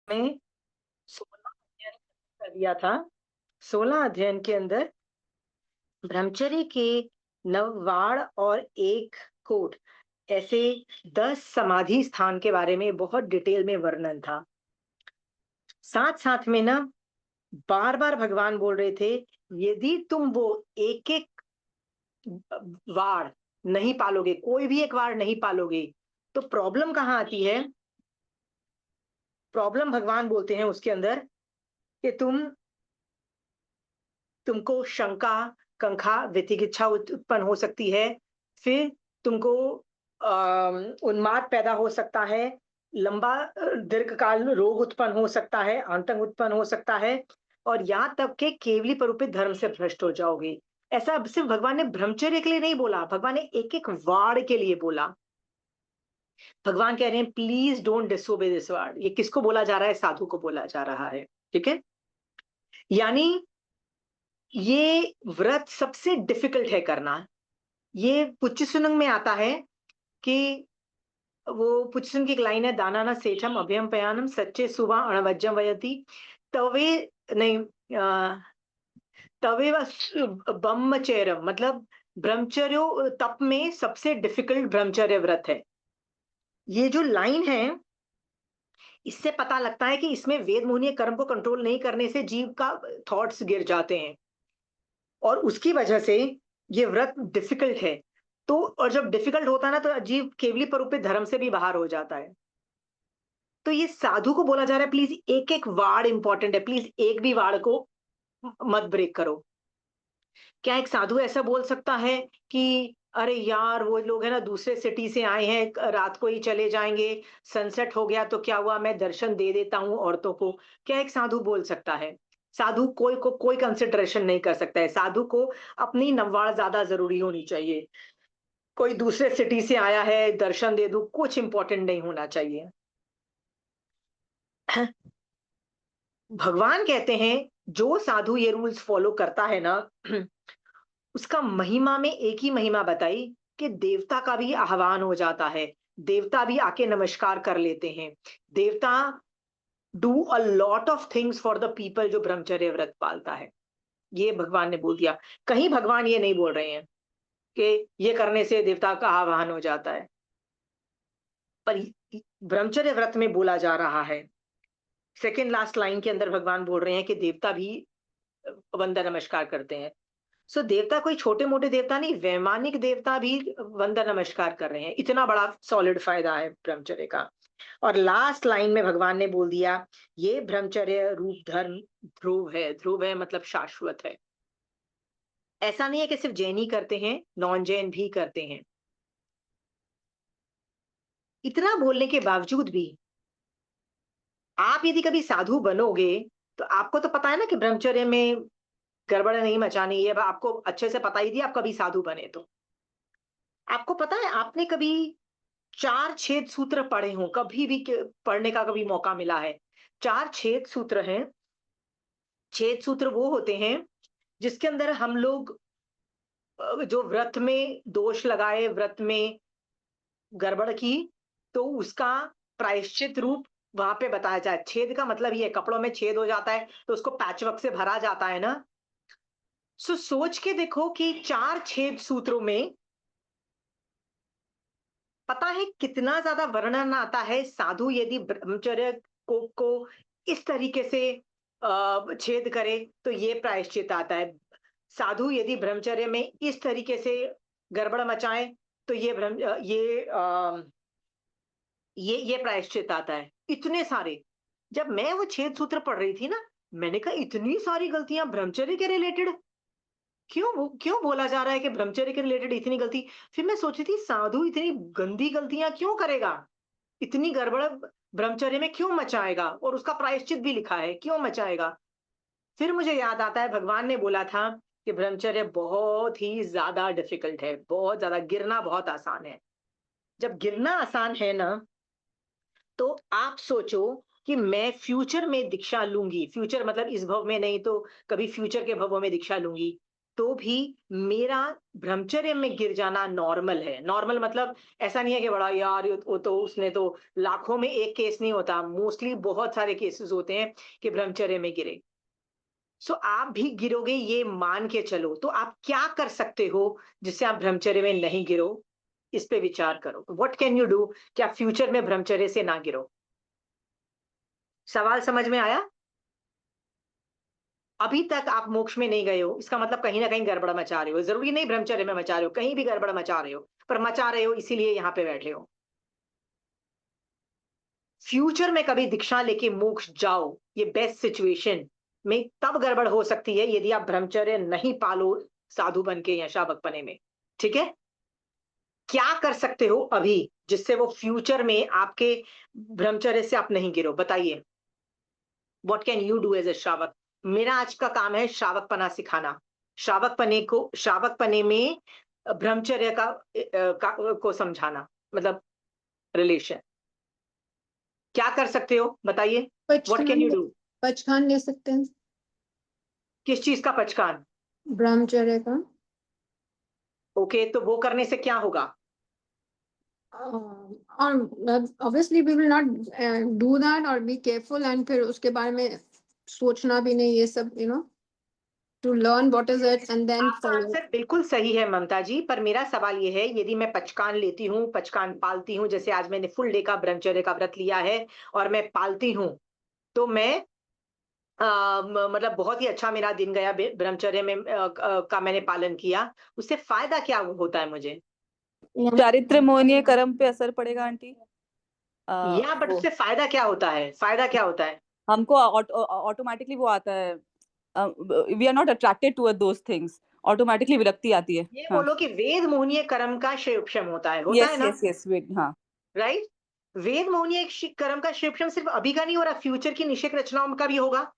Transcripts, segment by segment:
में 16 अध्ययन कर दिया था। 16 अध्ययन के अंदर ब्रह्मचर्य के नववाड़ और एक कोट ऐसे 10 समाधि स्थान के बारे में बहुत डिटेल में वर्णन था। साथ साथ में ना बार बार भगवान बोल रहे थे, यदि तुम वो एक एक वार नहीं पालोगे, कोई भी एक वार नहीं पालोगे, तो प्रॉब्लम कहाँ आती है? प्रॉब्लम भगवान बोलते हैं उसके अंदर कि तुमको शंका, कंखा, वितिकिच्छा उत्पन्न हो सकती है। फिर तुमको उन्माद पैदा हो सकता है, लंबा दीर्घकाल रोग उत्पन्न हो सकता है, आतंक उत्पन्न हो सकता है और यहाँ तक के केवली परूपित धर्म से भ्रष्ट हो जाओगे। ऐसा सिर्फ भगवान ने ब्रह्मचर्य के लिए नहीं बोला, भगवान ने एक-एक वार के लिए बोला। भगवान कह रहे हैं please don't disobey this word. ये किसको बोला जा रहा है? साधु को बोला जा रहा है। ठीक है? यानी ये व्रत सबसे डिफिकल्ट है करना। ये पुच्चीसुनंग में आता है कि वो पुच्चीसुनंग की एक लाइन है, दानाना सेठम अभयम पयानम सच्चे सुवा अणवज्जम वयति तवे नहीं तवे ब्रह्मचर्य मतलब ब्रह्मचर्यो तप में सबसे डिफिकल्ट ब्रह्मचर्य व्रत है। ये जो लाइन है, इससे पता लगता है कि इसमें वेद मुनि कर्म को कंट्रोल नहीं करने से जीव का थॉट्स गिर जाते हैं और उसकी वजह से ये व्रत डिफिकल्ट है। तो और जब डिफिकल्ट होता है ना, तो जीव केवली परूपित धर्म से भी बाहर हो जाता है। तो ये साधु को बोला जा रहा है प्लीज एक एक वार्ड इंपॉर्टेंट है, प्लीज एक भी वार्ड को मत ब्रेक करो। क्या एक साधु ऐसा बोल सकता है कि अरे यार वो लोग है ना दूसरे सिटी से आए हैं, रात को ही चले जाएंगे, सनसेट हो गया तो क्या हुआ, मैं दर्शन दे देता हूँ औरतों को? क्या एक साधु बोल सकता है? साधु कोई कंसिडरेशन नहीं कर सकता है। साधु को अपनी नवाड़ ज्यादा जरूरी होनी चाहिए। कोई दूसरे सिटी से आया है, दर्शन दे दूं, कुछ इंपॉर्टेंट नहीं होना चाहिए। भगवान कहते हैं जो साधु ये रूल्स फॉलो करता है ना, उसका महिमा में एक ही महिमा बताई कि देवता का भी आह्वान हो जाता है। देवता भी आके नमस्कार कर लेते हैं। देवता do a lot of things for the people जो ब्रह्मचर्य व्रत पालता है। ये भगवान ने बोल दिया। कहीं भगवान ये नहीं बोल रहे हैं कि ये करने से देवता का आह्वान हो जाता है। पर ब्रह्मचर्य व्रत में बोला जा रहा है, सेकेंड लास्ट लाइन के अंदर भगवान बोल रहे हैं कि देवता भी वंदन नमस्कार करते हैं। सो देवता कोई छोटे मोटे देवता नहीं, वैमानिक देवता भी वंदन नमस्कार कर रहे हैं। इतना बड़ा सॉलिड फायदा है ब्रह्मचर्य का। और लास्ट लाइन में भगवान ने बोल दिया, ये ब्रह्मचर्य रूप धर्म ध्रुव है। ध्रुव है मतलब शाश्वत है। ऐसा नहीं है कि सिर्फ जैन ही करते हैं, नॉन जैन भी करते हैं। इतना बोलने के बावजूद भी आप यदि कभी साधु बनोगे, तो आपको तो पता है ना कि ब्रह्मचर्य में गड़बड़ नहीं मचानी, ये आपको अच्छे से पता ही थी आप कभी साधु बने तो। आपको पता है आपने कभी 4 छेद सूत्र पढ़े हों, कभी भी पढ़ने का कभी मौका मिला है? 4 छेद सूत्र हैं। छेद सूत्र वो होते हैं जिसके अंदर हम लोग जो व्रत में दोष लगाए, व्रत में गड़बड़ की, तो उसका प्रायश्चित रूप वहां पे बताया जाए। छेद का मतलब ये कपड़ों में छेद हो जाता है तो उसको पैचवर्क से भरा जाता है ना। सोच के देखो कि 4 छेद सूत्रों में पता है कितना ज्यादा वर्णन आता है। साधु यदि ब्रह्मचर्य को इस तरीके से छेद करे तो ये प्रायश्चित आता है। साधु यदि ब्रह्मचर्य में इस तरीके से गड़बड़ मचाए तो ये ये प्रायश्चित आता है। इतने सारे। जब मैं वो छेद सूत्र पढ़ रही थी ना, मैंने कहा इतनी सारी गलतियां ब्रह्मचर्य के रिलेटेड क्यों बोला जा रहा है कि ब्रह्मचर्य के रिलेटेड इतनी गलती? फिर मैं सोची थी साधु इतनी गंदी गलतियां क्यों करेगा, इतनी गड़बड़ ब्रह्मचर्य में क्यों मचाएगा, और उसका प्रायश्चित भी लिखा है, क्यों मचाएगा? फिर मुझे याद आता है भगवान ने बोला था कि ब्रह्मचर्य बहुत ही ज्यादा डिफिकल्ट है, बहुत ज्यादा। गिरना बहुत आसान है। जब गिरना आसान है ना, तो आप सोचो कि मैं फ्यूचर में दीक्षा लूंगी, फ्यूचर मतलब इस भव में नहीं तो कभी फ्यूचर के भवों में दीक्षा लूंगी, तो भी मेरा ब्रह्मचर्य में गिर जाना नॉर्मल है। नॉर्मल मतलब ऐसा नहीं है कि बड़ा यार वो तो उसने तो लाखों में एक केस नहीं होता, मोस्टली बहुत सारे केसेस होते हैं कि ब्रह्मचर्य में गिरे। सो आप भी गिरोगे ये मान के चलो, तो आप क्या कर सकते हो जिससे आप ब्रह्मचर्य में नहीं गिरो? इस पे विचार करो। व्हाट कैन यू डू कि आप फ्यूचर में ब्रह्मचर्य से ना गिरो? सवाल समझ में आया? अभी तक आप मोक्ष में नहीं गए हो, इसका मतलब कहीं ना कहीं गड़बड़ मचा रहे हो। जरूरी नहीं ब्रह्मचर्य में मचा रहे हो, कहीं भी गड़बड़ मचा रहे हो, पर मचा रहे हो इसीलिए यहाँ पे बैठे हो। फ्यूचर में कभी दीक्षा लेके मोक्ष जाओ, ये बेस्ट सिचुएशन में तब गड़बड़ हो सकती है यदि आप ब्रह्मचर्य नहीं पालो साधु बन के या शावक बने में। ठीक है? क्या कर सकते हो अभी जिससे वो फ्यूचर में आपके ब्रह्मचर्य से आप नहीं गिरो? बताइए। What can you do as a shravak? मेरा आज का काम है श्रावक पना सिखाना। श्रावक पने में ब्रह्मचर्य को समझाना, मतलब रिलेशन। क्या कर सकते हो बताइए? What can you pachkhan do? पचखान ले सकते हैं किस चीज का पचकान? ब्रह्मचर्य का। ओके, तो वो करने से क्या होगा? और obviously we will not do that और बी केयरफुल एंड फिर उसके बारे में सोचना भी नहीं, ये सब to learn what is it and then आपका फॉलो। आंसर बिल्कुल सही है ममता जी, पर मेरा सवाल ये है, यदि मैं पचकान लेती हूँ, पचकान पालती हूँ, जैसे आज मैंने फुल डे का ब्रह्मचर्य का व्रत लिया है और मैं पालती हूँ, तो मैं मतलब बहुत ही अच्छा मेरा दिन गया ब्रह्मचर्य में का मैंने पालन किया, उससे फायदा क्या होता है मुझे? चारित्र मोहनीय कर्म पे असर पड़ेगा आंटी। या बट वो उससे फायदा क्या होता है? फायदा क्या होता है? हमको ऑटोमेटिकली वो आता है, we are not attracted toward those things, automatically विरक्ति आती है। ये हाँ, बोलो कि वेद मोहनीय कर्म का क्षेपशम होता है यस ना? यस यस, वेट, हाँ। राइट? वेद मोहनीय कर्म का क्षेपशम सिर्फ अभी का नहीं हो रहा, फ्यूचर की निषेक रचनाओं का भी होगा।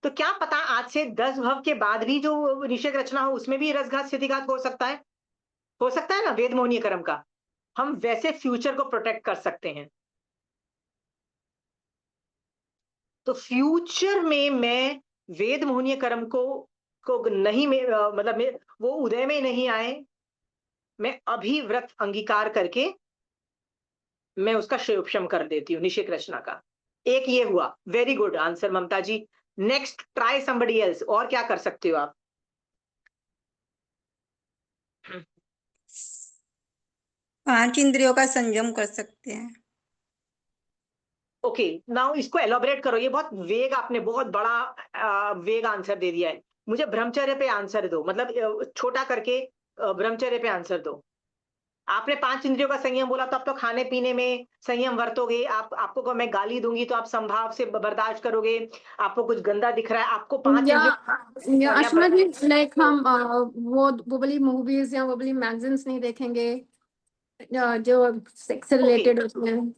तो क्या पता आज से 10 भव के बाद भी जो निषेक रचना हो उसमें भी रसघात स्थितिघात हो सकता है ना वेद मोहनीय कर्म का। हम वैसे फ्यूचर को प्रोटेक्ट कर सकते हैं। तो फ्यूचर में मैं वेद मोहनीय कर्म को नहीं मतलब वो उदय में नहीं आए, मैं अभी व्रत अंगीकार करके मैं उसका क्षयोपशम कर देती हूँ निषेक रचना का। एक ये हुआ, very good answer Mamta ji. Next, try somebody else. और क्या कर सकते हो आप? 5 इंद्रियों का संयम कर सकते हैं। ओके, नाउ इसको एलोबरेट करो। ये बहुत वेग, आपने बहुत बड़ा वेग आंसर दे दिया है। मुझे ब्रह्मचर्य पे आंसर दो, मतलब छोटा करके ब्रह्मचर्य पे आंसर दो। आपने 5 इंद्रियों का संयम बोला, तो आप तो खाने पीने में संयम बरतोगे। आपको को मैं गाली दूंगी तो आप संभाव से बर्दाश्त करोगे। आपको कुछ गंदा दिख रहा है, आपको 5 या इंद्रियों या या अश्मा जी, लाइक हम वो वाली मूवीज या वो वाली मैगजीन्स नहीं देखेंगे जो सेक्स से ओके। रिलेटेड होती हैं।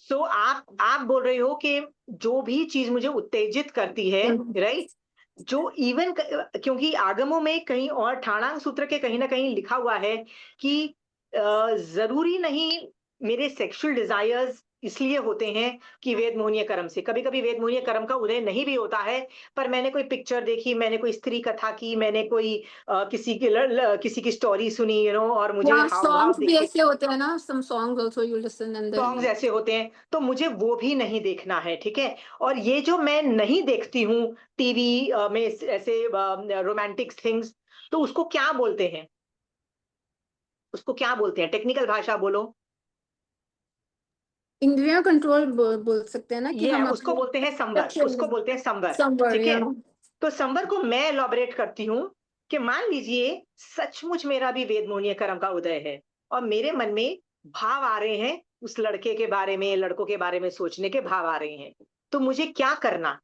सो आप बोल रहे हो कि जो भी चीज मुझे उत्तेजित करती है, राइट, जो इवन क्योंकि आगमों में कहीं और ठाणांग सूत्र के कहीं ना कहीं लिखा हुआ है कि जरूरी नहीं मेरे सेक्सुअल डिजायर्स इसलिए होते हैं कि वेद मोहनीय कर्म से। कभी कभी वेद मोहनीय कर्म का उदय नहीं भी होता है, पर मैंने कोई पिक्चर देखी, मैंने कोई स्त्री कथा की, मैंने कोई किसी की स्टोरी सुनी, और मुझे या हाव भाव सॉन्ग्स भी देख के ऐसे होते हैं ना, some songs also you listen and songs then ऐसे होते हैं, तो मुझे वो भी नहीं देखना है। ठीक है? और ये जो मैं नहीं देखती हूँ टीवी में ऐसे रोमांटिक थिंग्स, तो उसको क्या बोलते हैं? उसको क्या बोलते हैं? टेक्निकल भाषा बोलो। इंद्रिया कंट्रोल बोल सकते हैं ना कि ये हम उसको बोलते हैं संवर, उसको अपने बोलते हैं संवर। समवर ठीक या है? तो संवर को मैं एलॉबरेट करती हूँ कि मान लीजिए सचमुच मेरा भी वेद मोहनीय कर्म का उदय है और मेरे मन में भाव आ रहे हैं, उस लड़के के बारे में, लड़कों के बारे में सोचने के भाव आ रहे हैं, तो मुझे क्या करना?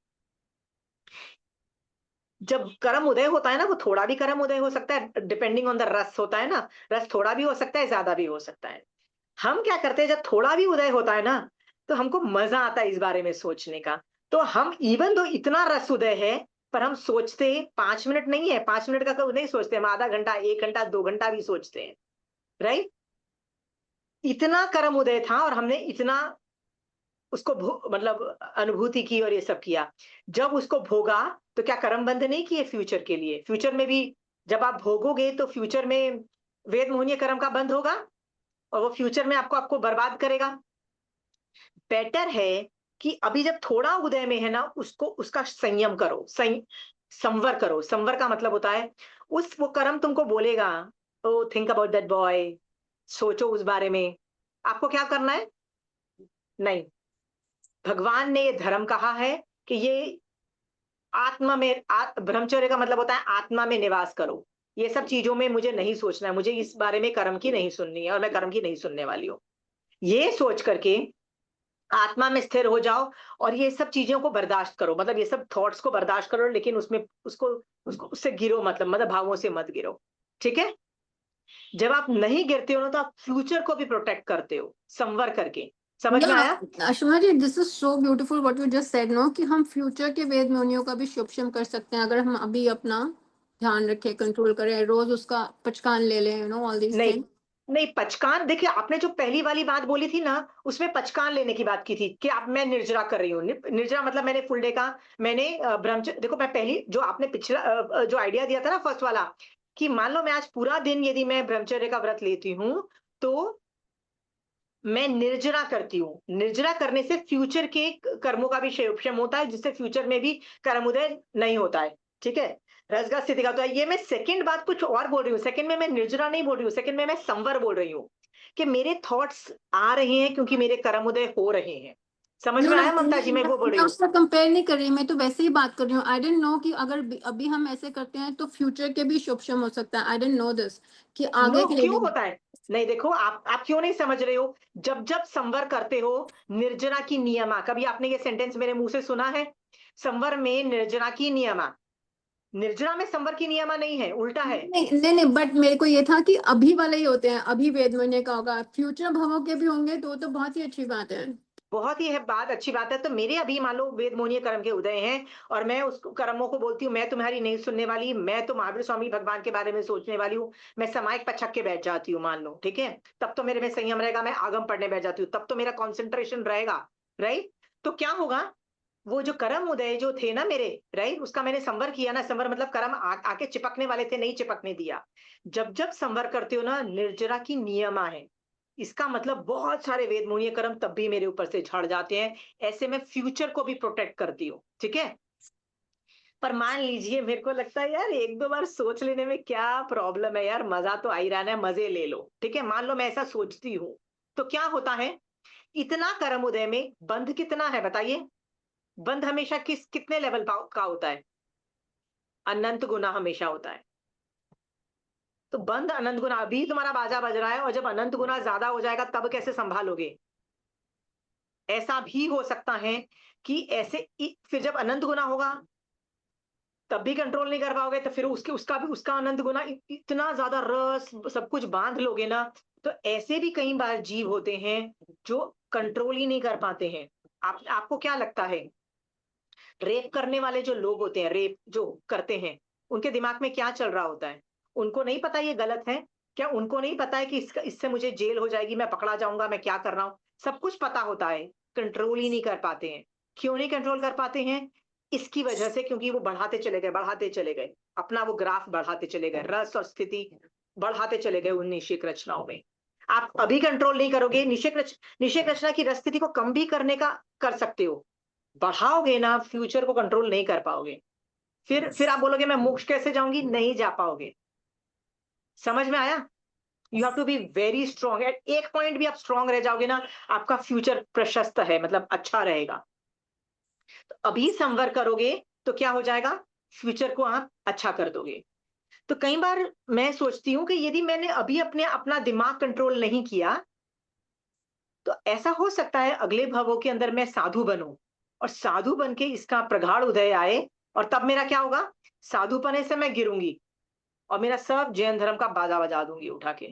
जब कर्म उदय होता है ना, वो थोड़ा भी कर्म उदय हो सकता है, डिपेंडिंग ऑन द रस होता है ना। रस थोड़ा भी हो सकता है, ज्यादा भी हो सकता है। हम क्या करते हैं, जब थोड़ा भी उदय होता है ना, तो हमको मजा आता है इस बारे में सोचने का। तो हम इवन दो इतना रस उदय है, पर हम सोचते 5 मिनट नहीं है, 5 मिनट का तो नहीं सोचते, हम आधा घंटा, 1 घंटा, 2 घंटा भी सोचते हैं। राइट? इतना कर्म उदय था और हमने इतना उसको मतलब अनुभूति की और ये सब किया। जब उसको भोगा, तो क्या कर्म बंद नहीं किए फ्यूचर के लिए? फ्यूचर में भी जब आप भोगोगे तो फ्यूचर में वेद मोहनीय कर्म का बंध होगा और वो फ्यूचर में आपको आपको बर्बाद करेगा। बेटर है कि अभी जब थोड़ा उदय में है ना, उसको उसका संयम करो, संवर करो। संवर का मतलब होता है उस वो कर्म तुमको बोलेगा, ओ थिंक अबाउट दैट बॉय, सोचो उस बारे में। आपको क्या करना है? नहीं, भगवान ने ये धर्म कहा है कि ये आत्मा में ब्रह्मचर्य का मतलब होता है आत्मा में निवास करो। ये सब चीजों में मुझे नहीं सोचना है, मुझे इस बारे में कर्म की नहीं सुननी है और मैं कर्म की नहीं सुनने वाली हूँ। ये सोच करके आत्मा में स्थिर हो जाओ और ये सब चीजों को बर्दाश्त करो, मतलब ये सब थॉट्स को बर्दाश्त करो, लेकिन उसमें उसको उसको उससे गिरो, मतलब भावों से मत गिरो। ठीक है? जब आप नहीं गिरते हो ना, तो आप फ्यूचर को भी प्रोटेक्ट करते हो संवर करके। समझ में आया? Ashwina ji, this is so beautiful what you just said, no, कि हम फ्यूचर के वेद मुनियों का भी शुभशम कर सकते हैं अगर हम अभी अपना ध्यान रखें, कंट्रोल करें, रोज उसका पचकान ले लें, यू नो, ऑल दीस नहीं थिंग्स। नहीं, पचकान देखिए, आपने जो पहली वाली बात बोली थी ना, उसमें पचकान लेने की बात की थी कि आप मैं निर्जरा कर रही हूँ। निर्जरा मतलब मैंने फुल डे का, मैंने ब्रह्मचर्य, देखो मैं पहली जो आपने पिछला जो आइडिया दिया था ना फर्स्ट वाला, कि मान लो मैं आज पूरा दिन यदि मैं ब्रह्मचर्य का व्रत लेती हूँ, तो मैं निर्जरा करती हूँ। निर्जरा करने से फ्यूचर के कर्मों का भी क्षय होता है, जिससे फ्यूचर में भी कर्मोदय नहीं होता है। ठीक है? रसगा स्थिति का, तो ये मैं सेकंड बात कुछ और बोल रही हूँ। सेकंड में मैं निर्जरा नहीं बोल रही हूँ, सेकंड में मैं संवर बोल रही हूँ कि मेरे थॉट्स आ रहे हैं क्योंकि मेरे कर्मोदय हो रहे हैं। समझ में आया ममता जी? मैं वो बोल रही मैं हूँ। उसका कंपेयर नहीं कर रही, मैं तो वैसे ही बात कर रही हूँ। आई डेंट नो कि अगर अभी हम ऐसे करते हैं तो फ्यूचर के भी शुभशम हो सकता है। आई डेंट नो दिस कि आगे नो, के लिए क्यों भी। होता है? नहीं देखो, आप क्यों नहीं समझ रहे हो? जब जब संवर करते हो, निर्जरा की नियमा, कभी आपने ये सेंटेंस मेरे मुंह से सुना है? संवर में निर्जरा की नियमा, निर्जरा में संवर की नियमा नहीं है, उल्टा है। नहीं नहीं नहीं, बट मेरे को ये था कि अभी वाले ही होते हैं, अभी वेद महीने का होगा, फ्यूचर भवों के भी होंगे तो बहुत ही अच्छी बात है। बहुत ही है बात, अच्छी बात है। तो मेरे अभी मान लो वेद मोहनीय कर्म के उदय हैं और मैं उस कर्मों को बोलती हूँ मैं तुम्हारी नहीं सुनने वाली, मैं तो महावीर स्वामी भगवान के बारे में सोचने वाली हूँ, मैं समायिक पछक के बैठ जाती हूँ मान लो, ठीक है? तब तो मेरे में संयम रहेगा, मैं आगम पढ़ने बैठ जाती हूँ, तब तो मेरा कॉन्सेंट्रेशन रहेगा। राइट? तो क्या होगा? वो जो कर्म उदय जो थे ना मेरे, राइट, उसका मैंने संवर किया ना। संवर मतलब कर्म आके चिपकने वाले थे, नहीं चिपकने दिया। जब जब संवर करते हो ना, निर्जरा की नियमा है, इसका मतलब बहुत सारे वेद मोहनीय कर्म तब भी मेरे ऊपर से झड़ जाते हैं। ऐसे में फ्यूचर को भी प्रोटेक्ट करती हूँ। ठीक है? पर मान लीजिए, मेरे को लगता है यार एक दो बार सोच लेने में क्या प्रॉब्लम है यार, मजा तो आ ही रहा है, मजे ले लो। ठीक है? मान लो मैं ऐसा सोचती हूँ, तो क्या होता है? इतना कर्म उदय में बंध कितना है बताइए? बंध हमेशा कितने लेवल का होता है? अनंत गुना हमेशा होता है। तो बंध अनंत गुना, अभी तुम्हारा बाजा बज रहा है और जब अनंत गुना ज्यादा हो जाएगा तब कैसे संभालोगे? ऐसा भी हो सकता है कि फिर जब अनंत गुना होगा तब भी कंट्रोल नहीं कर पाओगे, तो फिर उसका अनंत गुना इतना ज्यादा रस सब कुछ बांध लोगे ना। तो ऐसे भी कई बार जीव होते हैं जो कंट्रोल ही नहीं कर पाते हैं। आपको क्या लगता है, रेप करने वाले जो लोग होते हैं, रेप जो करते हैं, उनके दिमाग में क्या चल रहा होता है? उनको नहीं पता ये गलत है? क्या उनको नहीं पता है कि इससे मुझे जेल हो जाएगी, मैं पकड़ा जाऊंगा, मैं क्या कर रहा हूं? सब कुछ पता होता है, कंट्रोल ही नहीं कर पाते हैं। क्यों नहीं कंट्रोल कर पाते हैं? इसकी वजह से, क्योंकि वो बढ़ाते चले गए, अपना वो ग्राफ बढ़ाते चले गए, रस और स्थिति बढ़ाते चले गए उन निषेक रचनाओं में। आप अभी कंट्रोल नहीं करोगे, निषेक रचना की रस स्थिति को कम भी करने का कर सकते हो, बढ़ाओगे ना फ्यूचर को कंट्रोल नहीं कर पाओगे। फिर आप बोलोगे मैं मोक्ष कैसे जाऊंगी? नहीं जा पाओगे। समझ में आया? You have to be very strong. At एक पॉइंट भी आप स्ट्रॉन्ग रह जाओगे ना, आपका फ्यूचर प्रशस्त है, मतलब अच्छा रहेगा। तो अभी संवर करोगे तो क्या हो जाएगा? फ्यूचर को आप अच्छा कर दोगे। तो कई बार मैं सोचती हूँ कि यदि मैंने अभी अपना दिमाग कंट्रोल नहीं किया, तो ऐसा हो सकता है अगले भवों के अंदर मैं साधु बनूं और साधु बन के इसका प्रगाढ़ उदय आए, और तब मेरा क्या होगा? साधुपने से मैं गिरूंगी और मेरा सब जैन धर्म का बाजा बजा दूंगी उठा के।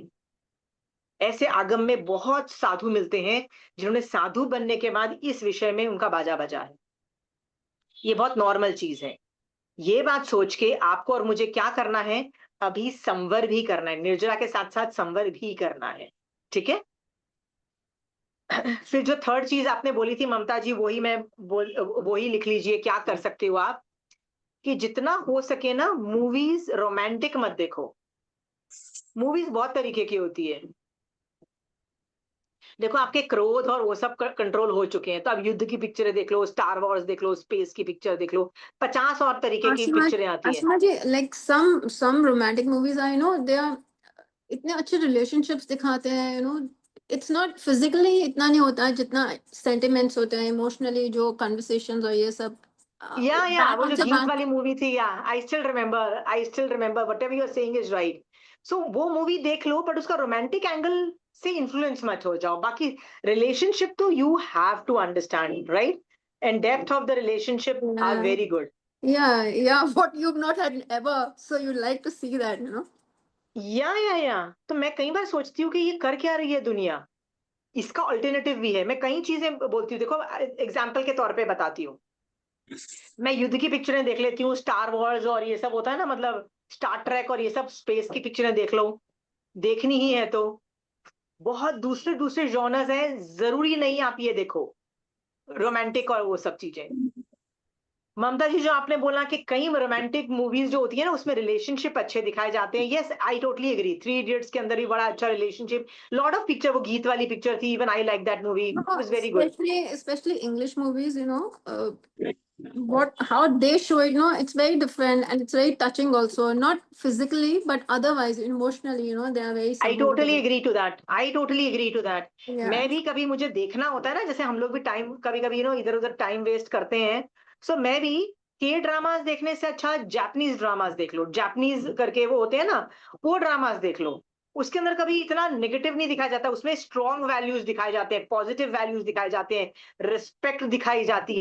ऐसे आगम में बहुत साधु मिलते हैं जिन्होंने साधु बनने के बाद इस विषय में उनका बाजा बजा है। ये बहुत नॉर्मल चीज है। ये बात सोच के आपको और मुझे क्या करना है? अभी संवर भी करना है, निर्जरा के साथ साथ संवर भी करना है। ठीक है? फिर जो थर्ड चीज आपने बोली थी ममता जी, वही लिख लीजिए, क्या कर सकते हो आप कि जितना हो सके ना मूवीज रोमांटिक मत देखो। मूवीज बहुत तरीके की होती है। देखो आपके क्रोध और वो सब कंट्रोल हो चुके हैं, तो अब युद्ध की पिक्चरें देख लो, स्टार वॉर्स देख लो, स्पेस की पिक्चर देख लो, 50 और तरीके की आशिमा पिक्चरें आती है। आशिमा जी, like some romantic movies, I know they are इतने अच्छे relationships दिखाते हैं, you know, it's not physically इतना नहीं होता है जितना sentiments होते हैं, emotionally जो conversations और ये सब या back वो जो उनसे गीत बात। वाली मूवी थी, या I still remember whatever you are saying is right. So वो मूवी देख लो, बट उसका रोमांटिक एंगल से इन्फ्लुएंस मत हो जाओ। बाकी रिलेशनशिप तो you have to understand, right, and depth of the relationship are Yeah, very good. yeah, what you've not had ever, so you like to see that, you know. या तो मैं कई बार सोचती हूँ कि ये कर क्या रही है दुनिया, इसका अल्टरनेटिव भी है। मैं कई चीजें बोलती हूँ, देखो एग्जाम्पल के तौर पे बताती हूँ। मैं युद्ध की पिक्चरें देख लेती हूँ, स्टार वॉर्स और ये सब होता है ना, मतलब स्टार ट्रैक और ये सब स्पेस की पिक्चरें देख लो, देखनी ही है तो। बहुत दूसरे दूसरे जॉनर्स हैं, जरूरी नहीं आप ये देखो रोमांटिक और वो सब चीजें। ममता जी, जो आपने बोला कि कई रोमांटिक मूवीज जो होती है ना उसमें रिलेशनशिप अच्छे दिखाए जाते हैं, yes I totally agree. Three Idiots के अंदर भी बड़ा अच्छा रिलेशनशिप, लॉट ऑफ पिक्चर, वो गीत वाली पिक्चर थी, even I like that movie, it No, was very good. especially English movies, you know, what how they show it, no, it's very different and it's very touching also, not physically but otherwise emotionally, you know, they are very I totally supportive. Agree to that, I totally agree to that. Yeah. मैं भी कभी मुझे देखना होता है ना, जैसे हम लोग भी टाइम कभी कभी नो इधर उधर टाइम वेस्ट करते हैं, सो मैं भी के ड्रामास देखने से अच्छा जापानीज ड्रामास देख लो, जापानीज करके वो होते हैं ना, वो ड्रामास देख लो। उसके अंदर कभी इतना नेगेटिव नहीं दिखाया जाता, उसमें स्ट्रॉन्ग वैल्यूज दिखाए जाते हैं, पॉजिटिव वैल्यूज दिखाए जाते हैं, रिस्पेक्ट दिखाई जाती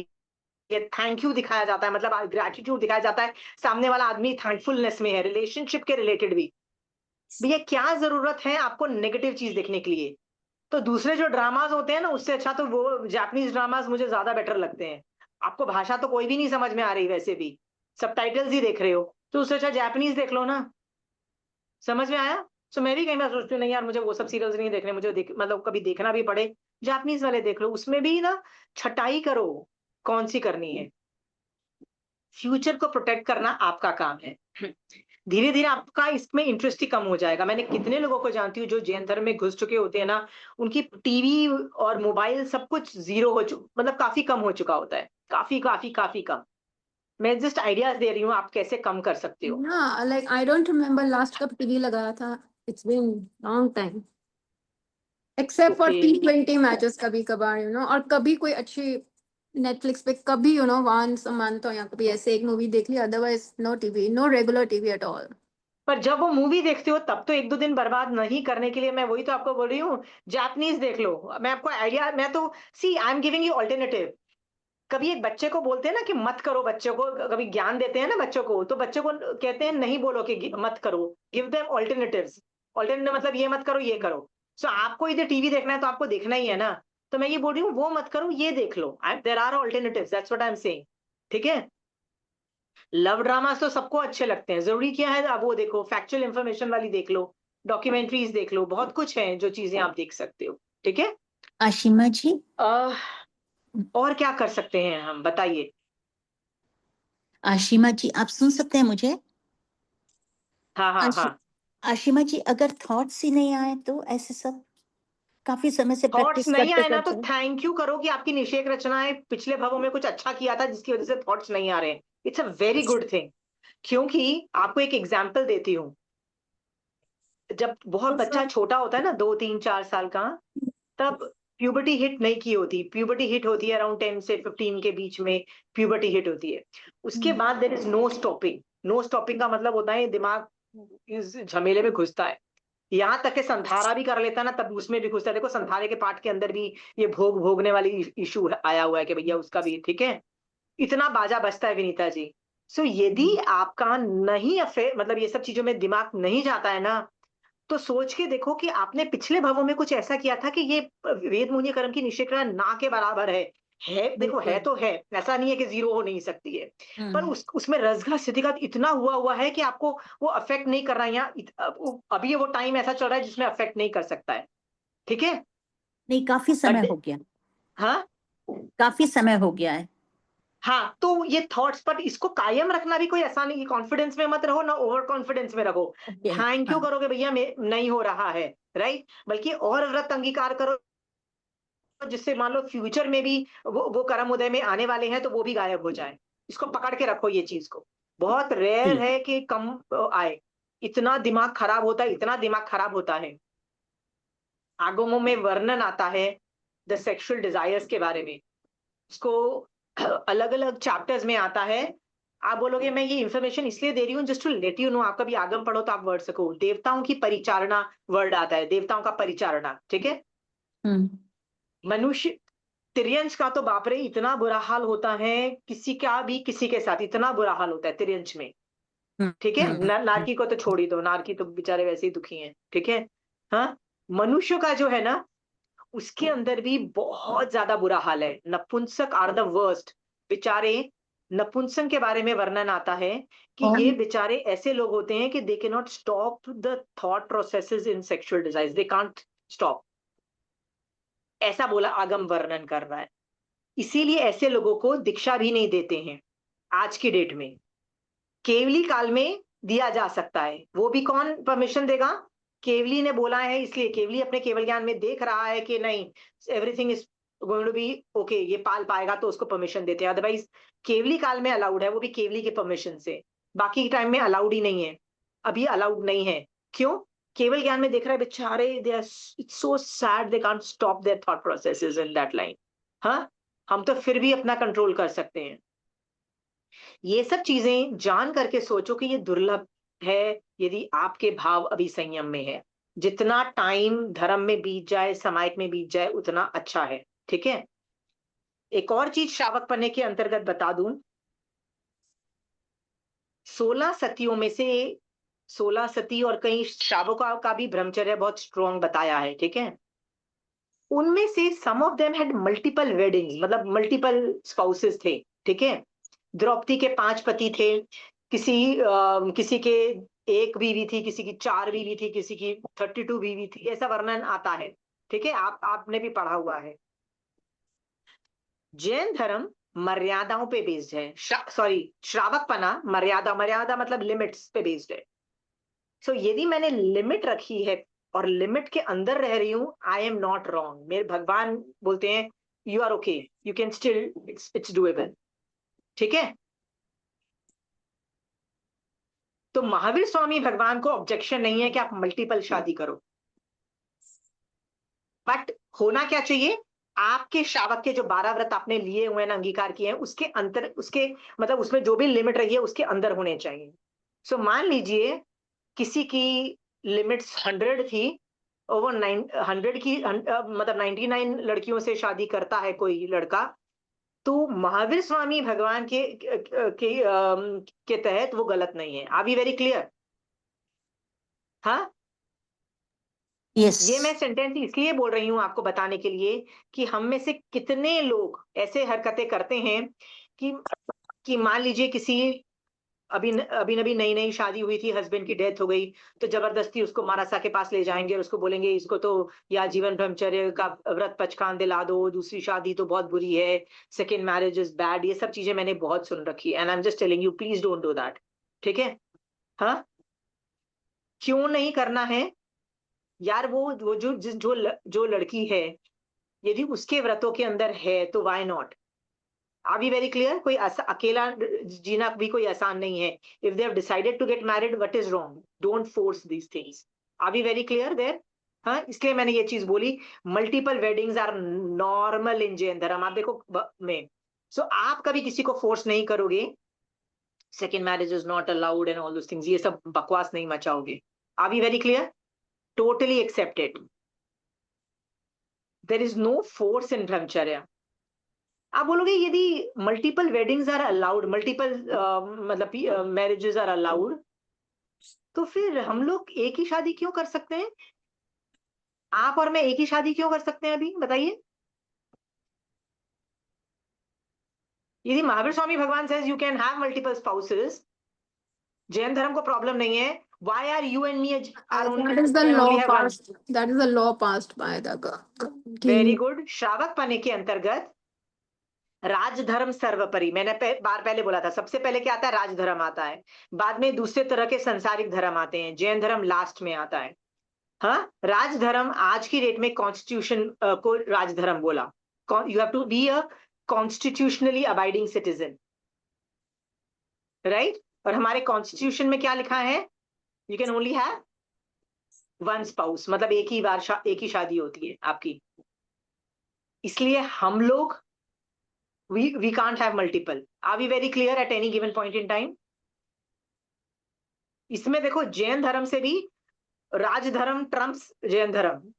है, थैंक यू दिखाया जाता है, मतलब ग्रेटिट्यूड दिखाया जाता है, सामने वाला आदमी थैंकफुलनेस में है, रिलेशनशिप के रिलेटेड भी। भैया क्या जरूरत है आपको नेगेटिव चीज देखने के लिए? तो दूसरे जो ड्रामास होते हैं ना, उससे अच्छा तो वो जापानीज ड्रामास मुझे ज्यादा बेटर लगते हैं। आपको भाषा तो कोई भी नहीं समझ में आ रही, वैसे भी सबटाइटल्स ही देख रहे हो, तो उससे अच्छा जापानीज देख लो ना। समझ में आया? सो मैं भी कई बार सोचती हूँ, नहीं यार मुझे वो सब सीरियल्स नहीं देखने, मुझे मतलब कभी देखना भी पड़े, जापानीज वाले देख लो, उसमें भी ना छटाई करो, कौन सी करनी है। फ्यूचर को प्रोटेक्ट करना आपका काम है। धीरे धीरे आपका इसमें इंटरेस्ट ही कम हो जाएगा। मैंने कितने लोगों को जानती हूँ जो जैन धर्म में घुस चुके होते हैं ना, उनकी टीवी और मोबाइल सब कुछ जीरो हो चुका, मतलब काफी कम हो चुका होता है, काफी काफी काफी कम। मैं जस्ट आइडियाज दे रही हूँ आप कैसे कम कर सकते हो। Yeah, like I don't remember last कब टीवी लगाया था, it's been long time, except for okay, T20 matches कभी कभार, you know, और कभी कोई अच्छी नेटफ्लिक्स पे कभी, you know, once a month, और या कभी ऐसे एक मूवी देख ली, otherwise no TV, no regular TV at all. पर जब वो मूवी देखते हो तब तो एक दो दिन बर्बाद नहीं करने के लिए, मैं वही तो आपको बोल रही हूँ, जापानीज देख लो। मैं आपको आइडिया, मैं तो see I am giving you alternative. कभी एक बच्चे को बोलते हैं ना कि मत करो, बच्चों को कभी ज्ञान देते हैं ना बच्चों को, तो बच्चों को कहते हैं नहीं बोलो कि मत करो, गिव देम ऑल्टरनेटिव्स। ऑल्टरनेटिव मतलब ये मत करो, ये करो। सो आपको इधर टीवी देखना है तो आपको देखना ही है ना, तो मैं ये बोल रही हूँ वो मत करो, ये देख लो, there are alternatives, that's what I am saying. ठीक है, लव ड्रामास तो सबको अच्छे लगते हैं, जरूरी क्या है, अब वो देखो, फैक्चुअल इंफॉर्मेशन वाली देख लो, डॉक्यूमेंट्रीज देख लो, बहुत कुछ है जो चीजें आप देख सकते हो। ठीक है, आशिमा जी, अह, और क्या कर सकते हैं हम, बताइए। आशिमा जी आप सुन सकते हैं मुझे? हाँ हाँ आशि, हाँ। आशिमा जी, अगर थॉट्स ही नहीं आए तो ऐसे सब काफी समय से थॉट्स प्रैक्टिस नहीं करते आए ना तो करते। थैंक यू करो कि आपकी निषेक रचनाएं पिछले भवों में कुछ अच्छा किया था जिसकी वजह से थॉट्स नहीं आ रहे हैं। It's a very good thing. क्योंकि आपको एक एग्जाम्पल देती हूँ, जब बहुत बच्चा छोटा होता है ना, 2 3 4 साल का, तब प्यूबर्टी हिट नहीं की होती, प्यूबर्टी हिट होती है अराउंड 10 से 15 के बीच में, प्यूबर्टी हिट होती है। उसके बाद there is no stopping. No stopping का मतलब होता है दिमाग इस झमेले में घुसता है, यहाँ तक कि संधारा भी कर लेता है ना, तब उसमें भी घुसता है। देखो संधारे के पाठ के अंदर भी ये भोग भोगने वाली इशू आया हुआ है कि भैया उसका भी, ठीक है, इतना बाजा बजता है विनीता जी। सो यदि आपका नहीं अफेयर, मतलब ये सब चीजों में दिमाग नहीं जाता है ना, तो सोच के देखो कि आपने पिछले भवों में कुछ ऐसा किया था कि ये वेद मुनि कर्म की निषेधना ना के बराबर है। देखो है तो है, ऐसा नहीं है कि जीरो हो नहीं सकती है, पर उसमें रसघा स्थितिगत इतना हुआ है कि आपको वो अफेक्ट नहीं कर रहा है। यहाँ अभी वो टाइम ऐसा चल रहा है जिसमें अफेक्ट नहीं कर सकता है। ठीक है, नहीं, काफी समय बट हो गया, हाँ, काफी समय हो गया है। हाँ, तो ये थॉट्स, बट इसको कायम रखना भी कोई आसान नहीं, कॉन्फिडेंस में मत रहो ना ओवर कॉन्फिडेंस में रहो। थैंक यू करोगे भैया नहीं हो रहा है, राइट, बल्कि और व्रत अंगीकार करो जिससे मान लो फ्यूचर में भी वो कर्म उदय में आने वाले हैं तो वो भी गायब हो जाए। इसको पकड़ के रखो ये चीज को। बहुत रेयर है कि कम आए। इतना दिमाग खराब होता है, इतना दिमाग खराब होता है। आगमों में वर्णन आता है द सेक्सुअल डिजायर्स के बारे में। इसको अलग अलग चैप्टर्स में आता है। आप बोलोगे मैं ये इंफॉर्मेशन इसलिए दे रही हूँ just to let you know, आप कभी आगम पढ़ो तो आप वर्ड सको। देवताओं की परिचारणा वर्ड आता है, देवताओं का परिचारणा, ठीक है। मनुष्य तिर्यंश का तो बाप रे इतना बुरा हाल होता है, किसी का भी किसी के साथ इतना बुरा हाल होता है तिर्यंश में, ठीक है। नारकी को तो छोड़ ही दो, नारकी तो बेचारे वैसे ही दुखी हैं, ठीक है। हाँ, मनुष्य का जो है ना उसके अंदर भी बहुत ज्यादा बुरा हाल है। नपुंसक आर द वर्स्ट। बेचारे नपुंसक के बारे में वर्णन आता है कि ये बेचारे ऐसे लोग होते हैं कि they can not stop the thought processes in sexual desires, they can't stop. ऐसा बोला आगम वर्णन कर रहा है। इसीलिए ऐसे लोगों को दीक्षा भी नहीं देते हैं आज की डेट में। केवली काल में दिया जा सकता है, वो भी कौन परमिशन देगा? केवली ने बोला है, इसलिए केवली अपने केवल ज्ञान में देख रहा है कि नहीं everything is going to be okay, ये पाल पाएगा तो उसको परमिशन देते हैं। अदरवाइज केवली काल में अलाउड है, वो भी केवली के परमिशन से। बाकी टाइम में अलाउड ही नहीं है, अभी अलाउड नहीं है। क्यों? केवल ज्ञान में देख रहा है बेचारे, they are it's so sad, they can't stop their thought processes in that line. हाँ, हम तो फिर भी अपना कंट्रोल कर सकते हैं। ये सब चीजें जान करके सोचो कि ये दुर्लभ है यदि आपके भाव अभी संयम में है। जितना टाइम धर्म में बीत जाए, सामायिक में बीत जाए, उतना अच्छा है, ठीक है। एक और चीज श्रावक पन्ने के अंतर्गत बता दूं, 16 सतियों में से 16 सती और कई श्रावकों का भी ब्रह्मचर्य बहुत स्ट्रॉन्ग बताया है, ठीक है। उनमें से some of them had multiple weddings, मतलब मल्टीपल स्पाउसेस थे, ठीक है। द्रौपदी के 5 पति थे, किसी के 1 बीवी थी, किसी की 4 बीवी थी, किसी की 32 बीवी थी, ऐसा वर्णन आता है, ठीक है। आपने भी पढ़ा हुआ है। जैन धर्म मर्यादाओं पे बेस्ड है, श्रावकपना मर्यादा मतलब लिमिट्स पे बेस्ड है। सो यदि मैंने लिमिट रखी है और लिमिट के अंदर रह रही हूं, आई एम नॉट रॉन्ग। मेरे भगवान बोलते हैं you are okay, you can still, it's doable, ठीक है। तो महावीर स्वामी भगवान को ऑब्जेक्शन नहीं है कि आप मल्टीपल शादी करो, बट होना क्या चाहिए? आपके श्रावक के जो 12 व्रत आपने लिए हुए हैं, अंगीकार किए हैं, उसके अंतर, उसके मतलब उसमें जो भी लिमिट रही है उसके अंदर होने चाहिए। सो मान लीजिए किसी की लिमिट्स 100 थी, ओवर 100 की मतलब 99 लड़कियों से शादी करता है कोई लड़का, तो महावीर स्वामी भगवान के तहत वो गलत नहीं है। Are we very clear? हाँ, यस। ये मैं सेंटेंस इसलिए बोल रही हूँ आपको बताने के लिए कि हम में से कितने लोग ऐसे हरकतें करते हैं कि मान लीजिए किसी अभी अभी नई नई शादी हुई थी, हस्बैंड की डेथ हो गई, तो जबरदस्ती उसको महाराजा के पास ले जाएंगे और उसको बोलेंगे इसको तो या जीवन ब्रह्मचर्य का व्रत पचकान दिला दो, दूसरी शादी तो बहुत बुरी है, सेकेंड मैरिज इज बैड। ये सब चीजें मैंने बहुत सुन रखी है, and I am just telling you please don't do that, ठीक है। हाँ, क्यों नहीं करना है यार? वो जो लड़की है यदि उसके व्रतों के अंदर है तो why not? Are we very clear? कोई अकेला जीना भी कोई आसान नहीं है। If they have decided to get married, what is wrong? Don't force these things. Are we very clear there? हाँ, इसलिए मैंने ये चीज बोली। Multiple weddings are normal in Jain dharma. आप देखो में, सो आप कभी किसी को फोर्स नहीं करोगे, second marriage is not allowed and all those things, ये सब बकवास नहीं मचाओगे। Are we very clear? Totally accepted. There is no force in brahmacharya. आप बोलोगे यदि multiple weddings are allowed, multiple मतलब मैरिजेस आर अलाउड, तो फिर हम लोग एक ही शादी क्यों कर सकते हैं? आप और मैं एक ही शादी क्यों कर सकते हैं? अभी बताइए। यदि महावीर स्वामी भगवान says you can have multiple spouses, Jain धर्म को प्रॉब्लम नहीं है, why are you and me are only, That is the can law only have one? passed. That is the law passed by the very good. श्रावक पने के अंतर्गत राजधर्म सर्वोपरि, मैंने बार पहले बोला था, सबसे पहले क्या आता है? राजधर्म आता है, बाद में दूसरे तरह के सांसारिक धर्म आते हैं, जैन धर्म लास्ट में आता है। हाँ, राजधर्म आज की डेट में कॉन्स्टिट्यूशन को राजधर्म बोला। You have to be a constitutionally abiding citizen, right? और हमारे कॉन्स्टिट्यूशन में क्या लिखा है? You can only have one spouse, मतलब एक ही शादी होती है आपकी। इसलिए हम लोग we can't have multiple. Are we very clear at any given point in time? इसमें देखो, जैन धर्म से भी राजधर्म ट्रम्प्स जैन धर्म।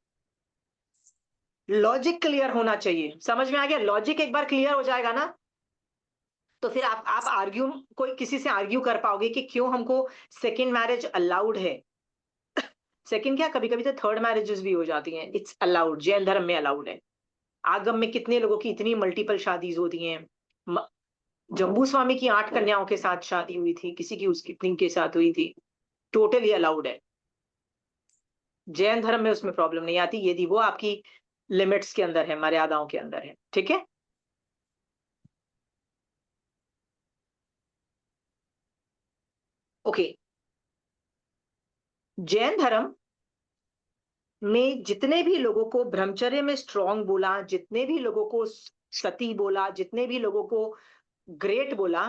लॉजिक क्लियर होना चाहिए, समझ में आ गया? लॉजिक एक बार क्लियर हो जाएगा ना, तो फिर आप आर्ग्यू, कोई किसी से आर्ग्यू कर पाओगे कि क्यों हमको सेकंड मैरिज अलाउड है। सेकंड क्या, कभी कभी तो थर्ड मैरिजेस भी हो जाती हैं, इट्स अलाउड, जैन धर्म में अलाउड है। आगम में कितने लोगों की इतनी मल्टीपल शादीज होती हैं। जम्बू स्वामी की 8 कन्याओं के साथ शादी हुई थी, किसी की उसकी कितनी के साथ हुई थी, टोटली अलाउड है। जैन धर्म में उसमें प्रॉब्लम नहीं आती, यदि वो आपकी लिमिट्स के अंदर है, मर्यादाओं के अंदर है। ठीक है, ओके। जैन धर्म में जितने भी लोगों को ब्रह्मचर्य में स्ट्रांग बोला, जितने भी लोगों को सती बोला, जितने भी लोगों को ग्रेट बोला,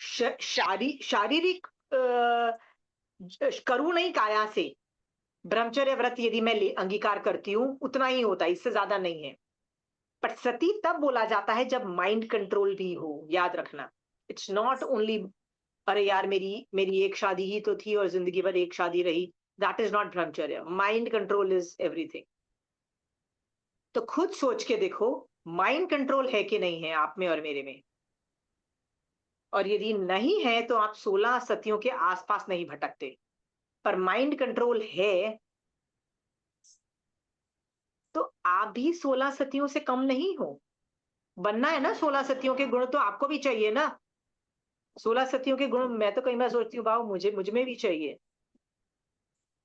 शारीरिक करूँ नहीं काया से ब्रह्मचर्य व्रत यदि मैं अंगीकार करती हूं, उतना ही होता है, इससे ज्यादा नहीं है। पर सती तब बोला जाता है जब माइंड कंट्रोल भी हो, याद रखना। इट्स नॉट ओनली अरे यार मेरी एक शादी ही तो थी और जिंदगी भर एक शादी रही, दैट इज नॉट ब्रह्मचर्य। Mind control is everything. तो खुद सोच के देखो, माइंड कंट्रोल है कि नहीं है आप में और मेरे में, और यदि नहीं है तो आप 16 सतियों के आसपास नहीं भटकते। पर माइंड कंट्रोल है तो आप भी 16 सतियों से कम नहीं हो। बनना है ना 16 सतियों के गुण, तो आपको भी चाहिए ना 16 सतियों के गुण। मैं तो कई बार सोचती हूँ भाव मुझ में भी चाहिए।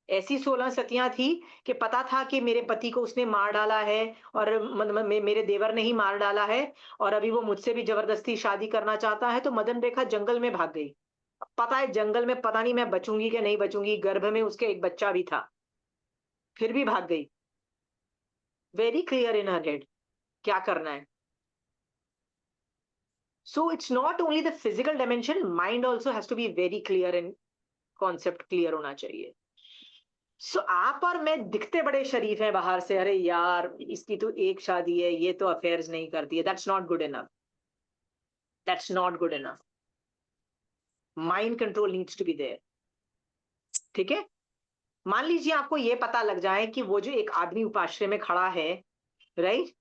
ऐसी 16 सतियां थी कि पता था कि मेरे पति को उसने मार डाला है, और मेरे देवर ने ही मार डाला है, और अभी वो मुझसे भी जबरदस्ती शादी करना चाहता है, तो मदन रेखा जंगल में भाग गई। पता है जंगल में पता नहीं मैं बचूंगी कि नहीं बचूंगी, गर्भ में उसके एक बच्चा भी था, फिर भी भाग गई। Very clear in her head क्या करना है। So it's not only the physical dimension, mind also has to be very clear and concept clear होना चाहिए। So आप और मैं दिखते बड़े शरीफ हैं बाहर से, अरे यार इसकी तो एक शादी है, ये तो अफेयर्स नहीं करती है, that's not good enough, that's not good enough। Mind control needs to be there। ठीक है, मान लीजिए आपको ये पता लग जाए कि वो जो एक आदमी उपाश्रय में खड़ा है, राइट,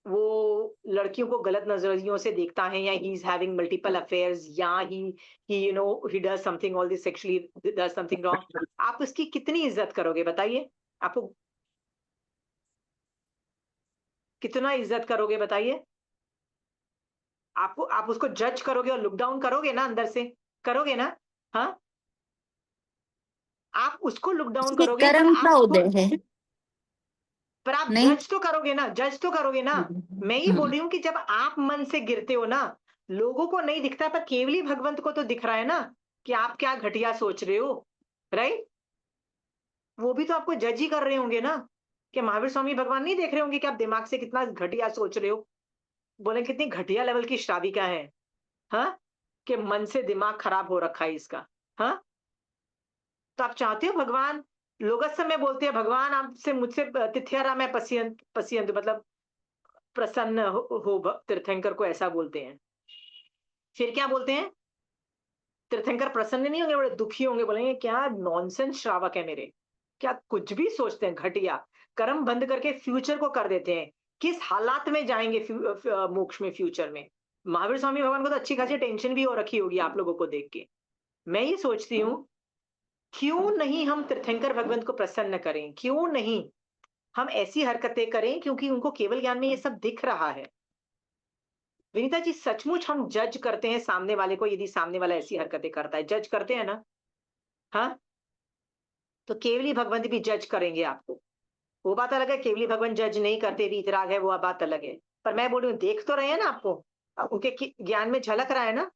वो लड़कियों को गलत नजरियों से देखता है, या he is having multiple affairs, या he you know he does something all this sexually does something wrong, आप उसकी कितनी इज्जत करोगे बताइए? आपको कितना इज्जत करोगे बताइए? आप उसको जज करोगे और लुक डाउन करोगे ना, अंदर से करोगे ना? हाँ, आप उसको लुक डाउन उसके करोगे, कर्म का उदय है पर आप नहीं। जज तो करोगे ना, जज तो करोगे ना। मैं ये बोल रही हूँ कि जब आप मन से गिरते हो ना, लोगों को नहीं दिखता, पर केवली भगवंत को तो दिख रहा है ना कि आप क्या घटिया सोच रहे हो, राइट? वो भी तो आपको जज ही कर रहे होंगे ना, कि महावीर स्वामी भगवान नहीं देख रहे होंगे कि आप दिमाग से कितना घटिया सोच रहे हो? बोले कितनी घटिया लेवल की श्राविका है, हाँ, कि मन से दिमाग खराब हो रखा है इसका। हाँ, तो आप चाहते हो भगवान, लोग इस समय बोलते हैं भगवान आपसे मुझसे तिथियारा में पसियंत पसियंत, मतलब प्रसन्न हो तीर्थंकर को ऐसा बोलते हैं। फिर क्या बोलते हैं? तीर्थंकर प्रसन्न नहीं होंगे, बड़े दुखी होंगे, बोलेंगे क्या नॉनसेंस श्रावक है मेरे, क्या कुछ भी सोचते हैं, घटिया कर्म बंद करके फ्यूचर को कर देते हैं। किस हालात में जाएंगे मोक्ष में, फ्यूचर में? महावीर स्वामी भगवान को तो अच्छी खासी टेंशन भी हो रखी होगी आप लोगों को देख के। मैं ये सोचती हूँ क्यों नहीं हम तीर्थंकर भगवंत को प्रसन्न करें, क्यों नहीं हम ऐसी हरकतें करें, क्योंकि उनको केवल ज्ञान में ये सब दिख रहा है। विनीता जी, सचमुच हम जज करते हैं सामने वाले को, यदि सामने वाला ऐसी हरकतें करता है, जज करते हैं ना? हाँ, तो केवली भगवंत भी जज करेंगे आपको। वो बात अलग है, केवली भगवान जज नहीं करते, वीतराग है, वो बात अलग है। पर मैं बोल रही हूँ, देख तो रहे हैं ना आपको, उनके ज्ञान में झलक रहा है ना,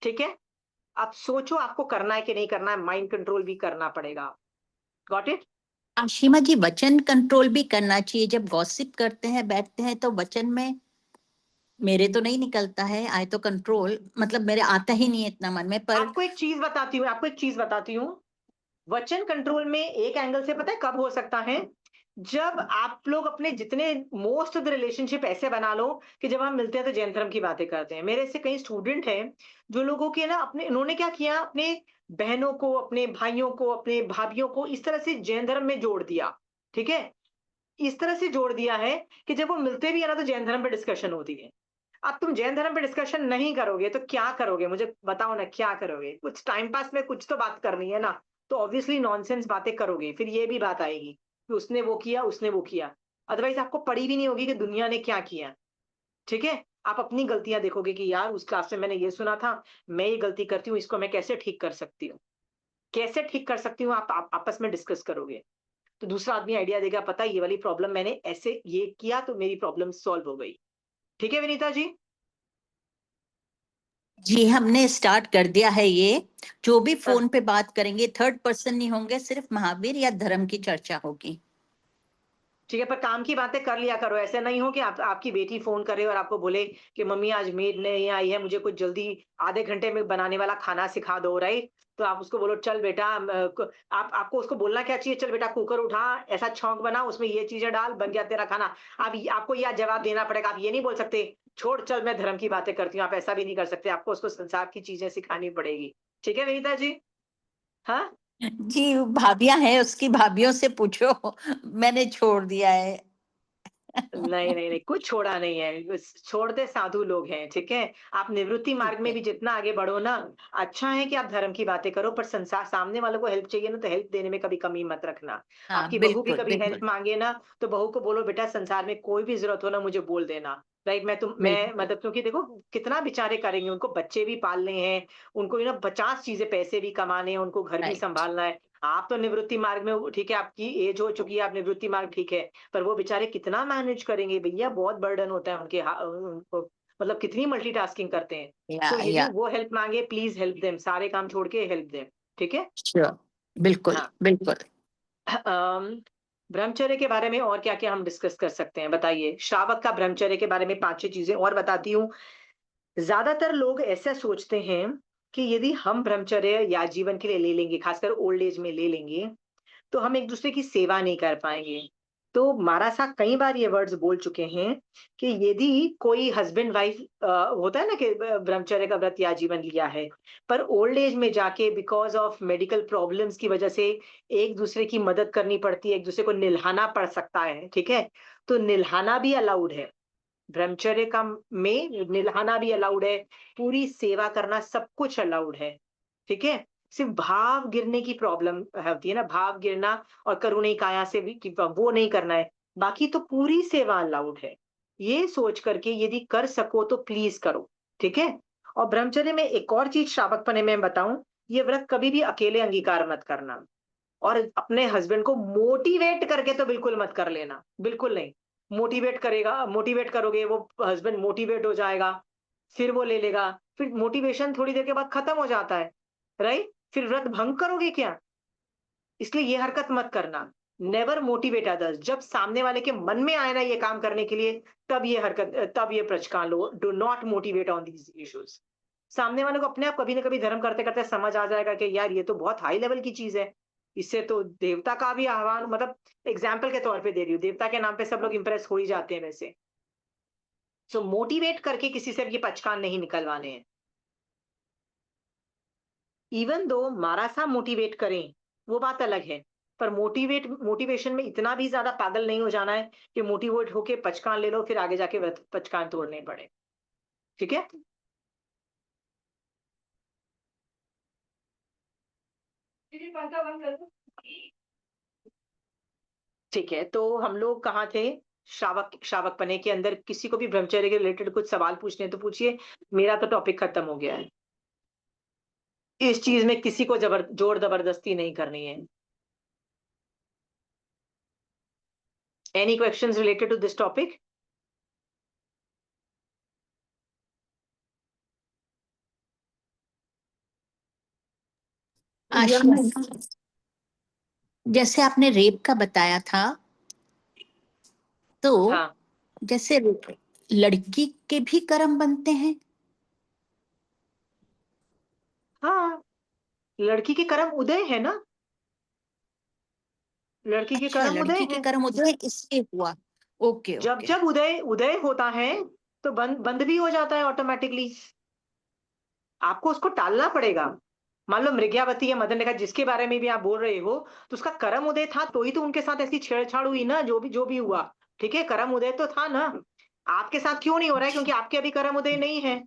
ठीक है। अब सोचो आपको करना है कि नहीं करना है, माइंड कंट्रोल भी करना पड़ेगा। Got it? आशिमा जी, वचन कंट्रोल भी करना चाहिए। जब गॉसिप करते हैं, बैठते हैं, तो वचन में मेरे तो नहीं निकलता है, आई तो कंट्रोल, मतलब मेरे आता ही नहीं है इतना मन में, पर आपको एक चीज बताती हूँ, वचन कंट्रोल में एक एंगल से पता है कब हो सकता है, जब आप लोग अपने जितने मोस्ट ऑफ द रिलेशनशिप ऐसे बना लो कि जब हम मिलते हैं तो जैन धर्म की बातें करते हैं। मेरे से कई स्टूडेंट हैं जो लोगों के ना अपने, इन्होंने क्या किया, अपने बहनों को, अपने भाइयों को, अपने भाभियों को इस तरह से जैन धर्म में जोड़ दिया, ठीक है। इस तरह से जोड़ दिया है कि जब वो मिलते भी है ना तो जैन धर्म पे डिस्कशन होती है। अब तुम जैन धर्म पे डिस्कशन नहीं करोगे तो क्या करोगे, मुझे बताओ ना, क्या करोगे? कुछ टाइम पास में कुछ तो बात करनी है ना, तो ऑब्वियसली नॉनसेंस बातें करोगे। फिर ये भी बात आएगी कि उसने वो किया, उसने वो किया। अदरवाइज आपको पड़ी भी नहीं होगी कि दुनिया ने क्या किया, ठीक है। आप अपनी गलतियां देखोगे कि यार उस क्लास में मैंने ये सुना था, मैं ये गलती करती हूँ, इसको मैं कैसे ठीक कर सकती हूँ, कैसे ठीक कर सकती हूँ, आप आपस में डिस्कस करोगे। तो दूसरा आदमी आइडिया देगा, पता है ये वाली प्रॉब्लम मैंने ऐसे ये किया तो मेरी प्रॉब्लम सॉल्व हो गई। ठीक है विनीता जी? जी हमने स्टार्ट कर दिया है ये। जो भी फोन पे बात करेंगे, थर्ड पर्सन नहीं होंगे, सिर्फ महावीर या धर्म की चर्चा होगी। ठीक है, पर काम की बातें कर लिया करो। ऐसे नहीं हो कि आपकी बेटी फोन करे और आपको बोले कि मम्मी आज मेड नहीं आई है, मुझे कुछ जल्दी आधे घंटे में बनाने वाला खाना सिखा दो, राइट? तो आप उसको बोलो चल बेटा, आपको उसको बोलना क्या चाहिए, चल बेटा कुकर उठा, ऐसा छौंक बना, उसमें ये चीजें डाल, बन गया तेरा खाना। आपको यह जवाब देना पड़ेगा। आप ये नहीं बोल सकते छोड़ चल मैं धर्म की बातें करती हूँ, आप ऐसा भी नहीं कर सकते। आपको उसको संसार की चीजें सिखानी पड़ेगी। ठीक है विनीता जी? हाँ, जी भाभियां हैं, उसकी भाभियों से पूछो, मैंने छोड़ दिया है। नहीं, नहीं, नहीं, कुछ छोड़ा नहीं है। बस छोड़ते साधु लोग हैं, ठीक है? आप निवृत्ति ठीक मार्ग में है। भी जितना आगे बढ़ो ना, अच्छा है कि आप धर्म की बातें करो, पर संसार सामने वालों को हेल्प चाहिए ना, तो हेल्प देने में कभी कमी मत रखना। हाँ आपकी बहू भी बिल्कुल कभी हेल्प बिल्कुल माँगे ना, तो बहू को बोलो बेटा संसार में कोई भी ज़रूरत हो ना मुझे बोल देना, राइट? मैं बिल्कुल। मतलब, क्योंकि देखो कितना बेचारे करेंगे, उनको बच्चे भी पालने हैं, उनको 50 चीज़ें, पैसे भी कमाने हैं, उनको घर भी राइट। सँभालना है। आप तो निवृत्ति मार्ग में हो, ठीक है, आपकी एज हो चुकी है, आप निवृत्ति मार्ग ठीक है, पर वो बेचारे कितना मैनेज करेंगे भैया, बहुत बर्डन होता है उनके उनको, मतलब कितनी मल्टीटास्किंग करते हैं। सो यदि या वो हेल्प मांगे, प्लीज हेल्प देम, सारे काम छोड़ के हेल्प देम, ठीक है। श्योर। बिल्कुल हाँ। बिल्कुल। अम, ब्रह्मचर्य के बारे में और क्या क्या हम डिस्कस कर सकते हैं, बताइए। श्रावक का ब्रह्मचर्य के बारे में 5-6 चीजें और बताती हूँ। ज्यादातर लोग ऐसा सोचते हैं कि यदि हम ब्रह्मचर्य या जीवन के लिए ले लेंगे, खासकर ओल्ड एज में ले लेंगे, तो हम एक दूसरे की सेवा नहीं कर पाएंगे। तो महाराज साहब कई बार ये वर्ड्स बोल चुके हैं कि यदि कोई हस्बैंड वाइफ होता है ना कि ब्रह्मचर्य का व्रत या जीवन लिया है, पर ओल्ड एज में जाके बिकॉज ऑफ मेडिकल प्रॉब्लम्स की वजह से एक दूसरे की मदद करनी पड़ती है, एक दूसरे को निल्हाना पड़ सकता है, ठीक है। तो निल्हाना भी अलाउड है ब्रह्मचर्य का, में निल्हाना भी अलाउड है, पूरी सेवा करना सब कुछ अलाउड है, ठीक है। सिर्फ भाव गिरने की प्रॉब्लम होती है ना, भाव गिरना और करुणा काया से भी वो नहीं करना है। बाकी तो पूरी सेवा अलाउड है। ये सोच करके यदि कर सको तो प्लीज करो, ठीक है। और ब्रह्मचर्य में एक और चीज श्रावकपने में बताऊं, ये व्रत कभी भी अकेले अंगीकार मत करना, और अपने हस्बैंड को मोटिवेट करके तो बिल्कुल मत कर लेना, बिल्कुल नहीं। मोटिवेट करोगे, वो हस्बैंड मोटिवेट हो जाएगा, फिर वो ले लेगा, फिर मोटिवेशन थोड़ी देर के बाद खत्म हो जाता है, राइट? फिर व्रत भंग करोगे क्या? इसलिए ये हरकत मत करना। Never motivate others. जब सामने वाले के मन में आए ना ये काम करने के लिए, तब ये प्रचकान लो। Do not motivate on these issues. सामने वाले को अपने आप कभी ना कभी धर्म करते करते समझ आ जाएगा कि यार ये तो बहुत हाई लेवल की चीज है, इससे तो देवता का भी आह्वान, मतलब एग्जाम्पल के तौर पे दे रही हूँ, देवता के नाम पे सब लोग इंप्रेस हो ही जाते हैं वैसे। सो मोटिवेट करके किसी से ये पचकान नहीं निकलवाने हैं। इवन दो मारासा मोटिवेट करें, वो बात अलग है, पर मोटिवेशन में इतना भी ज्यादा पागल नहीं हो जाना है कि मोटिवेट होके पचकान ले लो, फिर आगे जाके पचकान तोड़ने पड़े, ठीक है। ठीक है, तो हम लोग कहाँ थे? श्रावक पने के अंदर। किसी को भी ब्रह्मचर्य के रिलेटेड कुछ सवाल पूछने हैं तो पूछिए, मेरा तो टॉपिक खत्म हो गया है। इस चीज में किसी को जोर जबरदस्ती नहीं करनी है। Any questions related to this topic? आशा, जैसे आपने रेप का बताया था, तो हाँ जैसे लड़की के भी कर्म बनते हैं? हाँ, लड़की के कर्म उदय है ना, लड़की के अच्छा, कर्म उदय लड़की के है। कर्म उदय इससे हुआ। ओके जब ओके। जब उदय उदय होता है तो बंद भी हो जाता है ऑटोमेटिकली। आपको उसको टालना पड़ेगा। मान लो मृग्यावती या मदन रेखा जिसके बारे में भी आप बोल रहे हो, तो उसका कर्म उदय था तो ही तो उनके साथ ऐसी छेड़छाड़ हुई ना, जो भी हुआ। ठीक है, कर्म उदय तो था ना। आपके साथ क्यों नहीं हो रहा है? क्योंकि आपके अभी कर्म उदय नहीं है।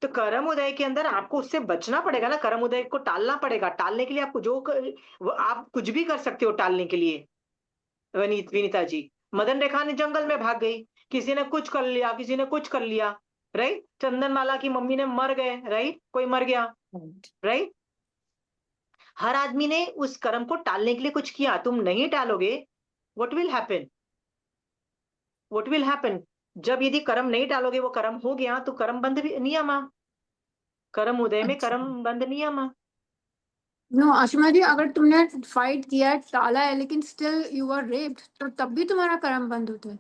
तो कर्म उदय के अंदर आपको उससे बचना पड़ेगा ना, कर्म उदय को टालना पड़ेगा। टालने के लिए आपको आप कुछ भी कर सकते हो टालने के लिए। विनीता जी, मदन रेखा ने जंगल में भाग गई, किसी ने कुछ कर लिया, किसी ने कुछ कर लिया, राइट। चंदनमाला की मम्मी ने मर गए, राइट, कोई मर गया, राइट। हर आदमी ने उस कर्म को टालने के लिए कुछ किया। तुम नहीं टालोगे, what will happen? What will happen? जब यदि कर्म नहीं टालोगे, वो कर्म हो गया तो कर्म बंध भी नियमा, कर्म उदय में अच्छा। कर्म बंध नियमा। नो आशिमा जी, अगर तुमने फाइट किया है, टाला है, लेकिन स्टिल यू आर रेप्ड, तो तब भी तुम्हारा कर्म बंद होता है।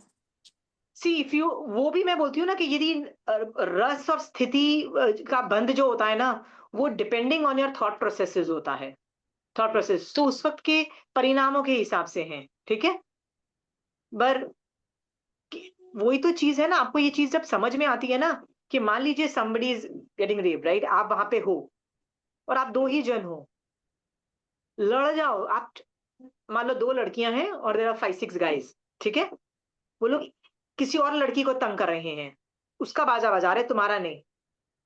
सी इफ यू, वो भी मैं बोलती हूँ ना कि यदि रस और स्थिति का बंध जो होता है ना, वो depending on your thought processes होता है। थॉट प्रोसेस तो उस वक्त के परिणामों के हिसाब से हैं, ठीक है। पर वही तो चीज है ना, आपको ये चीज जब समझ में आती है ना, कि मान लीजिए somebody is getting raped, right, आप वहां पे हो और आप दो ही जन हो, लड़ जाओ आप। मान लो दो लड़कियां हैं और देयर आर 5-6 गाइस, ठीक है। वो लोग किसी और लड़की को तंग कर रहे हैं, उसका बाजा बजा रहे, तुम्हारा नहीं।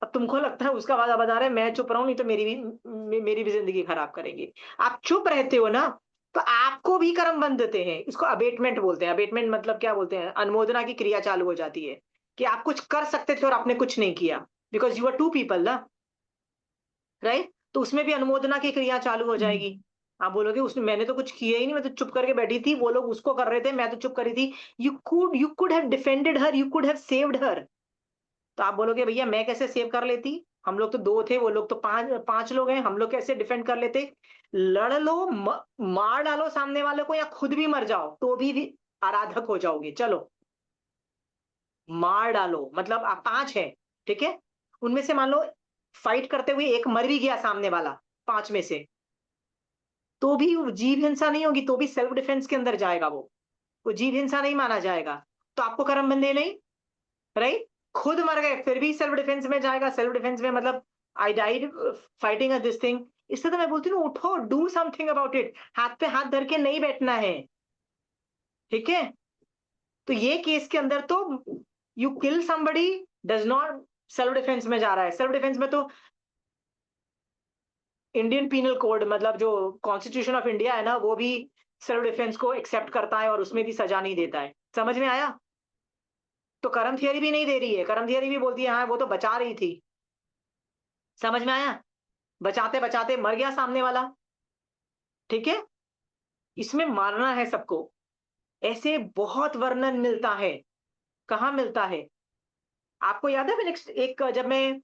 अब तुमको लगता है उसका बाजा बजा रहे, मैं चुप रहूं, नहीं तो मेरी भी जिंदगी खराब करेंगे। आप चुप रहते हो ना, तो आपको भी कर्म बंध देते हैं। इसको अबेटमेंट बोलते हैं। अबेटमेंट मतलब क्या बोलते हैं? अनुमोदना की क्रिया चालू हो जाती है, कि आप कुछ कर सकते थे और आपने कुछ नहीं किया, because you are two people ना, राइट। तो उसमें भी अनुमोदना की क्रिया चालू हो जाएगी। आप बोलोगे उसने, मैंने तो कुछ किया ही नहीं, मैं तो चुप करके बैठी थी, वो लोग उसको कर रहे थे, मैं तो चुप करी थी। You could have defended her, you could have saved her. तो आप बोलोगे भैया मैं कैसे सेव कर लेती, हम लोग तो दो थे, वो लोग तो पांच पांच लोग हैं, हम लोग कैसे डिफेंड कर लेते? लड़ लो, मार डालो सामने वाले को, या खुद भी मर जाओ तो भी आराधक हो जाओगे। चलो मार डालो, मतलब आप पांच हैं, ठीक है। उनमें से मान लो फाइट करते हुए एक मर भी गया सामने वाला, पांच में से, तो भी जीव हिंसा नहीं होगी, तो भी सेल्फ डिफेंस के अंदर जाएगा वो जीव हिंसा नहीं माना जाएगा। तो आपको कर्म बंधे नहीं, राइट। खुद मर गए फिर भी सेल्फ डिफेंस में जाएगा। सेल्फ डिफेंस में मतलब आई डाइड फाइटिंग दिस थिंग। इससे तो मैं बोलती हूँ उठो, डू समथिंग अबाउट इट। हाथ पे हाथ धर के नहीं बैठना है, ठीक है। तो ये केस के अंदर तो you kill somebody does not self defence में जा रहा है। सेल्फ डिफेंस में तो इंडियन पीनल कोड, मतलब जो कॉन्स्टिट्यूशन ऑफ इंडिया है ना, वो भी सेल्फ डिफेंस को एक्सेप्ट करता है और उसमें भी सजा नहीं देता है। समझ में आया? तो कर्म थियरी भी नहीं दे रही है, कर्म थियरी भी बोलती है हाँ वो तो बचा रही थी। समझ में आया? बचाते बचाते मर गया सामने वाला, ठीक है। इसमें मारना है सबको। ऐसे बहुत वर्णन मिलता है। कहाँ मिलता है? आपको याद है मैंने एक जब मैं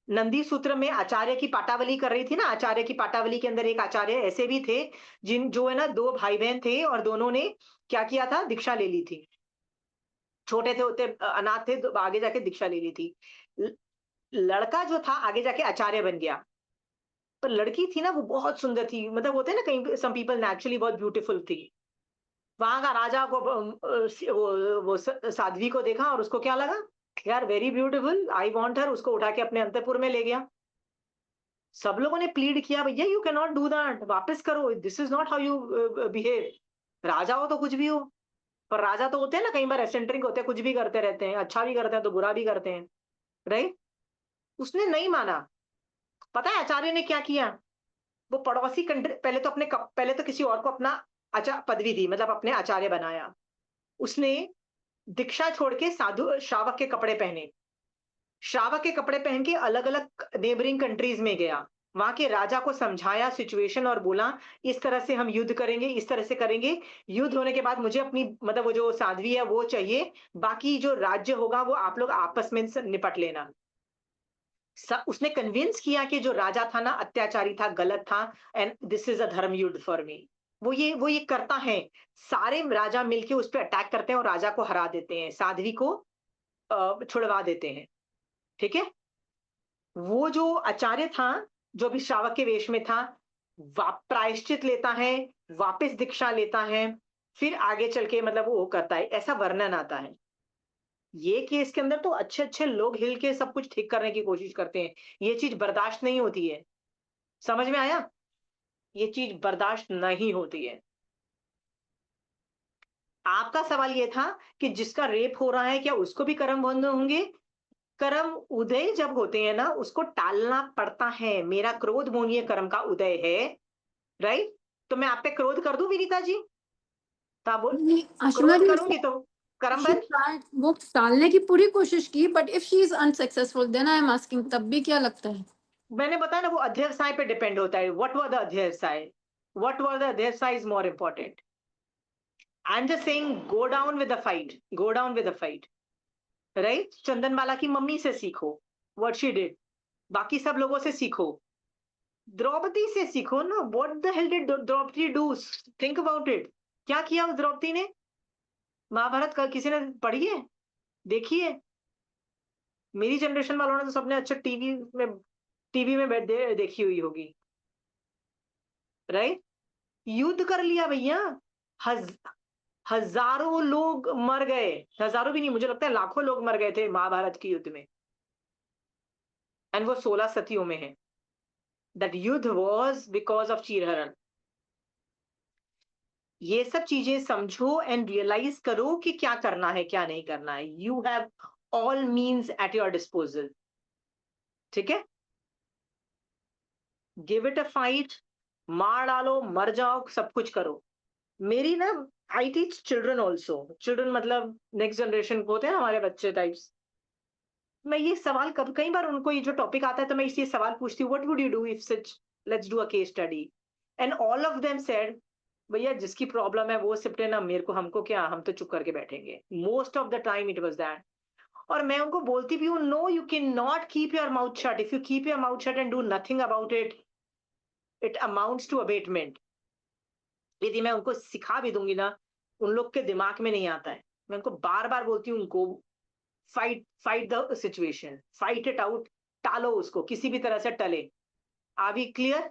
नंदी सूत्र में आचार्य की पाटावली कर रही थी ना, आचार्य की पाटावली के अंदर एक आचार्य ऐसे भी थे जिन जो है ना, दो भाई बहन थे और दोनों ने क्या किया था, दीक्षा ले ली थी। छोटे थे होते अनाथ थे, तो आगे जाके दीक्षा ले ली थी। लड़का जो था आगे जाके आचार्य बन गया, पर लड़की थी ना वो बहुत सुंदर थी। मतलब होते हैं ना कहीं सम पीपल नेचुरली बहुत ब्यूटीफुल थी। वहां का राजा को वो साध्वी को देखा और उसको क्या लगा, यार very beautiful, I want her. उसको उठा के अपने अंतपुर में ले गया। सब लोगों ने प्लीड किया, भैया you can not do that, वापस करो, this is not how you behave. राजा हो तो कुछ भी हो, पर राजा तो होते हैं ना कई बार एसेंट्रिक होते हैं, कुछ भी करते रहते हैं, अच्छा भी करते हैं तो बुरा भी करते हैं, राइट। उसने नहीं माना। पता है आचार्य ने क्या किया? वो पड़ोसी कंट्री, पहले तो किसी और को अपना पदवी दी, मतलब अपने आचार्य बनाया। उसने दीक्षा छोड़ के साधु श्रावक के कपड़े पहने, श्रावक के कपड़े पहन के अलग अलग नेबरिंग कंट्रीज में गया। वहां के राजा को समझाया सिचुएशन और बोला इस तरह से हम युद्ध करेंगे, इस तरह से करेंगे। युद्ध होने के बाद मुझे अपनी मतलब वो जो साध्वी है वो चाहिए, बाकी जो राज्य होगा वो आप लोग आपस में निपट लेना। उसने कन्विंस किया कि जो राजा था ना अत्याचारी था, गलत था, एंड दिस इज अ धर्म युद्ध फॉर मी। वो ये करता है, सारे राजा मिलके उस पर अटैक करते हैं और राजा को हरा देते हैं, साध्वी को छुड़वा देते हैं। ठीक है, वो जो आचार्य था, जो भी श्रावक के वेश में था, प्रायश्चित लेता है, वापस दीक्षा लेता है, फिर आगे चल के मतलब वो करता है, ऐसा वर्णन आता है। ये केस के अंदर तो अच्छे अच्छे लोग हिल के सब कुछ ठीक करने की कोशिश करते हैं, ये चीज बर्दाश्त नहीं होती है। समझ में आया? ये चीज बर्दाश्त नहीं होती है। आपका सवाल ये था कि जिसका रेप हो रहा है क्या उसको भी कर्म बंध होंगे? कर्म उदय जब होते हैं ना उसको टालना पड़ता है। मेरा क्रोध मोनीय कर्म का उदय है, राइट? तो मैं आप पे क्रोध कर दूं विनीता जी? तो आप बोल नहीं, क्रोध Ashima ji, करूंगी तो कर्म she बंध। tried, वो टालने की पूरी कोशिश की, but if she is unsuccessful, then I am asking, तब भी क्या लगता है? मैंने बताया ना वो अध्यवसाय पे डिपेंड होता है। Whatever the adhyavasaya? Whatever the adhyavasaya is more important. I am just saying go down with the fight, go down with the fight, right? Chandanbala की मम्मी से सीखो व्हाट शी डिड, बाकी सब लोगों से सीखो, द्रौपदी से सीखो ना। What the hell did Draupadi do? Think about it. क्या किया उस द्रौपदी ने? महाभारत का किसी ने पढ़ी है, देखी है? मेरी जनरेशन वालों ने तो सबने अच्छा टीवी में देखी हुई होगी, राइट? युद्ध कर लिया भैया, हज, हजारों लोग मर गए, हजारों भी नहीं, मुझे लगता है लाखों लोग मर गए थे महाभारत के युद्ध में, एंड वो 16 सतियों में है। दैट युद्ध वॉज बिकॉज ऑफ चीरहरण। ये सब चीजें समझो एंड रियलाइज करो कि क्या करना है क्या नहीं करना है। You have all means at your disposal. ठीक है, गिव इट अ फाइट, मार डालो, मर जाओ, सब कुछ करो। मेरी ना, I teach children also. Children मतलब नेक्स्ट जनरेशन को होते हैं ना हमारे बच्चे टाइप्स। मैं ये सवाल कई बार उनको ये जो टॉपिक आता है तो मैं ये सवाल पूछती हूँ, what would you do if such, let's do a case study, and all of them said भैया जिसकी प्रॉब्लम है वो सिमटे ना, मेरे को हमको क्या, हम तो चुप करके बैठेंगे। Most of the time it was that. और मैं उनको बोलती भी हूँ, no you can not keep your mouth shut. If you keep your mouth shut and do nothing about it, it amounts to abetment. यदि मैं उनको सिखा भी दूंगी ना, उन लोग के दिमाग में नहीं आता है। मैं उनको बार बार बोलती हूँ, उनको fight the situation, fight it out, टालो उसको, किसी भी तरह से टले। अभी क्लियर?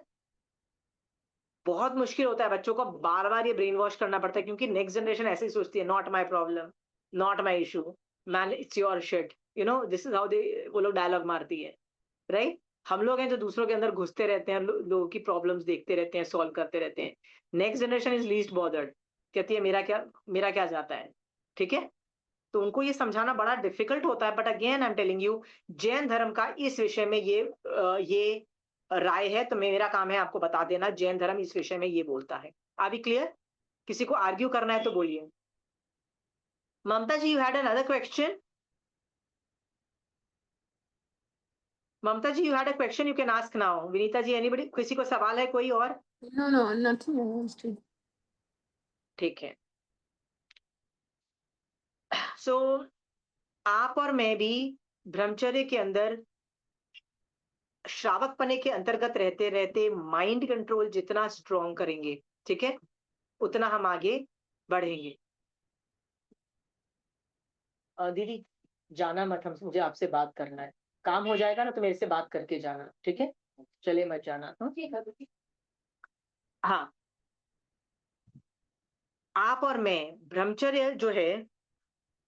बहुत मुश्किल होता है, बच्चों को बार बार ये ब्रेन वॉश करना पड़ता है, क्योंकि नेक्स्ट जनरेशन ऐसे ही सोचती है, not my problem, not my issue, man it's your shit, you know, this is how they, वो लोग डायलॉग मारती है, राइट? हम लोग हैं जो दूसरों के अंदर घुसते रहते हैं, लोगों की प्रॉब्लम्स देखते रहते हैं, सॉल्व करते रहते हैं। Next generation is least bothered, कहती है मेरा क्या जाता है। ठीक है, तो उनको ये समझाना बड़ा डिफिकल्ट होता है। But again I am telling you, Jain धर्म का इस विषय में ये राय है, तो मेरा काम है आपको बता देना जैन धर्म इस विषय में ये बोलता है। अभी क्लियर? किसी को आर्ग्यू करना है तो बोलिए। Mamta ji, you had another question? Mamta ji, you had a question, you can ask now. Vinita ji, anybody, किसी को सवाल है कोई और? No, nothing else. ठीक है, सो आप और मैं भी ब्रह्मचर्य के अंदर श्रावक पने के अंतर्गत रहते रहते माइंड कंट्रोल जितना स्ट्रॉन्ग करेंगे, ठीक है, उतना हम आगे बढ़ेंगे। दीदी जाना मत, हम मुझे आपसे बात करना है। काम हो जाएगा ना तो मेरे से बात करके जाना, ठीक है? चले मत जाना। हाँ, आप और मैं ब्रह्मचर्य जो है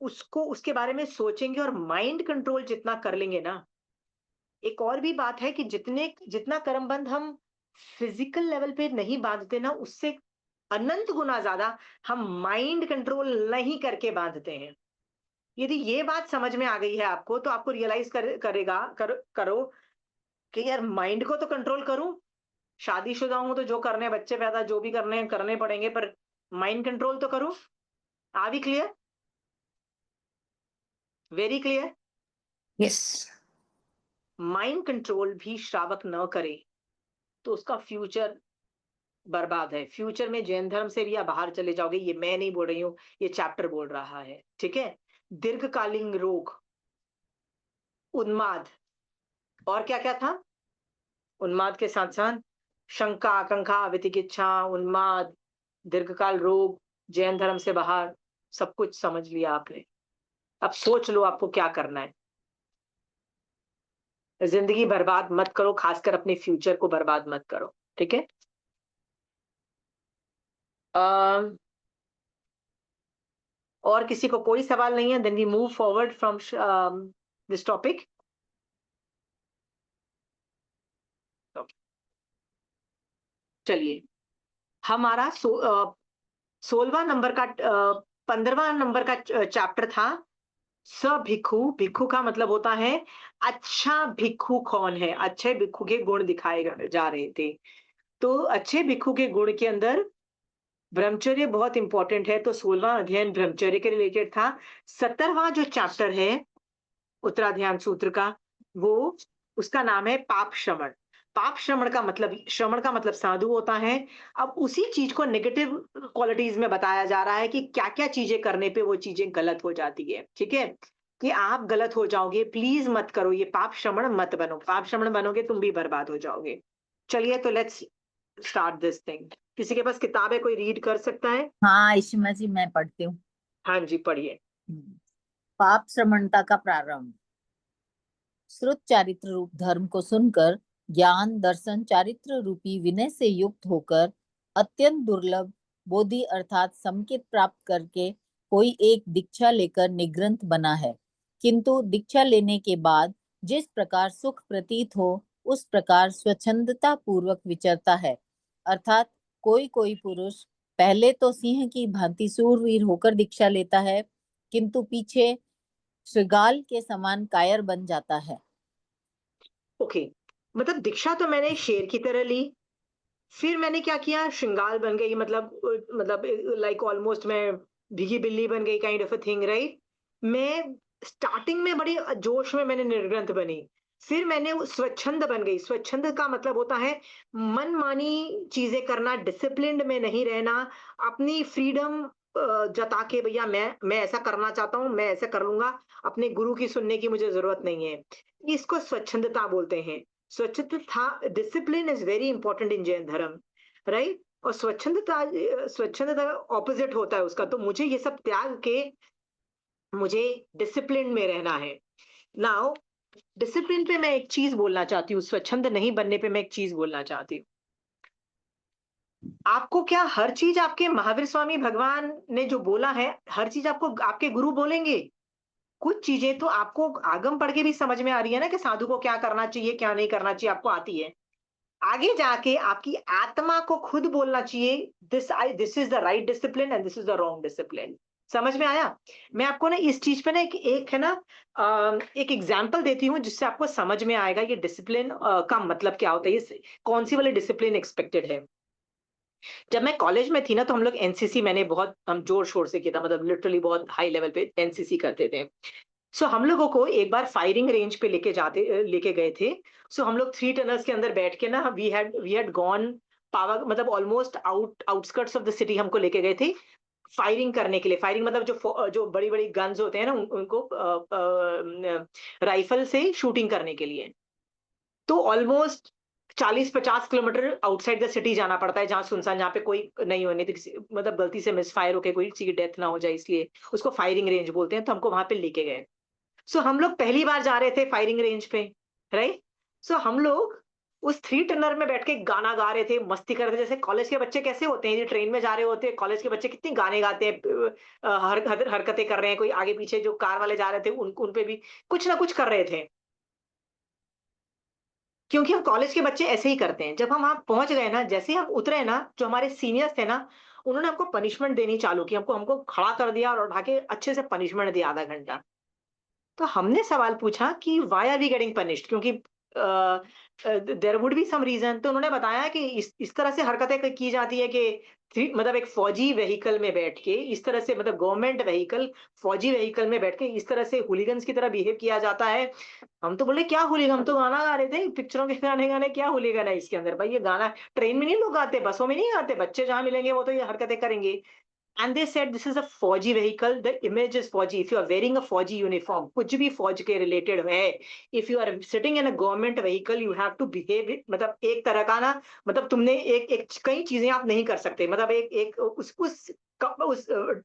उसको, उसके बारे में सोचेंगे और माइंड कंट्रोल जितना कर लेंगे ना। एक और भी बात है कि जितना कर्मबंध हम फिजिकल लेवल पे नहीं बांधते ना, उससे अनंत गुना ज्यादा हम माइंड कंट्रोल नहीं करके बांधते हैं। यदि ये बात समझ में आ गई है आपको, तो आपको रियलाइज करो कि यार माइंड को तो कंट्रोल करूं, शादीशुदा हूं तो जो करने, बच्चे पैदा जो भी करने करने पड़ेंगे, पर माइंड कंट्रोल तो करूं। आ भी clear? Very clear? Yes. Mind control भी श्रावक न करे, तो उसका फ्यूचर बर्बाद है। फ्यूचर में जैन धर्म से भी आप बाहर चले जाओगे, ये मैं नहीं बोल रही हूँ, ये चैप्टर बोल रहा है, ठीक है। दीर्घकालीन रोग, उन्माद, और क्या क्या था उन्माद के साथ साथ? शंका, आकांक्षा, वितिकिच्छा, उन्माद, दीर्घकाल रोग, जैन धर्म से बाहर, सब कुछ समझ लिया आपने। अब सोच लो आपको क्या करना है। जिंदगी बर्बाद मत करो, खासकर अपने फ्यूचर को बर्बाद मत करो, ठीक है। और किसी को कोई सवाल नहीं है? Then we move forward from this topic. चलिए, हमारा 16वां नंबर का 15वां नंबर का चैप्टर था स भिक्खु। भिक्खु का मतलब होता है अच्छा भिक्खु कौन है। अच्छे भिक्खु के गुण दिखाए जा रहे थे। तो अच्छे भिक्खु के गुण के अंदर ब्रह्मचर्य बहुत इंपॉर्टेंट है, तो 16वां अध्ययन ब्रह्मचर्य के रिलेटेड था। 17वां जो चैप्टर है उत्तराध्यान सूत्र का, वो उसका नाम है पाप श्रमण। पाप श्रमण का मतलब साधु होता है। अब उसी चीज को नेगेटिव क्वालिटीज में बताया जा रहा है कि क्या क्या चीजें करने पे वो चीजें गलत हो जाती है, ठीक है। कि आप गलत हो जाओगे, प्लीज मत करो, ये पाप श्रमण मत बनो। पाप श्रमण बनोगे तुम भी बर्बाद हो जाओगे। चलिए, तो लेट्स स्टार्ट दिस थिंग। किसी के पास किताब है, कोई रीड कर सकता है? हाँ ईशिमा जी, मैं पढ़ती हूँ। हाँ जी, पढ़िए। पाप श्रमणता का प्रारंभ। श्रुत चारित्र रूप धर्म को सुनकर ज्ञान दर्शन चारित्र रूपी विनय से युक्त होकर अत्यंत दुर्लभ बोधि अर्थात समकित प्राप्त करके कोई एक दीक्षा लेकर निग्रंथ बना है, किंतु दीक्षा लेने के बाद जिस प्रकार सुख प्रतीत हो उस प्रकार स्वच्छंदता पूर्वक विचरता है। अर्थात कोई कोई पुरुष पहले तो सिंह की भांति सूरवीर होकर दीक्षा लेता है, किंतु पीछे श्रृगाल के समान कायर बन जाता है। ओके, मतलब दीक्षा तो मैंने शेर की तरह ली, फिर मैंने क्या किया, श्रृंगाल बन गई, मतलब लाइक ऑलमोस्ट मैं भीगी बिल्ली बन गई, kind of a thing, right. मैं स्टार्टिंग में बड़ी जोश में मैंने निर्ग्रंथ बनी, फिर मैंने स्वच्छंद बन गई। स्वच्छंद का मतलब होता है मनमानी चीजें करना, डिसिप्लिन्ड में नहीं रहना, अपनी फ्रीडम जता के भैया मैं ऐसा करना चाहता हूँ, मैं ऐसा कर लूंगा, अपने गुरु की सुनने की मुझे जरूरत नहीं है। इसको स्वच्छंदता बोलते हैं। स्वच्छता, discipline is very important in Jain धर्म, राइट। और स्वच्छंदता ऑपोजिट होता है उसका। तो मुझे ये सब त्याग के मुझे डिसिप्लिन में रहना है। नाउ डिसिप्लिन पे मैं एक चीज बोलना चाहती हूँ, स्वच्छंद नहीं बनने पे मैं एक चीज बोलना चाहती हूँ। आपको क्या हर चीज आपके महावीर स्वामी भगवान ने जो बोला है, हर चीज आपको आपके गुरु बोलेंगे? कुछ चीजें तो आपको आगम पढ़ के भी समझ में आ रही है ना, कि साधु को क्या करना चाहिए क्या नहीं करना चाहिए, आपको आती है। आगे जाके आपकी आत्मा को खुद बोलना चाहिए, this is the right discipline and this is the wrong discipline. समझ में आया? मैं आपको ना इस चीज पे ना एक है ना एक एग्जांपल देती हूँ, जिससे आपको समझ में आएगा ये डिसिप्लिन का मतलब क्या होता है, ये कौन सी वाली डिसिप्लिन एक्सपेक्टेड है। जब मैं कॉलेज में थी ना, तो हम लोग एनसीसी, हम जोर शोर से किया था, मतलब लिटरली बहुत हाई लेवल पे एनसीसी करते थे। सो हम लोगों को एक बार फायरिंग रेंज पे लेके गए थे। सो हम लोग 3 टनल्स के अंदर बैठ के ना, वी हैड गॉन पावर, मतलब almost outskirts of the city हमको लेके गए थे फायरिंग करने के लिए। फायरिंग मतलब जो बड़ी बड़ी गन्स होते हैं ना, उनको राइफल से शूटिंग करने के लिए। तो almost 40-50 kilometre outside the city जाना पड़ता है, जहाँ सुनसान, जहाँ पे कोई नहीं होने, तो मतलब गलती से मिस फायर होके कोई किसी की डेथ ना हो जाए, इसलिए उसको फायरिंग रेंज बोलते हैं। तो हमको वहां पे लेके गए। सो हम लोग पहली बार जा रहे थे फायरिंग रेंज पे, राइट। सो हम लोग उस 3 टनर में बैठ के गाना गा रहे थे, मस्ती कर रहे थे, जैसे कॉलेज के बच्चे कैसे होते हैं, ये ट्रेन में जा रहे होते हैं, कॉलेज के बच्चे कितने गाने गाते हैं, हरकतें कर रहे हैं, कोई आगे पीछे जो कार वाले जा रहे थे उन पे भी कुछ ना कुछ कर रहे थे, क्योंकि हम कॉलेज के बच्चे ऐसे ही करते हैं। जब हम वहां पहुंच गए ना, जैसे ही हम उतरे ना, जो हमारे सीनियर्स थे ना, उन्होंने हमको पनिशमेंट देनी चालू की, हमको हमको खड़ा कर दिया और उठा के अच्छे से पनिशमेंट दिया आधा घंटा। तो हमने सवाल पूछा कि why are we getting punished, क्योंकि there would be some reason. तो उन्होंने बताया कि इस तरह से हरकतें की जाती है कि मतलब एक फौजी व्हीकल में बैठ के इस तरह से, मतलब गवर्नमेंट व्हीकल फौजी व्हीकल में बैठ के इस तरह से हुलिगन्स की तरह बिहेव किया जाता है। हम तो बोले क्या हुलिगन, हम तो गाना गा रहे थे, पिक्चरों के गाने गाने, क्या हुलिगन है इसके अंदर भाई? ये गाना ट्रेन में नहीं लोग गाते, बसों में नहीं गाते, बच्चे जहां मिलेंगे वो तो ये हरकतें करेंगे। And they said this is a फौजी vehicle, the image is फौजी, if you are wearing a फौजी uniform, कुछ भी फौज के related है, if you are sitting in a government vehicle, you have to behave मतलब एक तरह का ना, मतलब तुमने एक कई चीजें आप नहीं कर सकते, मतलब एक उस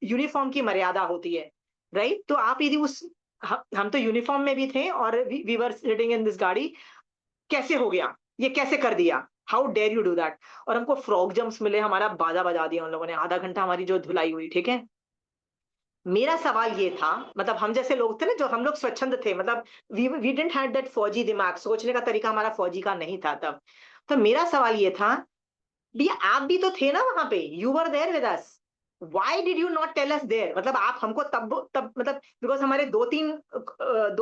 यूनिफॉर्म की मर्यादा होती है, राइट? तो आप यदि हम तो यूनिफॉर्म में भी थे और we were sitting in this gaadi, कैसे हो गया, ये कैसे कर दिया, how dare you do that? और हमको फ्रॉग जंप्स मिले, हमारा बाजा बजा दिया उन लोगों ने, आधा घंटा हमारी जो धुलाई हुई, ठीक है। मेरा सवाल ये था, मतलब हम जैसे लोग थे ना, जो हम लोग स्वच्छंद थे, मतलब वी डिडंट हैड दैट फौजी दिमाग, सोचने का तरीका हमारा फौजी का नहीं था तब। तो मेरा सवाल ये था, भैया आप भी तो थे ना वहां पे, you were there with us, why did you not tell us there? मतलब आप हमको तब मतलब बिकॉज हमारे दो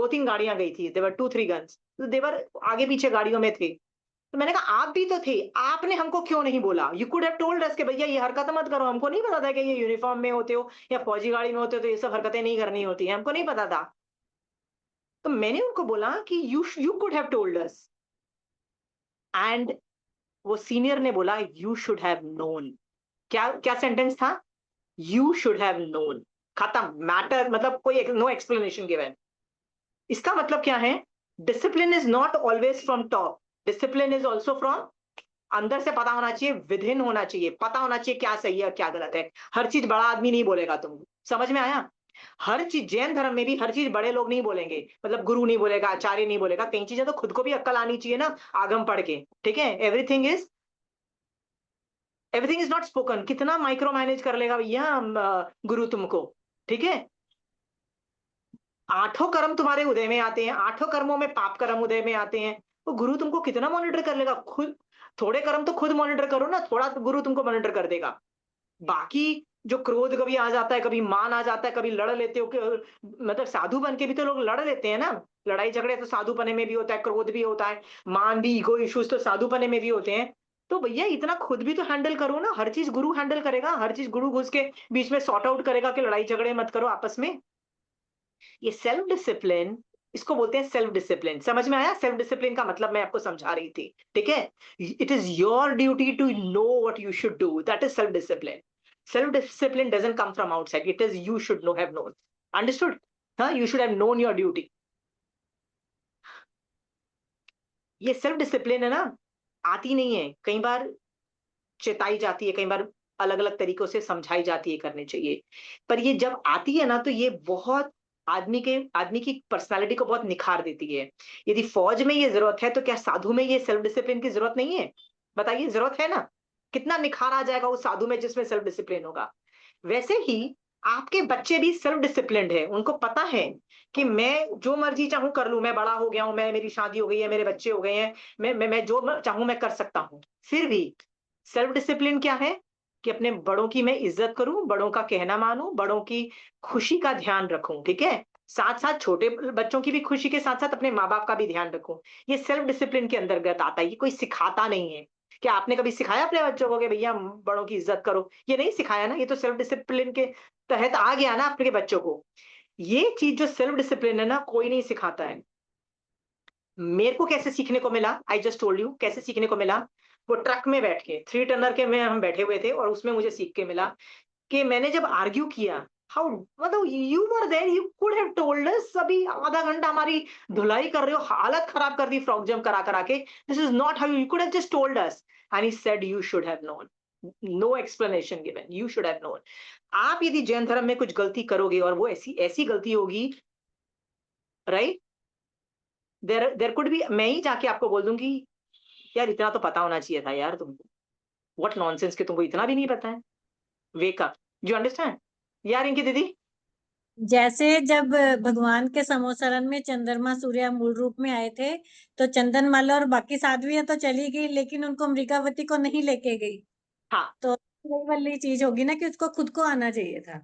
तीन गाड़ियां गई थी, देवर 2-3 गन्स, देवर आगे पीछे गाड़ियों में थे। तो मैंने कहा आप भी तो थे, आपने हमको क्यों नहीं बोला? यू कुड हैव टोल्ड अस कि भैया ये हरकत मत करो, हमको नहीं पता था कि ये यूनिफॉर्म में होते हो या फौजी गाड़ी में होते हो तो ये सब हरकतें नहीं करनी होती है, हमको नहीं पता था। तो मैंने उनको बोला कि you could have told us, and वो सीनियर ने बोला यू शुड हैव नोन। क्या क्या सेंटेंस था? यू शुड हैव नोन, खत्म मैटर, मतलब कोई नो एक्सप्लेनेशन गिवन। इसका मतलब क्या है? Discipline is not always from top, discipline is also from अंदर से पता होना चाहिए, विधिन होना चाहिए, पता होना चाहिए क्या सही है क्या गलत है। हर चीज बड़ा आदमी नहीं बोलेगा तुमको, समझ में आया? हर चीज जैन धर्म में भी हर चीज बड़े लोग नहीं बोलेंगे, मतलब गुरु नहीं बोलेगा, आचार्य नहीं बोलेगा, कई चीजें तो खुद को भी अक्ल आनी चाहिए ना, आगम पढ़ के, ठीक है। Everything is not spoken. कितना माइक्रो मैनेज कर लेगा भैया गुरु तुमको, ठीक है। आठों कर्म तुम्हारे उदय में आते हैं, आठों कर्मों में पाप कर्म उदय में आते हैं, तो गुरु तुमको कितना मॉनिटर कर लेगा? खुद थोड़े कर्म तो खुद मॉनिटर करो ना, थोड़ा तो गुरु तुमको मॉनिटर कर देगा। बाकी जो क्रोध कभी आ जाता है, कभी मान आ जाता है, कभी लड़ लेते हो मतलब साधु बन के भी तो लोग लड़ लेते हैं ना, लड़ाई झगड़े तो साधुपने में भी होता है, क्रोध भी होता है, मान भी, ईगो इश्यूज तो साधुपने में भी होते हैं। तो भैया इतना खुद भी तो हैंडल करो ना, हर चीज गुरु हैंडल करेगा, हर चीज गुरु घुस के बीच में सॉर्ट आउट करेगा कि लड़ाई झगड़े मत करो आपस में। ये सेल्फ डिसिप्लिन, इसको बोलते हैं सेल्फ डिसिप्लिन। समझ में आया? सेल्फ डिसिप्लिन का मतलब मैं आपको समझा रही थी, ठीक है। It is your duty to know what you should do, that is self discipline. Self discipline doesn't come from outside, it is you should know have known, understood? हाँ, you should have known your duty. ये self discipline है ना, आती नहीं है, कई बार चिताई जाती है, कई बार अलग अलग तरीकों से समझाई जाती है करनी चाहिए, पर ये जब आती है ना तो ये बहुत आदमी की पर्सनालिटी को बहुत निखार देती है। यदि फौज में ये जरूरत है तो क्या साधु में ये सेल्फ डिसिप्लिन की जरूरत नहीं है? बताइए, जरूरत है ना? कितना निखार आ जाएगा उस साधु में जिसमें सेल्फ डिसिप्लिन होगा। वैसे ही आपके बच्चे भी सेल्फ डिसिप्लिन्ड है, उनको पता है कि मैं जो मर्जी चाहूं कर लूं, मैं बड़ा हो गया हूं, मैं, मेरी शादी हो गई है, मेरे बच्चे हो गए हैं, मैं जो चाहूं मैं कर सकता हूं। फिर भी सेल्फ डिसिप्लिन क्या है? कि अपने बड़ों की मैं इज्जत करूं, बड़ों का कहना मानूं, बड़ों की खुशी का ध्यान रखूं, ठीक है। साथ साथ छोटे बच्चों की भी खुशी के साथ साथ अपने माँ बाप का भी ध्यान रखूं। ये सेल्फ डिसिप्लिन के अंतर्गत आता है, ये कोई सिखाता नहीं है। क्या आपने कभी सिखाया अपने बच्चों को कि भैया बड़ों की इज्जत करो? ये नहीं सिखाया ना, ये तो सेल्फ डिसिप्लिन के तहत आ गया ना आपके बच्चों को। ये चीज जो सेल्फ डिसिप्लिन है ना, कोई नहीं सिखाता है। मेरे को कैसे सीखने को मिला? आई जस्ट टोल्ड यू कैसे सीखने को मिला। वो ट्रक में बैठ के 3 टनर के में हम बैठे हुए थे और उसमें मुझे सीख के मिला कि मैंने जब आर्ग्यू किया, हाउ, मतलब you were there, you could have told us, अभी आधा घंटा हमारी धुलाई कर रहे हो, हालत खराब कर दी फ्रॉक जंप करा करा के, this is not how, you could have just told us. And he said you should have known, no explanation given, you should have known. आप यदि जैन धर्म में कुछ गलती करोगे और वो ऐसी ऐसी गलती होगी, राइट, देयर कुड बी, मैं ही जाके आपको बोल दूंगी यार इतना तो पता होना चाहिए था यार तुमको, व्हाट नॉनसेंस कि तुमको इतना भी नहीं पता है, वेक अप, यू अंडरस्टैंड यार इनकी दीदी। जैसे जब भगवान के समोसरण में चंद्रमा सूर्य मूल रूप में आए थे, तो चंदनमाला और बाकी साध्वियां तो चली गई, लेकिन उनको मृगावती को नहीं लेके गई। हाँ, तो वही वाली चीज होगी ना कि उसको खुद को आना चाहिए था।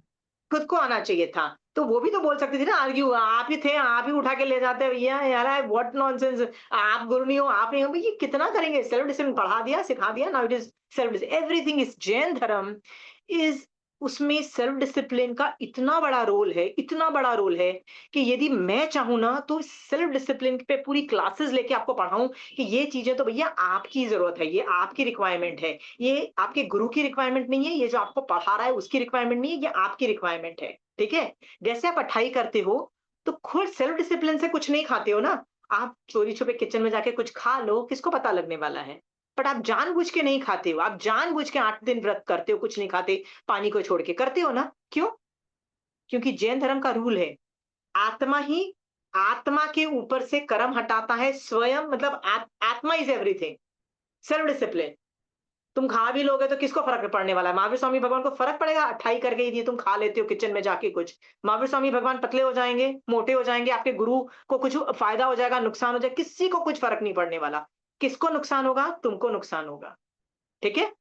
खुद को आना चाहिए था। तो वो भी तो बोल सकती थी ना, आर्ग्यू, आप ही थे, आप ही उठा के ले जाते भैया, यार व्हाट नॉनसेंस, आप गुरु नहीं हो, आप नहीं हो, भैया कितना करेंगे, सेल्फ डिसिप्लिन पढ़ा दिया, सिखा दिया, now it is self discipline, everything is, Jain धर्म इज, उसमें सेल्फ डिसिप्लिन का इतना बड़ा रोल है, इतना बड़ा रोल है कि यदि मैं चाहूं ना तो सेल्फ डिसिप्लिन पे पूरी क्लासेस लेके आपको पढ़ाऊं कि ये चीजें तो भैया आपकी जरूरत है, ये आपकी रिक्वायरमेंट है, ये आपके गुरु की रिक्वायरमेंट नहीं है, ये जो आपको पढ़ा रहा है उसकी रिक्वायरमेंट नहीं है, ये आपकी रिक्वायरमेंट है, ठीक है। जैसे आप पढ़ाई करते हो तो खुद सेल्फ डिसिप्लिन से कुछ नहीं खाते हो ना, आप चोरी छुपे किचन में जाके कुछ खा लो, किसको पता लगने वाला है, बट आप जानबूझ के नहीं खाते हो, आप जानबूझ के 8 दिन व्रत करते हो, कुछ नहीं खाते, पानी को छोड़ के करते हो ना, क्यों? क्योंकि जैन धर्म का रूल है, आत्मा ही आत्मा के ऊपर से कर्म हटाता है स्वयं, मतलब आत्मा इज एवरीथिंग, सेल्फ डिसिप्लिन। तुम खा भी लोगे तो किसको फर्क पड़ने वाला है, महावीर स्वामी भगवान को फर्क पड़ेगा, अट्ठाई करके यदि तुम खा लेते हो किचन में जाके कुछ, महावीर स्वामी भगवान पतले हो जाएंगे, मोटे हो जाएंगे, आपके गुरु को कुछ फायदा हो जाएगा, नुकसान हो जाएगा, किसी को कुछ फर्क नहीं पड़ने वाला, किसको नुकसान होगा, तुमको नुकसान होगा, ठीक है।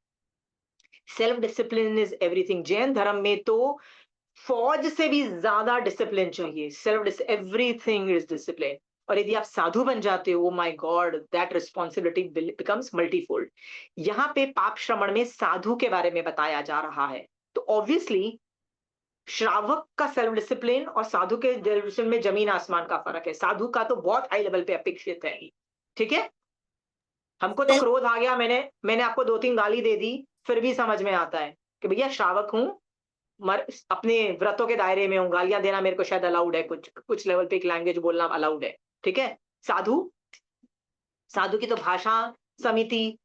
Self discipline is everything, Jain धर्म में तो फौज से भी ज्यादा डिसिप्लिन चाहिए, सेल्फ एवरीथिंग इज डिसिप्लिन। और यदि आप साधु बन जाते हो, my God, that responsibility becomes multifold. यहाँ पे पाप श्रवण में साधु के बारे में बताया जा रहा है, तो ऑब्वियसली श्रावक का सेल्फ डिसिप्लिन और साधु के सेल्फ डिसिप्लिन में जमीन आसमान का फर्क है, साधु का तो बहुत हाई लेवल पे अपेक्षित है, ठीक है। हमको तो क्रोध आ गया, मैंने आपको 2-3 गाली दे दी, फिर भी समझ में आता है कि भैया श्रावक हूं, अपने व्रतों के दायरे में हूँ, गालियां देना मेरे को शायद अलाउड है, कुछ कुछ लेवल पे एक लैंग्वेज बोलना अलाउड है, ठीक है। साधु साधु की तो भाषा समिति,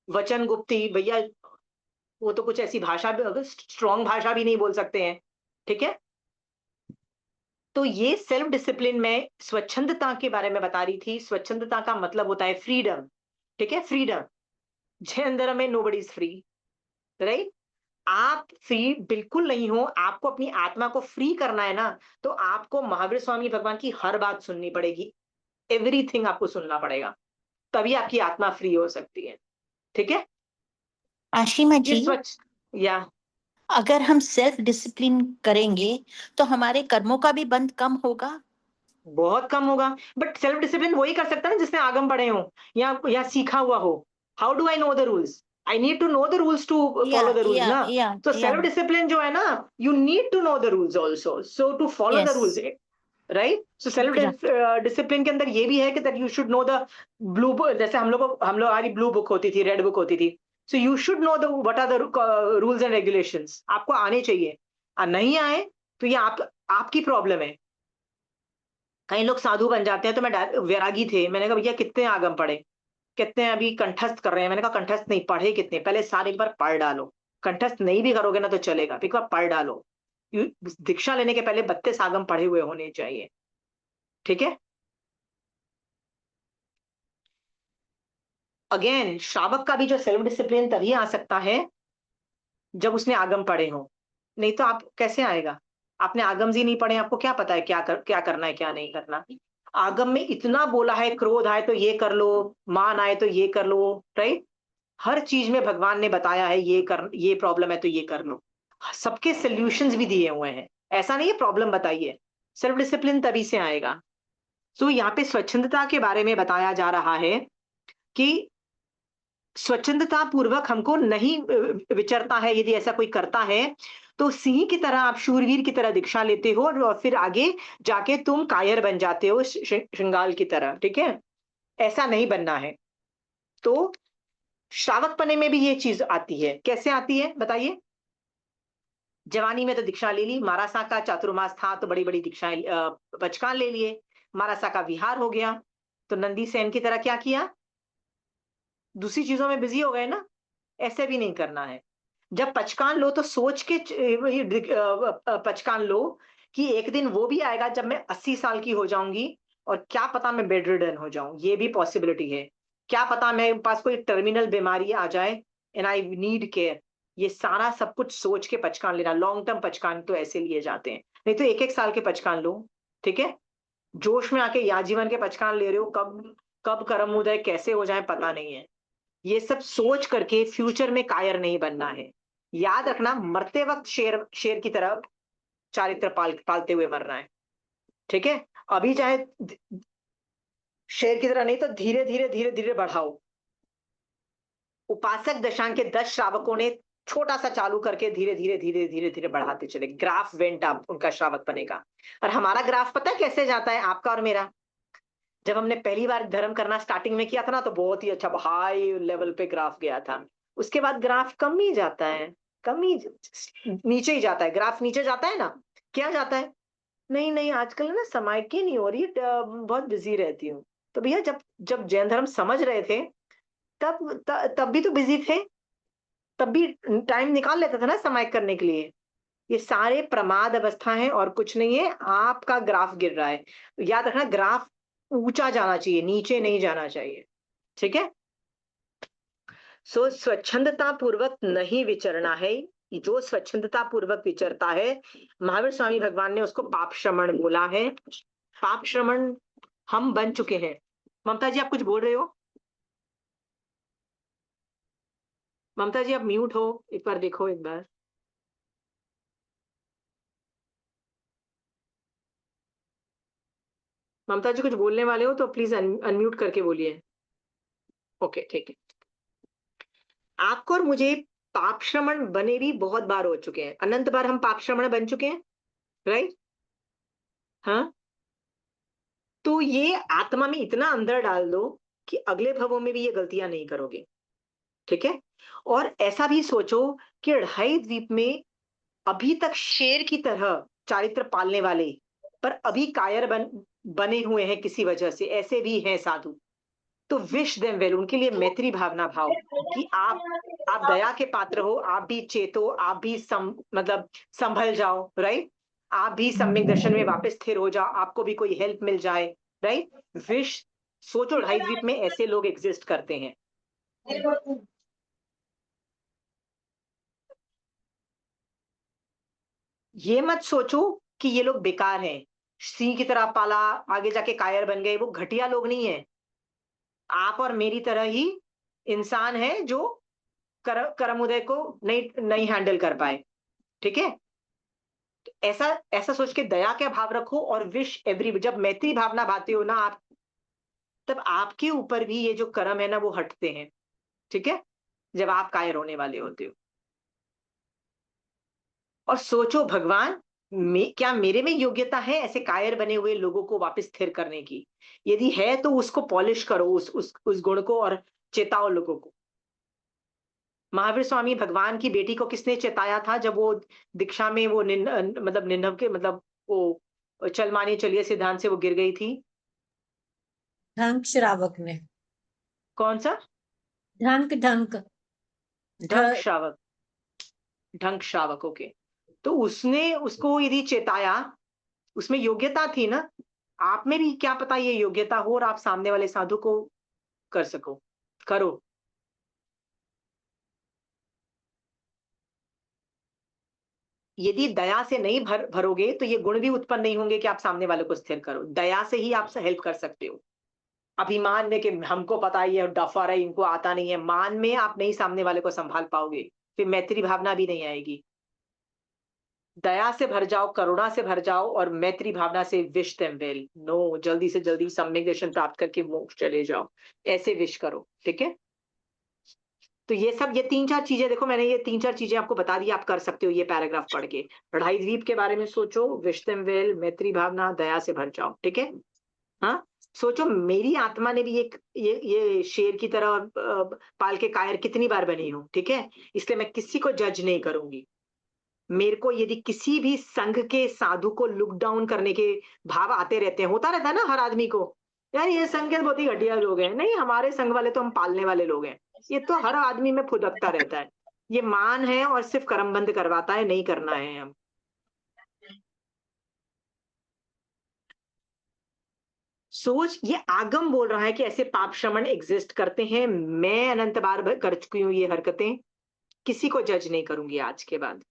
वचन गुप्ती, भैया वो तो कुछ ऐसी भाषा भी, स्ट्रॉन्ग भाषा भी नहीं बोल सकते हैं, ठीक है। तो ये सेल्फ डिसिप्लिन में स्वच्छंदता के बारे में बता रही थी, स्वच्छंदता का मतलब होता है फ्रीडम, ठीक है, फ्रीडम। जैन धर्म में नोबडी इज फ्री, राइट। आप फ्री बिल्कुल नहीं हो, आपको अपनी आत्मा को फ्री करना है ना, तो आपको महावीर स्वामी भगवान की हर बात सुननी पड़ेगी, एवरीथिंग आपको सुनना पड़ेगा, तभी आपकी आत्मा फ्री हो सकती है, ठीक है। आशिमा ये जी, स्वच्छ, या अगर हम सेल्फ डिसिप्लिन करेंगे तो हमारे कर्मों का भी बंध कम होगा। बहुत कम होगा, बट सेल्फ डिसिप्लिन वही कर सकता है ना जिसने आगम पढ़े हो या सीखा हुआ हो। How do I know the rules? I need to know the rules to या फॉलो द रूल्स या ना। या तो या सेल्फ डिसिप्लिन जो है ना, you need to know the rules also, so to follow the rules, yes right. So self discipline के अंदर ये भी है कि that you should know the blue book, जैसे हम लोग हमारी ब्लू बुक होती थी, रेड बुक होती थी, so you should know the what are the rules and regulations, आपको आने चाहिए। नहीं आए तो ये आपकी प्रॉब्लम है। कई लोग साधु बन जाते हैं, तो वैरागी थे, मैंने कहा भैया कितने आगम पढ़े, कितने अभी कंठस्थ कर रहे हैं, मैंने कहा कंठस्थ नहीं, पढ़े कितने, पहले सारे एक बार पढ़ डालो, कंठस्थ नहीं भी करोगे ना तो चलेगा, एक बार पढ़ डालो। दीक्षा लेने के पहले 32 आगम पढ़े हुए होने चाहिए, ठीक है। अगेन श्रावक का भी जो सेल्फ डिसिप्लिन तभी आ सकता है जब उसने आगम पढ़े हो, नहीं तो आप कैसे आएगा? आपने आगम ही नहीं पढ़े, आपको क्या पता है क्या करना है क्या नहीं करना। आगम में इतना बोला है, क्रोध आए तो ये कर लो, मान आए तो ये कर लो, राइट। हर चीज में भगवान ने बताया है, ये प्रॉब्लम है तो ये कर लो, सबके सोल्यूशंस भी दिए हुए हैं, ऐसा नहीं है प्रॉब्लम बताइए। सेल्फ डिसिप्लिन तभी से आएगा। तो यहाँ पे स्वच्छंदता के बारे में बताया जा रहा है कि स्वच्छंदता पूर्वक हमको नहीं विचरता है, यदि ऐसा कोई करता है तो सिंह की तरह, आप शूरवीर की तरह दीक्षा लेते हो और फिर आगे जाके तुम कायर बन जाते हो, श्रृंगाल की तरह, ठीक है। ऐसा नहीं बनना है। तो श्रावक पने में भी ये चीज आती है, कैसे आती है बताइए। जवानी में तो दीक्षा ले ली, मारासा का चातुर्मास था तो बड़ी बड़ी दीक्षाएं पचकान ले लिए, मारासा का विहार हो गया तो नंदी सेन की तरह क्या किया, दूसरी चीजों में बिजी हो गए ना। ऐसे भी नहीं करना है। जब पचकान लो तो सोच के पचकान लो कि एक दिन वो भी आएगा जब मैं 80 साल की हो जाऊंगी और क्या पता मैं बेड रिडन हो जाऊं, ये भी पॉसिबिलिटी है। क्या पता मेरे पास कोई टर्मिनल बीमारी आ जाए एंड आई नीड केयर। ये सारा सब कुछ सोच के पचकान लेना, लॉन्ग टर्म पचकान तो ऐसे लिए जाते हैं, नहीं तो 1-1 साल के पचकान लो, ठीक है। जोश में आके या जीवन के पचकान ले रहे हो, कब कब कर्म उदय कैसे हो जाए पता नहीं है। ये सब सोच करके फ्यूचर में कायर नहीं बनना है। याद रखना, मरते वक्त शेर की तरह चारित्र पालते हुए मरना है, ठीक है। अभी चाहे शेर की तरह नहीं तो धीरे धीरे धीरे धीरे बढ़ाओ। उपासक दशांक के 10 श्रावकों ने छोटा सा चालू करके धीरे धीरे धीरे धीरे धीरे बढ़ाते चले, ग्राफ वेंट अप, उनका श्रावक बनेगा। और हमारा ग्राफ पता है कैसे जाता है, आपका और मेरा? जब हमने पहली बार धर्म करना स्टार्टिंग में किया था ना, तो बहुत ही अच्छा हाई लेवल पे ग्राफ गया था। उसके बाद ग्राफ कम ही जाता है, कम ही नीचे ही जाता है। ग्राफ नीचे जाता है ना, क्या जाता है? नहीं नहीं, आजकल ना समय की नहीं हो रही, बहुत बिजी रहती हूँ। तो भैया जब जब जैन धर्म समझ रहे थे तब भी तो बिजी थे, तब भी टाइम निकाल लेता था ना समय करने के लिए। ये सारे प्रमाद अवस्था है और कुछ नहीं है। आपका ग्राफ गिर रहा है, याद रखना, ग्राफ ऊंचा जाना चाहिए, नीचे नहीं जाना चाहिए, ठीक है। सो स्वच्छंदता पूर्वक नहीं विचरना है। जो स्वच्छंदता पूर्वक विचरता है, महावीर स्वामी भगवान ने उसको पाप श्रमण बोला है। पाप श्रमण हम बन चुके हैं। ममता जी आप कुछ बोल रहे हो? ममता जी आप म्यूट हो, एक बार देखो एक बार। ममता जी कुछ बोलने वाले हो तो प्लीज अनम्यूट करके बोलिए। ओके ठीक है। आपको और मुझे पाप श्रमण बने भी बहुत बार हो चुके हैं, अनंत बार हम पाप श्रमण बन चुके हैं, राइट? हाँ, तो ये आत्मा में इतना अंदर डाल दो कि अगले भवों में भी ये गलतियां नहीं करोगे, ठीक है। और ऐसा भी सोचो कि अढ़ाई द्वीप में अभी तक शेर की तरह चारित्र पालने वाले, पर अभी कायर बने हुए हैं किसी वजह से, ऐसे भी हैं साधु। तो विश देम वेल, उनके लिए मैत्री भावना भाव कि आप दया के पात्र हो, आप भी चेतो, आप भी मतलब संभल जाओ, राइट? आप भी सम्यक दर्शन में वापस स्थिर हो जाओ, आपको भी कोई हेल्प मिल जाए, राइट? विश सोचो, ढाई द्वीप में ऐसे लोग एग्जिस्ट करते हैं। ये मत सोचो कि ये लोग बेकार हैं, सिंह की तरह पाला, आगे जाके कायर बन गए। वो घटिया लोग नहीं है, आप और मेरी तरह ही इंसान है जो कर्म उदय को नहीं हैंडल कर पाए, ठीक है। ऐसा ऐसा सोच के दया का भाव रखो और विश एवरी, जब मैत्री भावना भाते हो ना आप, तब आपके ऊपर भी ये जो कर्म है ना वो हटते हैं, ठीक है, जब आप कायर होने वाले होते हो। और सोचो भगवान क्या मेरे में योग्यता है ऐसे कायर बने हुए लोगों को वापस स्थिर करने की? यदि है तो उसको पॉलिश करो, उस गुण को, और चेताओ लोगों को। महावीर स्वामी भगवान की बेटी को किसने चेताया था जब वो दीक्षा में वो निन्नव के मतलब वो चल मानिए चलिए सिद्धांत से वो गिर गई थी? ढंक श्रावक ने। कौन सा? ढंक ढंक ढंक श्रावक, ढंक श्रावक, ओके। तो उसने उसको यदि चेताया, उसमें योग्यता थी ना। आप में भी क्या पता ये योग्यता हो और आप सामने वाले साधु को कर सको, करो। यदि दया से नहीं भरोगे तो ये गुण भी उत्पन्न नहीं होंगे कि आप सामने वाले को स्थिर करो। दया से ही आप हेल्प कर सकते हो। अभिमान में कि हमको पता ही है, डफर है, इनको आता नहीं है, मान में आप नहीं सामने वाले को संभाल पाओगे, फिर मैत्री भावना भी नहीं आएगी। दया से भर जाओ, करुणा से भर जाओ और मैत्री भावना से विश देम वेल। नो, जल्दी से जल्दी सम्यक दर्शन प्राप्त करके मोक्ष चले जाओ, ऐसे विश करो, ठीक है। तो ये सब, ये 3-4 चीजें देखो, मैंने ये 3-4 चीजें आपको बता दी, आप कर सकते हो ये पैराग्राफ पढ़ के। ढाई द्वीप के बारे में सोचो, विश देम वेल, मैत्री भावना, दया से भर जाओ, ठीक है। हाँ, सोचो मेरी आत्मा ने भी ये शेर की तरह पाल के कायर कितनी बार बनी हूं, ठीक है। इसलिए मैं किसी को जज नहीं करूंगी। मेरे को यदि किसी भी संघ के साधु को लुक डाउन करने के भाव आते रहते हैं, होता रहता है ना हर आदमी को, यार ये संघ के बहुत ही घटिया लोग हैं, नहीं हमारे संघ वाले तो हम पालने वाले लोग हैं, ये तो हर आदमी में फुदकता रहता है। ये मान है और सिर्फ कर्म बंद करवाता है, नहीं करना है हम। सोच, ये आगम बोल रहा है कि ऐसे पाप श्रमण एग्जिस्ट करते हैं। मैं अनंत बार कर चुकी हूँ ये हरकतें, किसी को जज नहीं करूंगी आज के बाद।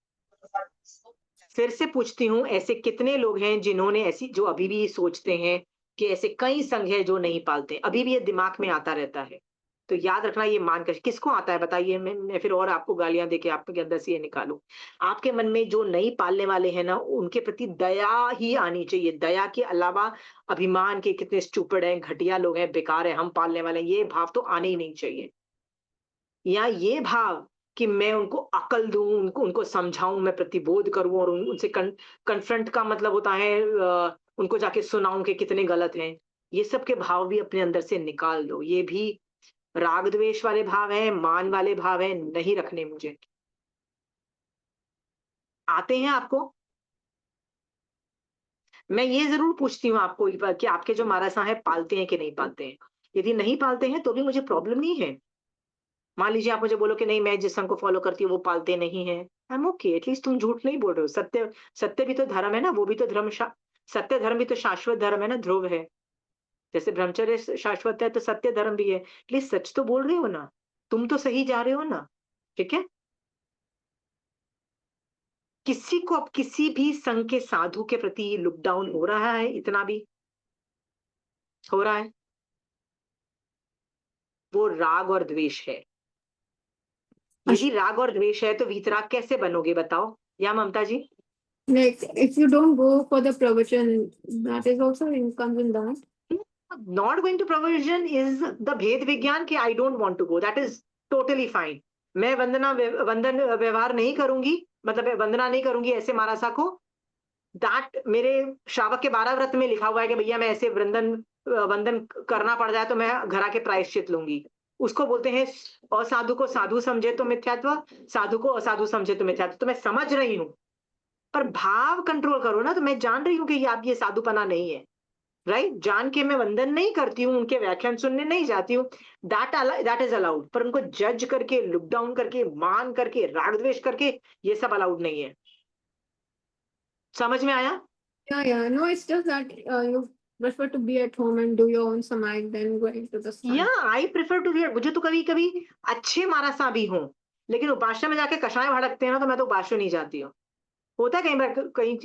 फिर से पूछती हूँ, ऐसे कितने लोग हैं जिन्होंने ऐसी, जो अभी भी सोचते हैं कि ऐसे कई संघ है जो नहीं पालते? अभी भी ये दिमाग में आता रहता है। तो याद रखना ये मानकर किसको आता है बताइए, मैं फिर और आपको गालियां देके आपके अंदर से ये निकालूं। आपके मन में जो नहीं पालने वाले हैं ना, उनके प्रति दया ही आनी चाहिए। दया के अलावा अभिमान के कितने स्टूपिड हैं, घटिया लोग हैं, बेकार है, हम पालने वाले हैं, ये भाव तो आने ही नहीं चाहिए। या ये भाव कि मैं उनको अकल दूं, उनको उनको समझाऊं, मैं प्रतिबोध करूं और उनसे कन्फ्रंट का मतलब होता है उनको जाके सुनाऊं कि कितने गलत हैं। ये सब के भाव भी अपने अंदर से निकाल दो। ये भी राग द्वेष वाले भाव हैं, मान वाले भाव हैं, नहीं रखने मुझे। आते हैं आपको? मैं ये जरूर पूछती हूँ आपको एक बार कि आपके जो मारासा है पालते हैं कि नहीं पालते हैं। यदि नहीं पालते हैं तो भी मुझे प्रॉब्लम नहीं है। मान लीजिए आप मुझे बोलो कि नहीं, मैं जिस संघ को फॉलो करती हूँ वो पालते नहीं है, आई एम ओके, एटलीस्ट तुम झूठ नहीं बोल रहे हो। सत्य सत्य भी तो धर्म है ना, वो भी तो सत्य धर्म भी तो शाश्वत धर्म है ना, ध्रुव है। जैसे ब्रह्मचर्य शाश्वत है तो सत्य धर्म भी है, एटलीस्ट सच तो बोल रहे हो ना, तुम तो सही जा रहे हो ना। ठीक है, किसी को अब किसी भी संघ के साधु के प्रति लुक डाउन हो रहा है, इतना भी हो रहा है, वो राग और द्वेष है। यदि राग और द्वेष है तो वीतराग कैसे बनोगे बताओ, या ममता जी? Like if you don't go for the pravachan, that is also comes in that. Not going to provision is the भेद विज्ञान कि I don't want to go, that is totally fine। मैं वंदन व्यवहार नहीं करूंगी, मतलब वंदना नहीं करूंगी ऐसे महारासा को। दैट मेरे श्रावक के 12 व्रत में लिखा हुआ है कि भैया मैं ऐसे वंदन करना पड़ जाए तो मैं घर आके प्रायश्चित लूंगी। उसको बोलते हैं असाधु को साधु समझे तो मिथ्यात्व, साधु को असाधु समझे तो मिथ्यात्व। तो मैं समझ रही हूँ, पर भाव कंट्रोल करो ना। तो मैं जान रही हूँ कि ये साधुपना नहीं है, राइट? जान के मैं वंदन नहीं करती हूँ, उनके व्याख्यान सुनने नहीं जाती हूँ, दैट इज अलाउड। पर उनको जज करके, लुक डाउन करके, मान करके, राग द्वेष करके, ये सब अलाउड नहीं है। समझ में आया? Yeah. No, it's just that you prefer to be at home and do your own samadhi than going to the sun. या आई प्रेफर टू हियर। मुझे तो कभी कभी अच्छे मारासा भी हों, लेकिन उपासना में जाके कषाय भड़कते हैं ना, तो मैं तो उपासना नहीं जाती हूँ। होता है कई बार,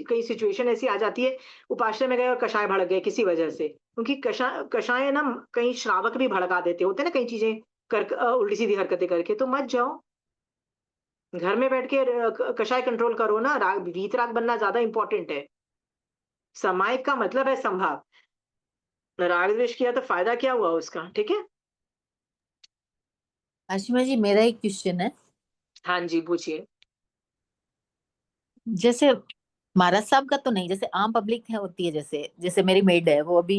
कई सिचुएशन ऐसी आ जाती है, उपासना में गए और कषाय भड़क गए किसी वजह से, क्योंकि कषाय ना कई श्रावक भी भड़का देते होते हैं ना, कई चीजें उल्टी सीधी हरकतें करके। तो मत जाओ, घर में बैठ के कषाय कंट्रोल करो ना। वीतराग बनना ज्यादा इंपॉर्टेंट है। समायिक का मतलब है संभाव। राग द्वेष किया तो फायदा क्या हुआ उसका? ठीक है, आशिमा जी, मेरा एक क्वेश्चन है। हाँ जी पूछिए। जैसे महाराज साहब का तो नहीं, जैसे आम पब्लिक है होती है, जैसे जैसे मेरी मेड है, वो अभी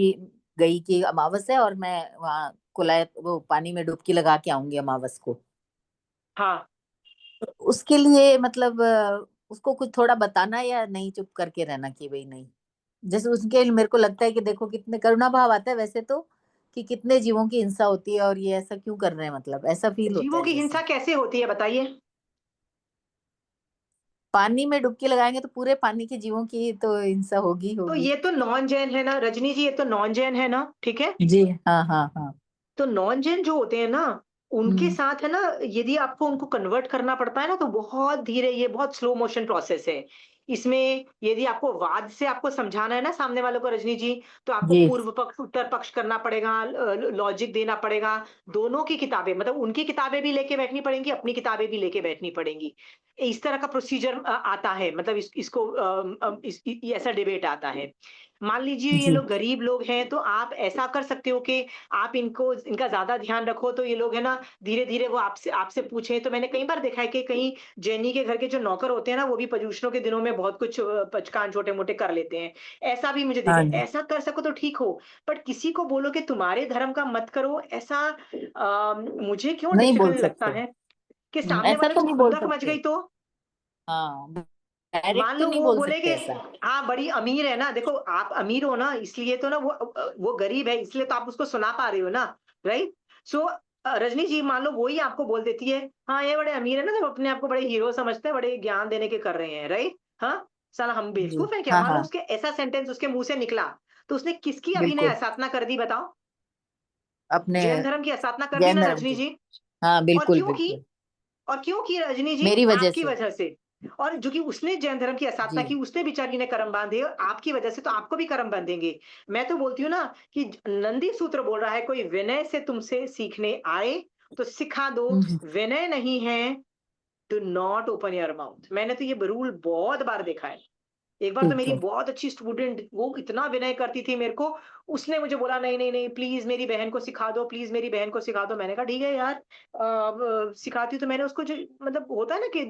गई कि अमावस है और मैं वहाँ कुलाय वो पानी में डुबकी लगा के आऊंगी अमावस को। हाँ, तो उसके लिए मतलब उसको कुछ थोड़ा बताना या नहीं, चुप करके रहना कि भाई नहीं? जैसे उसके लिए मेरे को लगता है कि देखो कितने करुणा भाव आता है वैसे तो, कि कितने जीवों की हिंसा होती है और ये ऐसा क्यों कर रहे हैं, मतलब ऐसा फील होता जीवों है। की जैसे हिंसा कैसे होती है बताइए? पानी में डुबकी लगाएंगे तो पूरे पानी के जीवों की तो हिंसा होगी तो होगी। ये तो नॉन जैन है ना रजनी जी, ये तो नॉन जैन है ना, ठीक है? जी हाँ हाँ हाँ। तो नॉन जैन जो होते हैं ना, उनके हम्म। साथ है ना, यदि आपको उनको कन्वर्ट करना पड़ता है ना, तो बहुत धीरे, ये बहुत स्लो मोशन प्रोसेस है। इसमें यदि आपको वाद से आपको समझाना है ना सामने वालों को रजनी जी, तो आपको जी पूर्व पक्ष उत्तर पक्ष करना पड़ेगा, लॉजिक देना पड़ेगा। दोनों की किताबें, मतलब उनकी किताबें भी लेके बैठनी पड़ेंगी, अपनी किताबें भी लेके बैठनी पड़ेंगी। इस तरह का प्रोसीजर आता है, मतलब इसको ऐसा डिबेट आता है। मान लीजिए ये जी लोग गरीब लोग हैं, तो आप ऐसा कर सकते हो कि आप इनका ज्यादा ध्यान रखो, तो ये लोग है ना धीरे धीरे वो आपसे आपसे पूछें। तो मैंने कई बार देखा है कि कहीं जैनी के घर के जो नौकर होते हैं ना, वो भी पर्युषणों के दिनों में बहुत कुछ पचकान छोटे मोटे कर लेते हैं। ऐसा भी मुझे देखा हाँ है। जी ऐसा कर सको तो ठीक हो, बट किसी को बोलो कि तुम्हारे धर्म का मत करो, ऐसा मुझे क्यों नहीं बोल डिफिकल्ट लगता सकते। है कि सामने ऐसा वाले तो को नहीं बोल खुंदक मच सकते। गई तो। हाँ, डायरेक्ट मान तो लो नहीं वो बोल बोले कि सकते ऐसा। हाँ बड़ी अमीर है ना, देखो आप अमीर हो ना, इसलिए तो ना वो गरीब है, इसलिए तो आप उसको सुना पा रहे हो ना, राइट? सो रजनी जी मान लो वही आपको बोल देती है, हाँ ये बड़े अमीर है ना, जब अपने आप को बड़े हीरो समझते हैं, बड़े ज्ञान देने के कर रहे हैं, राइट? हाँ, साला हम जी बेवकूफ है क्या? हाँ मान लो हाँ उसके ऐसा सेंटेंस उसके मुंह से निकला, तो उसने किसकी अभिनय बिल्कुल। असाधना कर दी बताओ? अपने जैन धर्म की असाधना कर दी जैन ना धर्म रजनी की। जी? हाँ और बिल्कुल क्यों की? बिल्कुल। और क्यों की रजनी जी? मेरी वजह आपकी से। वजह से। और जो कि उसने जैन धर्म की स्थापना जी की, उसने बेचारी ने कर्म बांधे, और आपकी वजह से तो आपको भी कर्म बांधेंगे। मैं तो बोलती हूँ ना कि नंदी सूत्र बोल रहा है, कोई विनय से तुमसे सीखने आए तो सिखा दो, विनय नहीं है, do not open your mouth. मैंने तो ये रूल बहुत बार देखा है। एक बार तो ठीक मेरी है। बहुत अच्छी स्टूडेंट, वो इतना विनय करती थी मेरे को, उसने मुझे बोला नहीं नहीं नहीं प्लीज मेरी बहन को सिखा दो, प्लीज मेरी बहन को सिखा दो। मैंने कहा ठीक है यार, सिखाती हूँ। तो मैंने उसको जो मतलब होता है ना कि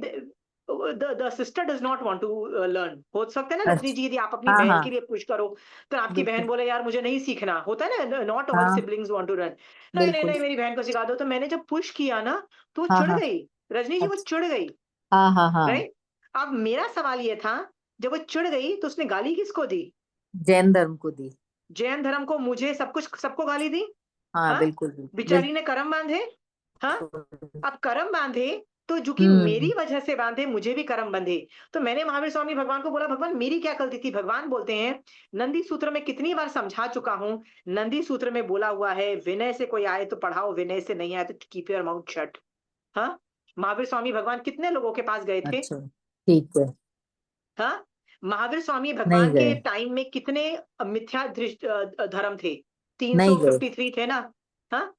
the sister does not want to learn, हो सकता है ना रजनी अच्छा। जी, यदि आप अपनी हाँ बहन हाँ के लिए पुश करो तो आपकी बहन बिल्कुल। बोले यार मुझे नहीं सीखना, होता है ना, नॉट ऑल हाँ सिबलिंग्स वांट टू लर्न। नहीं नहीं बिल्कुल। नहीं मेरी बहन को सिखा दो। तो मैंने जब पुश किया ना तो वो हाँ चिढ़ हाँ। गई, रजनी जी वो अच्छा। चिढ़ गई, हाँ हाँ हाँ। राइट। अब मेरा सवाल ये था, जब वो चिढ़ गई तो उसने गाली किसको दी? जैन धर्म को दी। जैन धर्म को, मुझे, सब कुछ, सबको गाली दी। हाँ हाँ, बिल्कुल बेचारी ने कर्म बांधे। हाँ, बिल्कुल। अब कर्म बांधे तो जो कि हम्म। मेरी वजह से बांधे, मुझे भी कर्म बंधे। तो मैंने महावीर स्वामी भगवान को बोला, भगवान मेरी क्या गलती थी? भगवान बोलते हैं, नंदी सूत्र में कितनी बार समझा चुका हूं, नंदी सूत्र में बोला हुआ है विनय से कोई आए तो पढ़ाओ, विनय से नहीं आए तो कीप योर माउथ शट। हाँ, महावीर स्वामी भगवान कितने लोगों के पास गए थे? अच्छा ठीक है। हाँ, महावीर स्वामी नहीं भगवान के गए। टाइम में कितने मिथ्या धर्म थे? नहीं गए। 353 थे ना। हाँ,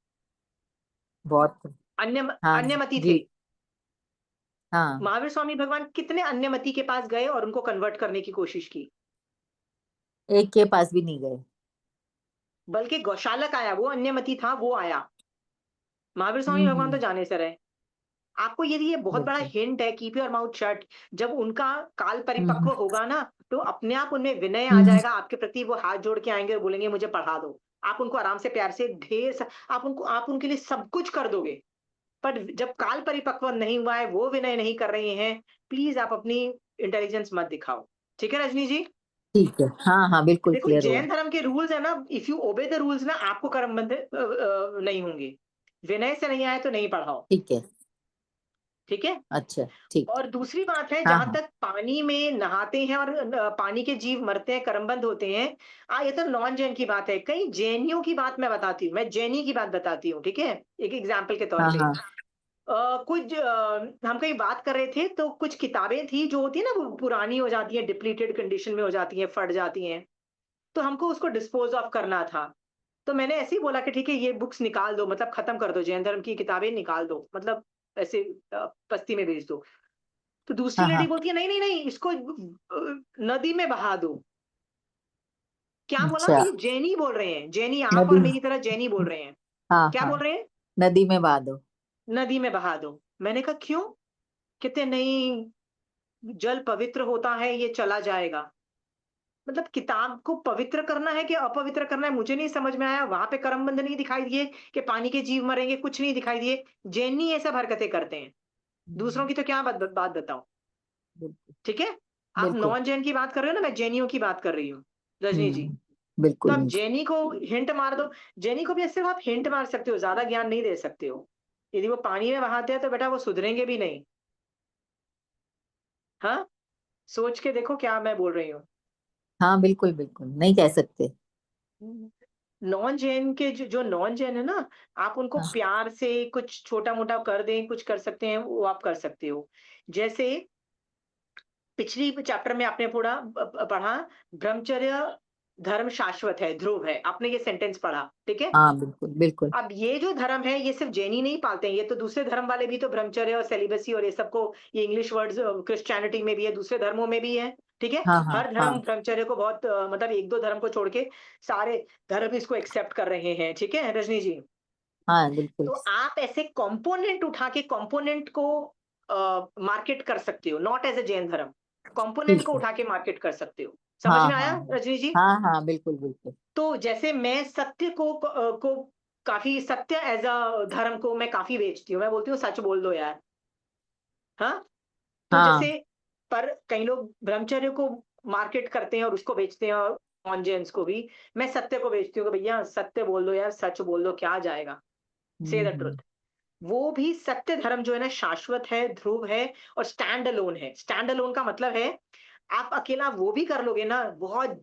बहुत। अन्य हाँ अन्यमति थे। जी। हाँ महावीर स्वामी भगवान कितने अन्यमति के पास गए और उनको कन्वर्ट करने की कोशिश की? एक के पास भी नहीं गए। बल्कि गौशालक आया, वो अन्यमति था, वो आया। महावीर स्वामी भगवान तो जाने से रहे। आपको यदि ये बहुत बड़ा बिल्कुल। हिंट है, कीप योर माउथ शट। जब उनका काल हम्म परिपक्व होगा ना, तो अपने आप उनमें विनय आ हम्म जाएगा आपके प्रति, वो हाथ जोड़ के आएंगे और बोलेंगे मुझे पढ़ा दो। आप उनको आराम से प्यार से आप उनके लिए सब कुछ कर दोगे। पर जब काल परिपक्व नहीं हुआ है, वो विनय नहीं कर रहे हैं, प्लीज आप अपनी इंटेलिजेंस मत दिखाओ। ठीक है रजनी जी? ठीक है। हाँ हाँ बिल्कुल देखो क्लियर हुआ। जैन धर्म के रूल्स है ना, if you obey the rules ना, आपको कर्म बंध नहीं होंगे। विनय से नहीं आए तो नहीं पढ़ाओ। ठीक है। ठीक है। अच्छा ठीक। और दूसरी बात है, हाँ जहां हाँ। तक पानी में नहाते हैं और पानी के जीव मरते हैं, कर्मबंध होते हैं, ये तो नॉन जैन की बात है। कई जैनियों की बात मैं बताती हूँ, मैं जैनी की बात बताती हूँ, ठीक है, एक एग्जाम्पल के तौर हाँ पे। हाँ। हम कहीं बात कर रहे थे तो कुछ किताबें थी जो होती है ना, वो पुरानी हो जाती है, डिप्लीटेड कंडीशन में हो जाती है, फट जाती हैं, तो हमको उसको डिस्पोज ऑफ करना था। तो मैंने ऐसे ही बोला कि ठीक है ये बुक्स निकाल दो, मतलब खत्म कर दो, जैन धर्म की किताबें निकाल दो, मतलब ऐसे बस्ती में भेज दो। तो दूसरी हाँ लेडी हाँ। बोलती है नहीं नहीं नहीं, इसको नदी में बहा दो। क्या बोला? अच्छा। ये जैनी बोल रहे हैं, जैनी, आप नदी और में। मेरी तरह जैनी बोल रहे हैं। हाँ क्या हाँ। बोल रहे हैं? नदी में बहा दो। नदी में बहा दो। मैंने कहा क्यों? कहते नहीं, जल पवित्र होता है, ये चला जाएगा। मतलब किताब को पवित्र करना है कि अपवित्र करना है, मुझे नहीं समझ में आया। वहां पे कर्मबंध नहीं दिखाई दिए कि पानी के जीव मरेंगे, कुछ नहीं दिखाई दिए। जैनी ये सब हरकतें करते हैं, दूसरों हम्म, की तो क्या बात बताऊं। बिल्कुल। ठीक है, आप बिल्कुल। नॉन जैन की बात कर रहे हो ना, मैं जैनियों की बात कर रही हूँ रजनी जी। तो बिल्कुल आप बिल्कुल। जैनी को हिंट मार दो। जैनी को भी सिर्फ आप हिंट मार सकते हो, ज्यादा ज्ञान नहीं दे सकते हो। यदि वो पानी में बहाते हैं तो बेटा वो सुधरेंगे भी नहीं। हाँ, सोच के देखो क्या मैं बोल रही हूँ। हाँ बिल्कुल बिल्कुल नहीं कह सकते। नॉन जैन के जो नॉन जैन है ना, आप उनको हाँ प्यार से कुछ छोटा मोटा कर दें, कुछ कर सकते हैं, वो आप कर सकते हो। जैसे पिछली चैप्टर में आपने पढ़ा, ब्रह्मचर्य धर्म शाश्वत है, ध्रुव है, आपने ये सेंटेंस पढ़ा, ठीक है। हाँ बिल्कुल बिल्कुल। अब ये जो धर्म है, ये सिर्फ जैनी नहीं पालते हैं, ये तो दूसरे धर्म वाले भी तो ब्रह्मचर्य और सेलिबसी और ये सबको, ये इंग्लिश वर्ड्स क्रिश्चियनिटी में भी है, दूसरे धर्मों में भी है। ठीक है, हाँ हाँ हर धर्म हाँ। ब्रह्मचर्य को बहुत मतलब एक दो धर्म को छोड़ के सारे धर्म इसको एक्सेप्ट कर रहे हैं। ठीक है रजनी जी? हाँ बिल्कुल। तो आप ऐसे कंपोनेंट उठा के कंपोनेंट को मार्केट कर सकते हो, नॉट एज ए जैन धर्म, कंपोनेंट ठीक को है। उठा के मार्केट कर सकते हो। हाँ समझ में हाँ आया रजनी जी? हाँ हाँ बिल्कुल बिल्कुल। तो जैसे मैं सत्य को काफी, सत्य एज अ धर्म को मैं काफी बेचती हूँ, मैं बोलती हूँ सच बोल दो यार। हाँ, तो हाँ जैसे, पर कई लोग ब्रह्मचर्य को मार्केट करते हैं और उसको बेचते हैं, और नॉन जेन्स को भी मैं सत्य को बेचती हूँ कि भैया सत्य बोल दो यार, सच बोल दो, क्या जाएगा, से द हम्म। ट्रुथ। वो भी सत्य धर्म जो है ना, शाश्वत है, ध्रुव है और स्टैंड अलोन है। स्टैंड अलोन का मतलब है, आप अकेला वो भी कर लोगे ना, बहुत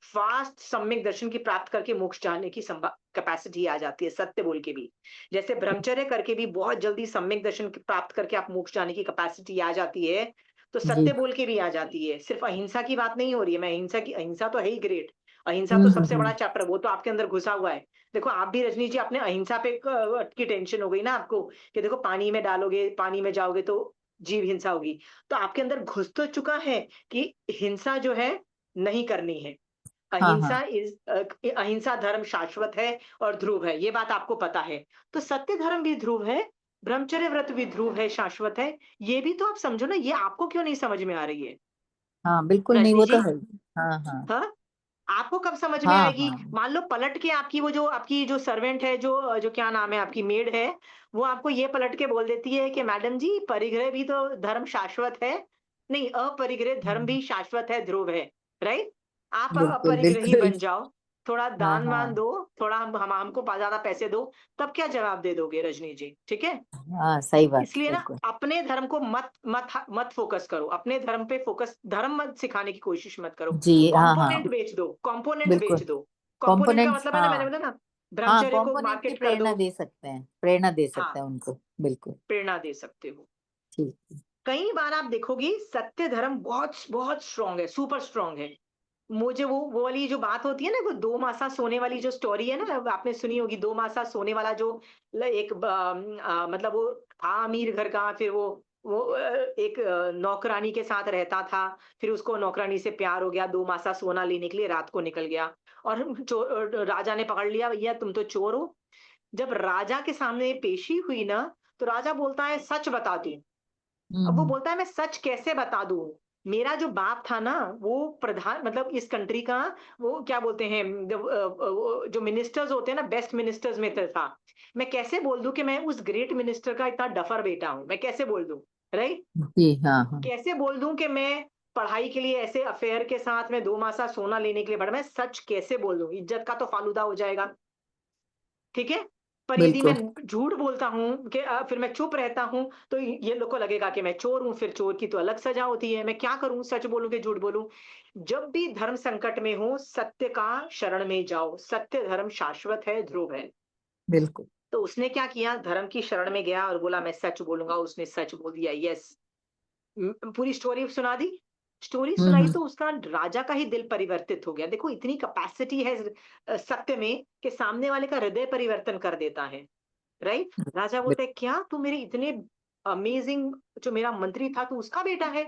फास्ट सम्यक दर्शन की प्राप्त करके मोक्ष जाने की कैपेसिटी आ जाती है, सत्य बोल के भी। जैसे ब्रह्मचर्य करके भी बहुत जल्दी सम्यक दर्शन प्राप्त करके आप मोक्ष जाने की कैपेसिटी आ जाती है, तो जी। सत्य बोल के भी आ जाती है। सिर्फ अहिंसा की बात नहीं हो रही है, मैं अहिंसा तो है ही ग्रेट, अहिंसा तो सबसे हम्म। बड़ा चैप्टर, वो तो आपके अंदर घुसा हुआ है। देखो आप भी रजनी जी, अपने अहिंसा पे की टेंशन हो गई ना आपको, कि देखो पानी में डालोगे, पानी में जाओगे तो जीव हिंसा होगी। तो आपके अंदर घुस तो चुका है कि हिंसा जो है नहीं करनी है। हाँ हाँ अहिंसा धर्म शाश्वत है और ध्रुव है, ये बात आपको पता है। तो सत्य धर्म भी ध्रुव है, ब्रह्मचर्य व्रत भी ध्रुव है, शाश्वत है। ये भी तो आप समझो ना, ये आपको क्यों नहीं समझ में आ रही है हाँ, बिल्कुल नहीं, रजनी वो जी? तो है। हाँ हाँ हाँ, आपको कब समझ में हाँ आएगी? हाँ। मान लो पलट के आपकी जो सर्वेंट है, जो क्या नाम है, आपकी मेड है, वो आपको ये पलट के बोल देती है कि मैडम जी, परिग्रह भी तो धर्म शाश्वत है, नहीं, अपरिग्रह धर्म हम्म, भी शाश्वत है, ध्रुव है, राइट? आप बिल्कुल अपरिग्रही बिल्कुल। बन जाओ, थोड़ा हाँ दान मान हाँ दो, थोड़ा हमको ज्यादा पैसे दो, तब क्या जवाब दे दोगे रजनी जी? ठीक है? हाँ, सही बात, इसलिए ना बिल्कुल। अपने धर्म को मत मत मत फोकस करो, अपने धर्म पे फोकस, धर्म मत सिखाने की कोशिश मत करो। जी हाँ कंपोनेंट हाँ, बेच दो, कंपोनेंट बिल्कुल। बेच दो। कंपोनेंट का कंपोनेंट्स, मतलब है ना, मैंने हाँ बोला ना, हाँ, ब्रह्मचर्य को कंपोनेंट की मार्केट कर प्रेरणा दो। दे सकते हैं, प्रेरणा दे सकते हाँ, हैं उनको। बिल्कुल। प्रेरणा दे सकते हो। ठीक। कई बार आप देखोगी सत्य धर्म बहुत बहुत स्ट्रांग है, सुपर स्ट्रांग है। मुझे वो वाली जो बात होती है ना, वो दो मासा सोने वाली जो स्टोरी है ना, आपने सुनी होगी, दो मासा सोने वाला जो मतलब वो था अमीर घर का, फिर वो एक नौकरानी के साथ रहता था, फिर उसको नौकरानी से प्यार हो गया, दो मासा सोना लेने के लिए रात को निकल गया, और राजा ने पकड़ लिया, भैया तुम तो चोर हो। जब राजा के सामने पेशी हुई ना, तो राजा बोलता है सच बता तू। अब वो हम्म बोलता है मैं सच कैसे बता दूं, मेरा जो बाप था ना, वो प्रधान, मतलब इस कंट्री का, वो क्या बोलते हैं, जो मिनिस्टर्स होते हैं ना, बेस्ट मिनिस्टर्स में से था। मैं कैसे बोल दूं कि मैं उस ग्रेट मिनिस्टर का इतना डफर बेटा हूं, मैं कैसे बोल दूं, राइट? जी हाँ हाँ। कैसे बोल दूं कि मैं पढ़ाई के लिए ऐसे अफेयर के साथ में दो मासा सोना लेने के लिए बढ़ा, मैं सच कैसे बोल दूं, इज्जत का तो फालूदा हो जाएगा, ठीक है? पर यदि मैं बिल्कुल। झूठ बोलता हूँ कि फिर मैं चुप रहता हूँ, तो ये लोग को लगेगा कि मैं चोर हूँ, फिर चोर की तो अलग सजा होती है। मैं क्या करूँ, सच बोलूं कि झूठ बोलूं? जब भी धर्म संकट में हो, सत्य का शरण में जाओ, सत्य धर्म शाश्वत है, ध्रुव है। बिल्कुल। तो उसने क्या किया, धर्म की शरण में गया और बोला मैं सच बोलूंगा, उसने सच बोल दिया, यस। पूरी स्टोरी सुना दी। स्टोरी सुनाई हम्म। तो उसका राजा का ही दिल परिवर्तित हो गया। देखो इतनी कैपेसिटी है सत्य में, कि सामने वाले का हृदय परिवर्तन कर देता है, राइट? राजा बिल- बोलता है क्या तू मेरे इतने अमेजिंग, जो मेरा मंत्री था तू उसका बेटा है?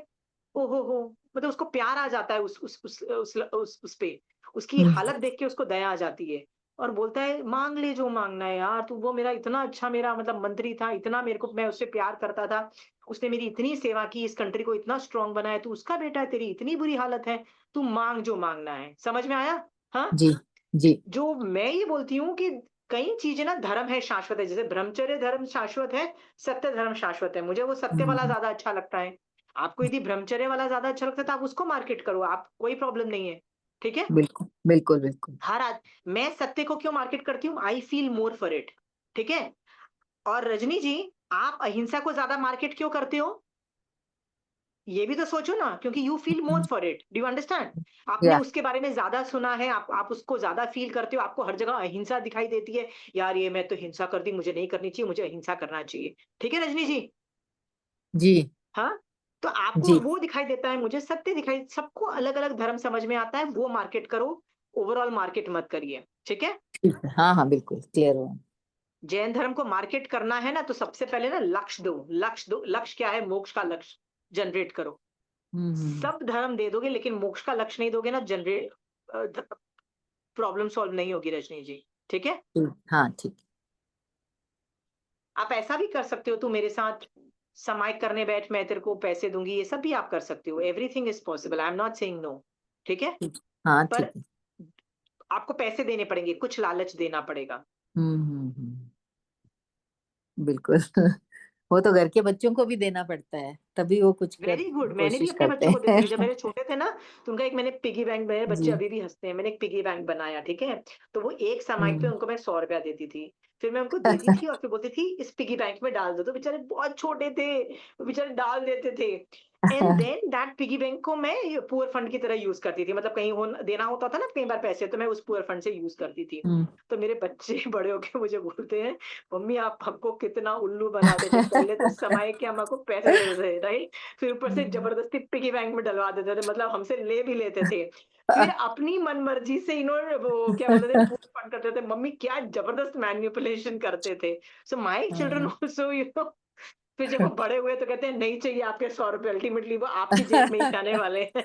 ओ हो, मतलब उसको प्यार आ जाता है उस पे, उसकी हम्म, हालत देख के उसको दया आ जाती है, और बोलता है मांग ले जो मांगना है यार, तू वो मेरा इतना अच्छा, मेरा मतलब मंत्री था, इतना मेरे को, मैं उससे प्यार करता था, उसने मेरी इतनी सेवा की, इस कंट्री को इतना स्ट्रांग बनाया, तू उसका बेटा है, तेरी इतनी बुरी हालत है, तू मांग जो मांगना है। समझ में आया? हाँ। जी जी। जो मैं ये बोलती हूँ कि कई चीजें ना धर्म है, शाश्वत है, जैसे ब्रह्मचर्य धर्म शाश्वत है, सत्य धर्म शाश्वत है। मुझे वो सत्य वाला हम्म, ज्यादा अच्छा लगता है। आपको यदि ब्रह्मचर्य वाला ज्यादा अच्छा लगता है तो आप उसको मार्केट करो, आप कोई प्रॉब्लम नहीं है, ठीक है? बिल्कुल बिल्कुल बिल्कुल। हर आज मैं सत्य को क्यों मार्केट करती हूँ, I feel more for it, ठीक है? और रजनी जी, आप अहिंसा को ज्यादा मार्केट क्यों करते हो, ये भी तो सोचो ना, क्योंकि you feel more hmm, for it, do you understand? आपने या उसके बारे में ज्यादा सुना है, आप उसको ज्यादा फील करते हो, आपको हर जगह अहिंसा दिखाई देती है, यार ये मैं तो हिंसा कर दी, मुझे नहीं करनी चाहिए, मुझे अहिंसा करना चाहिए, ठीक है रजनी जी? जी हाँ, तो आपको जी। वो दिखाई देता है, मुझे सत्य दिखाई, सबको अलग अलग धर्म समझ में आता है, वो मार्केट करो, ओवरऑल मार्केट मत करिए, ठीक है? ठीक है, हाँ हाँ, बिल्कुल क्लियर हुआ। जैन धर्म को मार्केट करना है ना, तो सबसे पहले ना लक्ष्य दो, लक्ष्य क्या है, मोक्ष का लक्ष्य जनरेट करो। हम्म। सब धर्म दे दोगे, लेकिन मोक्ष का लक्ष्य नहीं दोगे ना, जनरेट प्रॉब्लम सॉल्व नहीं होगी रजनी जी, ठीक है? हाँ ठीक। आप ऐसा भी कर सकते हो, तू मेरे साथ समाइक करने बैठ, मैं तेरे को पैसे दूंगी, ये सब भी आप कर सकते हो, everything is possible, I am not saying no, ठीक है? ठीक। हाँ पर ठीक है। आपको पैसे देने पड़ेंगे, कुछ लालच देना पड़ेगा। बिल्कुल। वो तो घर के बच्चों को भी देना पड़ता है, तभी वो कुछ कर वेरी गुड, मैंने भी कोशिश अपने करते बच्चों को देती हूँ, जब हैं। मेरे छोटे थे ना, तो उनका एक मैंने पिगी बैंक, मेरे बच्चे जी। अभी भी हंसते हैं, मैंने एक पिगी बैंक बनाया, ठीक है? तो वो एक समाइक पे हम्म। उनको मैं 100 रुपया देती थी, फिर मैं उनको देती थी और फिर बोलती थी इस पिगी बैंक में डाल दो, तो बेचारे बहुत छोटे थे, वो बेचारे डाल देते थे। And then that piggy bank को मैं पुअर फंड की तरह यूज करती थी, मतलब कहीं देना होता था ना कई बार पैसे, तो मैं उस पुअर फंड से यूज करती थी। तो मेरे बच्चे बड़े होके मुझे बोलते हैं, मम्मी आप हमको कितना उल्लू बना देते, पहले तो समय के हम आपको पैसे देते थे, राइट, फिर ऊपर से जबरदस्ती पिगी बैंक में डलवा देते थे, मतलब हमसे ले भी लेते थे, फिर अपनी मन मर्जी से इन्होंने वो क्या बोलते थे पुअर फंड करते थे। मम्मी क्या जबरदस्त मैनिपुलेशन करते थे। सो माय चिल्ड्रन आल्सो फिर जब वो बड़े हुए तो कहते हैं नहीं चाहिए आपके 100 रुपए, अल्टीमेटली वो आपकी जेब में ही जाने वाले हैं।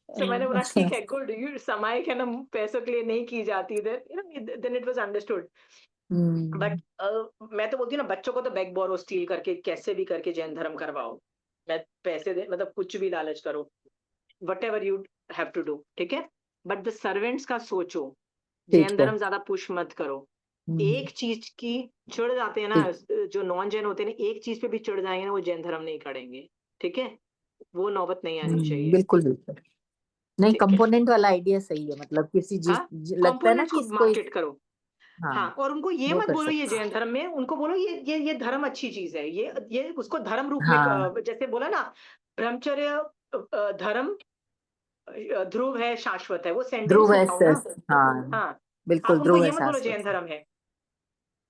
तो मैंने बोला ठीक है, गुड, यू समय है ना पैसों के लिए नहीं की जाती, then it was understood. But मैं तो बोलती हूँ ना, बच्चों को तो बैक बोरो स्टील करके कैसे भी करके जैन धर्म करवाओ, मैं पैसे दे, मतलब कुछ भी लालच करो, whatever you have to do, ठीक है, बट द सर्वेंट्स का सोचो, जैन धर्म ज्यादा पुश मत करो। एक चीज की चिढ़ जाते हैं ना, जो नॉन जैन होते हैं ना, एक चीज पे भी चिढ़ जाएंगे ना, वो जैन धर्म नहीं करेंगे, ठीक है, वो नौबत नहीं आनी चाहिए। बिल्कुल बिल्कुल नहीं, ठीक है, कंपोनेंट वाला आइडिया सही है, मतलब किसी हाँ, लगता है ना कंपोनेंट्स कि को इसको मार्केट करो। हाँ, और उनको ये वो मत कर बोलो ये सकते जैन धर्म में, उनको बोलो ये धर्म अच्छी चीज है, ये उसको धर्म रूप में हाँ जैसे बोला ना, ब्रह्मचर्य धर्म ध्रुव है, शाश्वत है, वो सेंटेंस ध्रुव उठाओ ना। हाँ हाँ, बिल्कुल आप उनको ध्रुव ये है मत बोलो शाश्वत जैन धर्म है,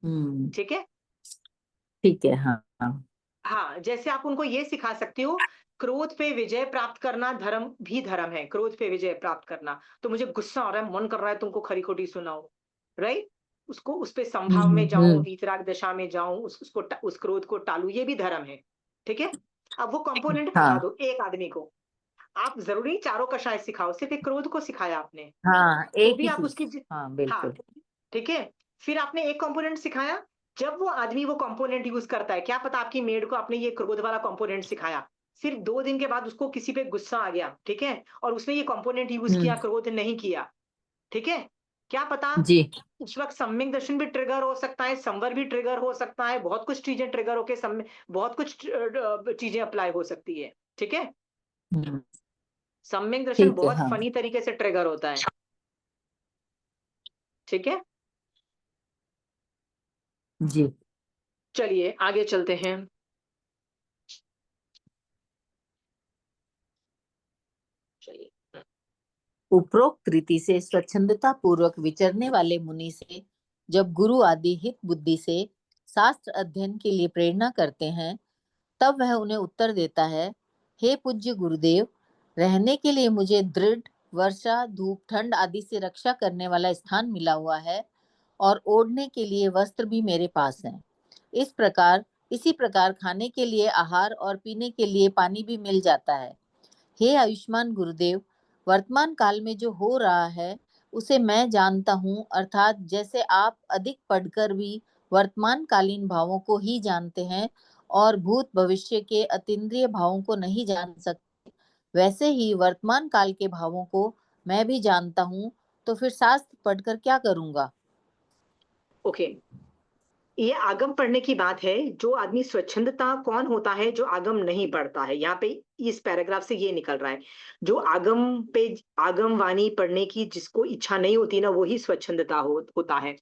हम्म ठीक है। ठीक है हाँ हाँ हाँ, जैसे आप उनको ये सिखा सकते हो, क्रोध पे विजय प्राप्त करना धर्म भी धर्म है, क्रोध पे विजय प्राप्त करना। तो मुझे गुस्सा आ रहा है, मन कर रहा है तुमको खरी खोटी सुनाओ, राइट, उसको उस पे संभाव में जाऊं, वीतराग दशा में जाऊं, उस क्रोध को टालू, ये भी धर्म है, ठीक है। अब वो कंपोनेंट पढ़ा हाँ दो एक आदमी को, आप जरूरी चारों कषाय सिखाओ, सिर्फ एक क्रोध को सिखाया आपने, हाँ तो एक भी ही आप चीज उसकी हाँ हाँ, बिल्कुल ठीक है। फिर आपने एक कंपोनेंट सिखाया, जब वो आदमी वो कंपोनेंट यूज करता है, क्या पता आपकी मेड को आपने ये क्रोध वाला कंपोनेंट सिखाया, फिर 2 दिन के बाद उसको किसी पे गुस्सा आ गया, ठीक है, और उसने ये कंपोनेंट यूज किया, क्रोध नहीं किया, ठीक है, क्या पता जी उस वक्त सम्यक दर्शन भी ट्रिगर हो सकता है, संवर भी ट्रिगर हो सकता है, बहुत कुछ चीजें ट्रिगर होके बहुत कुछ चीजें अप्लाई हो सकती है, ठीक है। हम्म, सम्यक दर्शन ठीक है बहुत हाँ फनी तरीके से ट्रिगर होता है, ठीक है। जी चलिए आगे चलते हैं। चलिए, उपरोक्त रीति से स्वच्छंदता पूर्वक विचरने वाले मुनि से जब गुरु आदि हित बुद्धि से शास्त्र अध्ययन के लिए प्रेरणा करते हैं, तब वह उन्हें उत्तर देता है, हे पूज्य गुरुदेव, रहने के लिए मुझे दृढ़ वर्षा धूप ठंड आदि से रक्षा करने वाला स्थान मिला हुआ है और ओढ़ने के लिए वस्त्र भी मेरे पास हैं। इसी प्रकार खाने के लिए आहार और पीने के लिए पानी भी मिल जाता है। हे आयुष्मान गुरुदेव, वर्तमान काल में जो हो रहा है उसे मैं जानता हूँ, अर्थात जैसे आप अधिक पढ़कर भी वर्तमान कालीन भावों को ही जानते हैं और भूत भविष्य के अतीन्द्रिय भावों को नहीं जान सकते, वैसे ही वर्तमान काल के भावों को मैं भी जानता हूँ, तो फिर शास्त्र पढ़कर क्या करूँगा। ओके, ये आगम पढ़ने की बात है। जो आदमी स्वच्छंदता कौन होता है जो आगम नहीं पढ़ता है, यहाँ पे इस पैराग्राफ से ये निकल रहा है, जो आगम पे आगम वाणी पढ़ने की जिसको इच्छा नहीं होती ना, वही स्वच्छंदता होता है।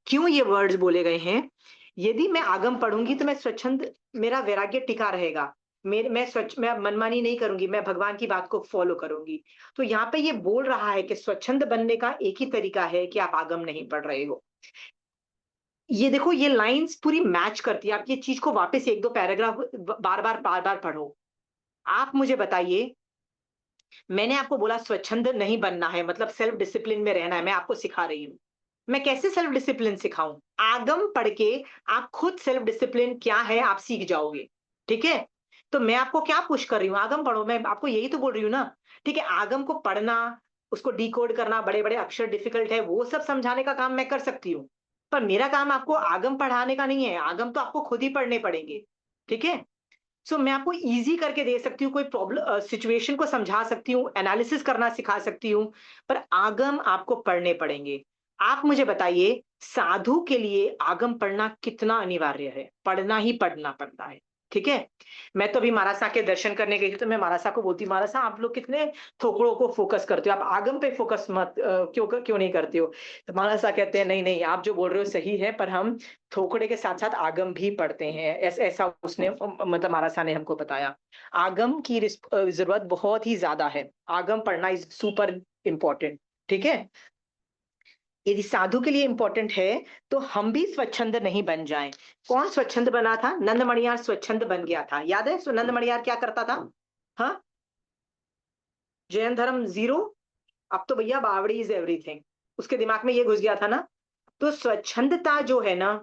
क्यों ये वर्ड्स बोले गए हैं? यदि मैं आगम पढ़ूंगी तो मैं स्वच्छंद, मेरा वैराग्य टिका रहेगा, मैं मनमानी नहीं करूंगी, मैं भगवान की बात को फॉलो करूंगी। तो यहाँ पे ये बोल रहा है कि स्वच्छंद बनने का एक ही तरीका है कि आप आगम नहीं पढ़ रहे हो। ये देखो, ये लाइंस पूरी मैच करती है, आप ये चीज को वापस एक दो पैराग्राफ बार बार पढ़ो। आप मुझे बताइए, मैंने आपको बोला स्वच्छंद नहीं बनना है, मतलब सेल्फ डिसिप्लिन में रहना है, मैं आपको सिखा रही हूँ। मैं कैसे सेल्फ डिसिप्लिन सिखाऊं? आगम पढ़ के आप खुद सेल्फ डिसिप्लिन क्या है आप सीख जाओगे, ठीक है। तो मैं आपको क्या पुश कर रही हूँ, आगम पढ़ो, मैं आपको यही तो बोल रही हूँ ना, ठीक है। आगम को पढ़ना, उसको डिकोड करना, बड़े बड़े अक्षर डिफिकल्ट है, वो सब समझाने का काम मैं कर सकती हूँ, पर मेरा काम आपको आगम पढ़ाने का नहीं है, आगम तो आपको खुद ही पढ़ने पड़ेंगे, ठीक है। सो मैं आपको इजी करके दे सकती हूँ, कोई प्रॉब्लम सिचुएशन को समझा सकती हूँ, एनालिसिस करना सिखा सकती हूँ, पर आगम आपको पढ़ने पड़ेंगे। आप मुझे बताइए, साधु के लिए आगम पढ़ना कितना अनिवार्य है? पढ़ना ही पढ़ना पड़ता है, ठीक है। मैं तो अभी महारासा के दर्शन करने गई थी, तो मैं महारासा को बोलती, महारासा आप लोग कितने थोकड़ों को फोकस करते हो, आप आगम पे फोकस मत क्यों नहीं करते हो। तो महारासा कहते हैं नहीं नहीं, आप जो बोल रहे हो सही है, पर हम थोकड़े के साथ साथ आगम भी पढ़ते हैं। ऐसा उसने मतलब महारासा ने हमको बताया। आगम की जरूरत बहुत ही ज्यादा है, आगम पढ़ना इज सुपर इम्पोर्टेंट। ठीक है। यदि साधु के लिए इंपॉर्टेंट है तो हम भी स्वच्छंद नहीं बन जाएं। कौन स्वच्छंद बना था? नंद मणियार स्वच्छंद बन गया था, याद है? नंद मणियार क्या करता था? हाँ, जैन धर्म जीरो, अब तो भैया बावड़ी इज एवरीथिंग, उसके दिमाग में ये घुस गया था ना। तो स्वच्छंदता जो है ना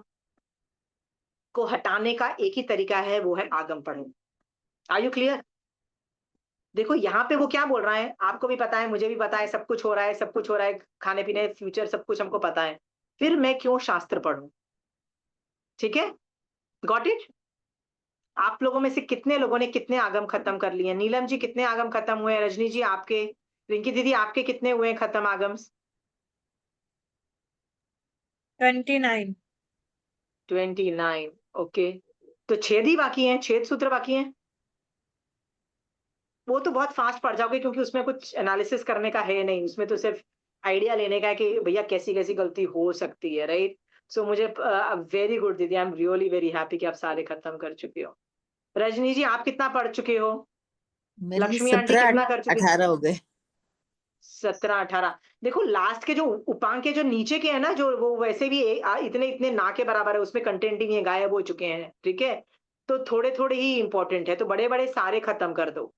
को हटाने का एक ही तरीका है, वो है आगम पढ़ो। Are you clear? देखो यहाँ पे वो क्या बोल रहा है, आपको भी पता है, मुझे भी पता है, सब कुछ हो रहा है, सब कुछ हो रहा है, खाने पीने फ्यूचर सब कुछ हमको पता है, फिर मैं क्यों शास्त्र पढ़ूं? ठीक है, गॉट इट? आप लोगों में से कितने लोगों ने कितने आगम खत्म कर लिए? नीलम जी कितने आगम खत्म हुए? रजनी जी आपके, रिंकी दीदी आपके कितने हुए खत्म आगम्स? 29। 29। ओके, तो छेद ही बाकी हैं, छेद सूत्र बाकी हैं। वो तो बहुत फास्ट पढ़ जाओगे, क्योंकि उसमें कुछ एनालिसिस करने का है नहीं, उसमें तो सिर्फ आइडिया लेने का है कि भैया कैसी कैसी गलती हो सकती है, राइट? सो मुझे वेरी गुड दीदी, I am really very happy कि आप सारे खत्म कर चुके हो। रजनी जी आप कितना पढ़ चुके हो? मेरे लक्ष्मी आंटी 17 कितना कर चुकी? 18 हो गए। 17-18। देखो लास्ट के जो उपांग के जो नीचे के हैं ना, जो वो वैसे भी इतने इतने ना के बराबर है, उसमें कंटेंट ही नहीं है, गायब हो चुके हैं। ठीक है, तो थोड़े थोड़े ही इंपॉर्टेंट है, तो बड़े बड़े सारे खत्म कर दो।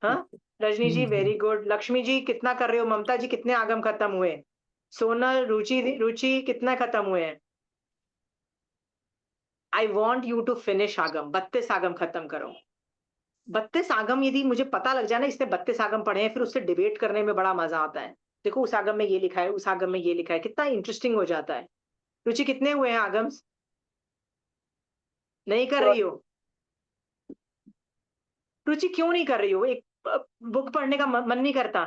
हाँ, रजनी जी वेरी गुड। लक्ष्मी जी कितना कर रहे हो? ममता जी कितने आगम खत्म हुए? सोनल, रुचि, रुचि कितना खत्म हुए हैं? I want you to finish Agam, 32 आगम खत्म करो। 32 आगम यदि मुझे पता लग जाए ना, इसने 32 आगम पढ़े हैं, फिर उससे डिबेट करने में बड़ा मजा आता है। देखो उस आगम में ये लिखा है, उस आगम में ये लिखा है, कितना इंटरेस्टिंग हो जाता है। रुचि कितने हुए हैं आगम्स? नहीं कर रही हो? रुचि क्यों नहीं कर रही हो? एक बुक पढ़ने का मन नहीं करता?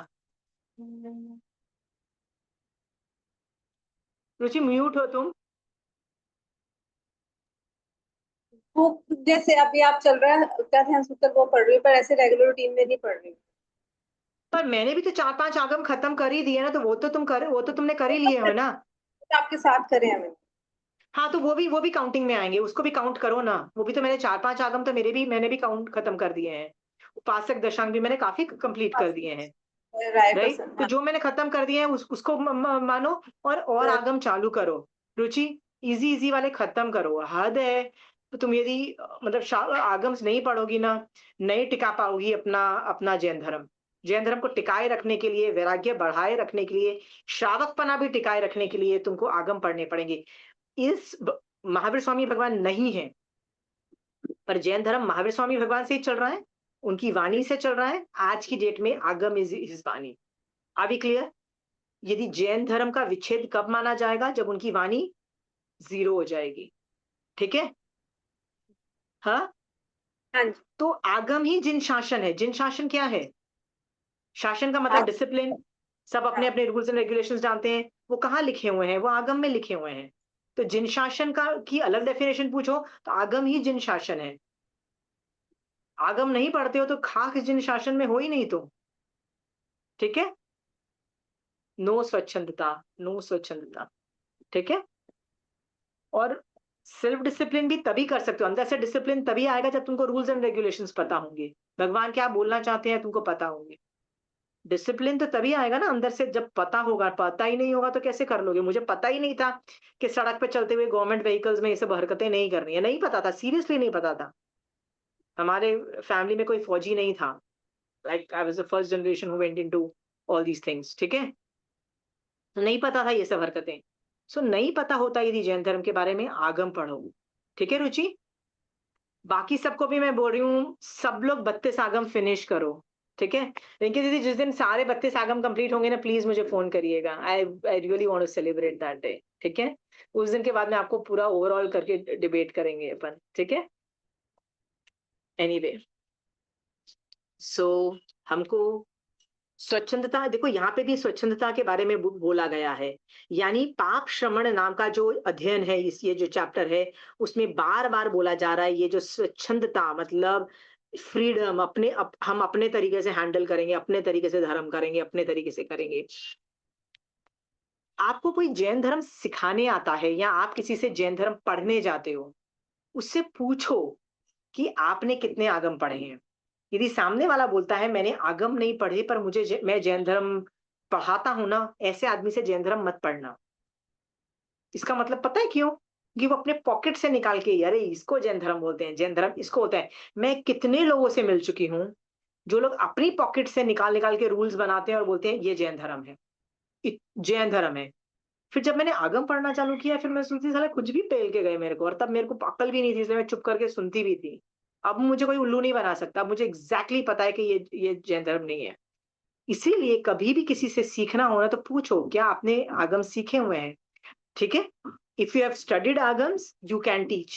रुचि म्यूट हो तुम। वो जैसे अभी आप चल रहा है क्या ध्यान सूत्र वो पढ़ रही हूँ, पर ऐसे रेगुलर रूटीन में नहीं पढ़ रही हूँ। पर मैंने भी तो 4-5 आगम खत्म कर ही दिए ना, तो वो तो तुमने कर ही लिए हो ना। आपके साथ करे हैं मैंने। हाँ, तो वो भी काउंटिंग में आएंगे, उसको भी काउंट करो ना। वो भी तो मैंने 4-5 आगम तो मैंने भी काउंट खत्म कर दिए हैं। उपासक दशांग भी मैंने काफी कंप्लीट कर दिए हैं, राय राइट? पसंद तो हाँ। जो मैंने खत्म कर दिए हैं उसको मानो, और आगम चालू करो। रुचि इजी इजी वाले खत्म करो, हद है। तो तुम यदि मतलब आगम्स नहीं पढ़ोगी ना, नहीं टिका पाओगी अपना अपना जैन धर्म। जैन धर्म को टिकाए रखने के लिए, वैराग्य बढ़ाए रखने के लिए, श्रावकपना भी टिकाए रखने के लिए तुमको आगम पढ़ने पड़ेंगे। महावीर स्वामी भगवान नहीं है, पर जैन धर्म महावीर स्वामी भगवान से ही चल रहा है, उनकी वाणी से चल रहा है। आज की डेट में Agam is his vani. Are we clear? यदि जैन धर्म का विच्छेद कब माना जाएगा? जब उनकी वाणी जीरो हो जाएगी। ठीक है? हाँ, हाँ जी। तो आगम ही जिन शासन है। जिन शासन क्या है? शासन का मतलब डिसिप्लिन। सब अपने अपने रूल्स एंड रेगुलेशंस जानते हैं, वो कहाँ लिखे हुए हैं? वो आगम में लिखे हुए हैं। तो जिन शासन का की अलग डेफिनेशन पूछो तो आगम ही जिन शासन है। आगम नहीं पढ़ते हो तो खाक जिन शासन में हो ही नहीं तुम। ठीक है? No swachhandata, no swachhandata. ठीक है? और सेल्फ डिसिप्लिन भी तभी कर सकते हो, अंदर से डिसिप्लिन तभी आएगा जब तुमको रूल्स एंड रेगुलेशंस पता होंगे, भगवान क्या बोलना चाहते हैं तुमको पता होंगे। डिसिप्लिन तो तभी आएगा ना अंदर से, जब पता होगा। पता ही नहीं होगा तो कैसे कर लोगे? मुझे पता ही नहीं था कि सड़क पे चलते हुए गवर्नमेंट व्हीकल्स में ये सब हरकतें नहीं करनी है, नहीं पता था, सीरियसली नहीं पता था। हमारे फैमिली में कोई फौजी नहीं था, like I was the first generation who went into all these things. ठीक है, तो नहीं पता था ये सब हरकतें। सो नहीं पता होता यदि जैन धर्म के बारे में, आगम पढ़ो। ठीक है रुचि? बाकी सबको भी मैं बोल रही हूँ, सब लोग 32 आगम फिनिश करो। ठीक है? रिंकी दीदी जिस दिन सारे 32 आगम कंप्लीट होंगे ना, प्लीज मुझे फोन करिएगा। I really want to celebrate that day. ठीक है? उस दिन के बाद में आपको पूरा ओवरऑल करके डिबेट करेंगे अपन। ठीक है? एनीवे, सो हमको स्वच्छंदता, देखो यहाँ पे भी स्वच्छंदता के बारे में बोला गया है, यानी पाप श्रमण नाम का जो अध्ययन है, इस ये जो चैप्टर है उसमें बार बार बोला जा रहा है ये जो स्वच्छंदता मतलब फ्रीडम, हम अपने तरीके से हैंडल करेंगे, अपने तरीके से धर्म करेंगे, अपने तरीके से करेंगे। आपको कोई जैन धर्म सिखाने आता है या आप किसी से जैन धर्म पढ़ने जाते हो, उससे पूछो कि आपने कितने आगम पढ़े हैं। यदि सामने वाला बोलता है मैंने आगम नहीं पढ़े पर मैं जैन धर्म पढ़ाता हूं ना, ऐसे आदमी से जैन धर्म मत पढ़ना। इसका मतलब पता है क्यों? कि वो अपने पॉकेट से निकाल के अरे इसको जैन धर्म बोलते हैं, जैन धर्म इसको होता है। मैं कितने लोगों से मिल चुकी हूँ जो लोग अपनी पॉकेट से निकाल निकाल के रूल्स बनाते हैं और बोलते हैं ये जैन धर्म है, जैन धर्म है। फिर जब मैंने आगम पढ़ना चालू किया, फिर मैं सोचती साला कुछ भी पेल के गए मेरे को, और तब मेरे को अक्ल भी नहीं थी, इसलिए मैं चुप करके सुनती भी थी। अब मुझे कोई उल्लू नहीं बना सकता, मुझे एग्जैक्टली पता है कि ये जैन धर्म नहीं है। इसीलिए कभी भी किसी से सीखना हो ना तो पूछो क्या आपने आगम सीखे हुए हैं, ठीक है? If you have studied Agams you can teach,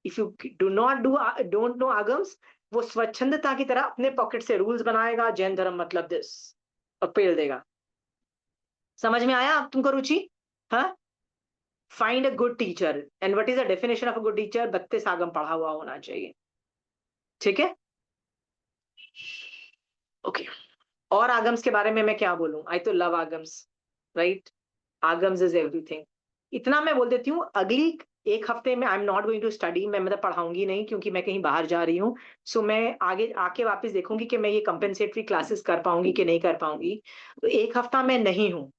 if you do not don't know Agams, वो स्वच्छंदता की तरह अपने पॉकेट से रूल्स बनाएगा, जैन धर्म मतलब दिस, और पेल देगा। समझ में आया अब तुमको रुचि? हाँ, find a good teacher, and what is the definition of a good teacher? 32 आगम पढ़ा हुआ होना चाहिए, ठीक है? ओके, और आगम्स के बारे में मैं क्या बोलूं? आई तो love Agams, right? Agams is everything. इतना मैं बोल देती हूँ, अगली एक हफ्ते में I am not going to study, मैं मतलब पढ़ाऊंगी नहीं क्योंकि मैं कहीं बाहर जा रही हूँ। सो मैं आगे आके वापस देखूंगी कि मैं ये कंपेंसेटरी क्लासेस कर पाऊंगी कि नहीं कर पाऊंगी। तो एक हफ्ता मैं नहीं हूँ,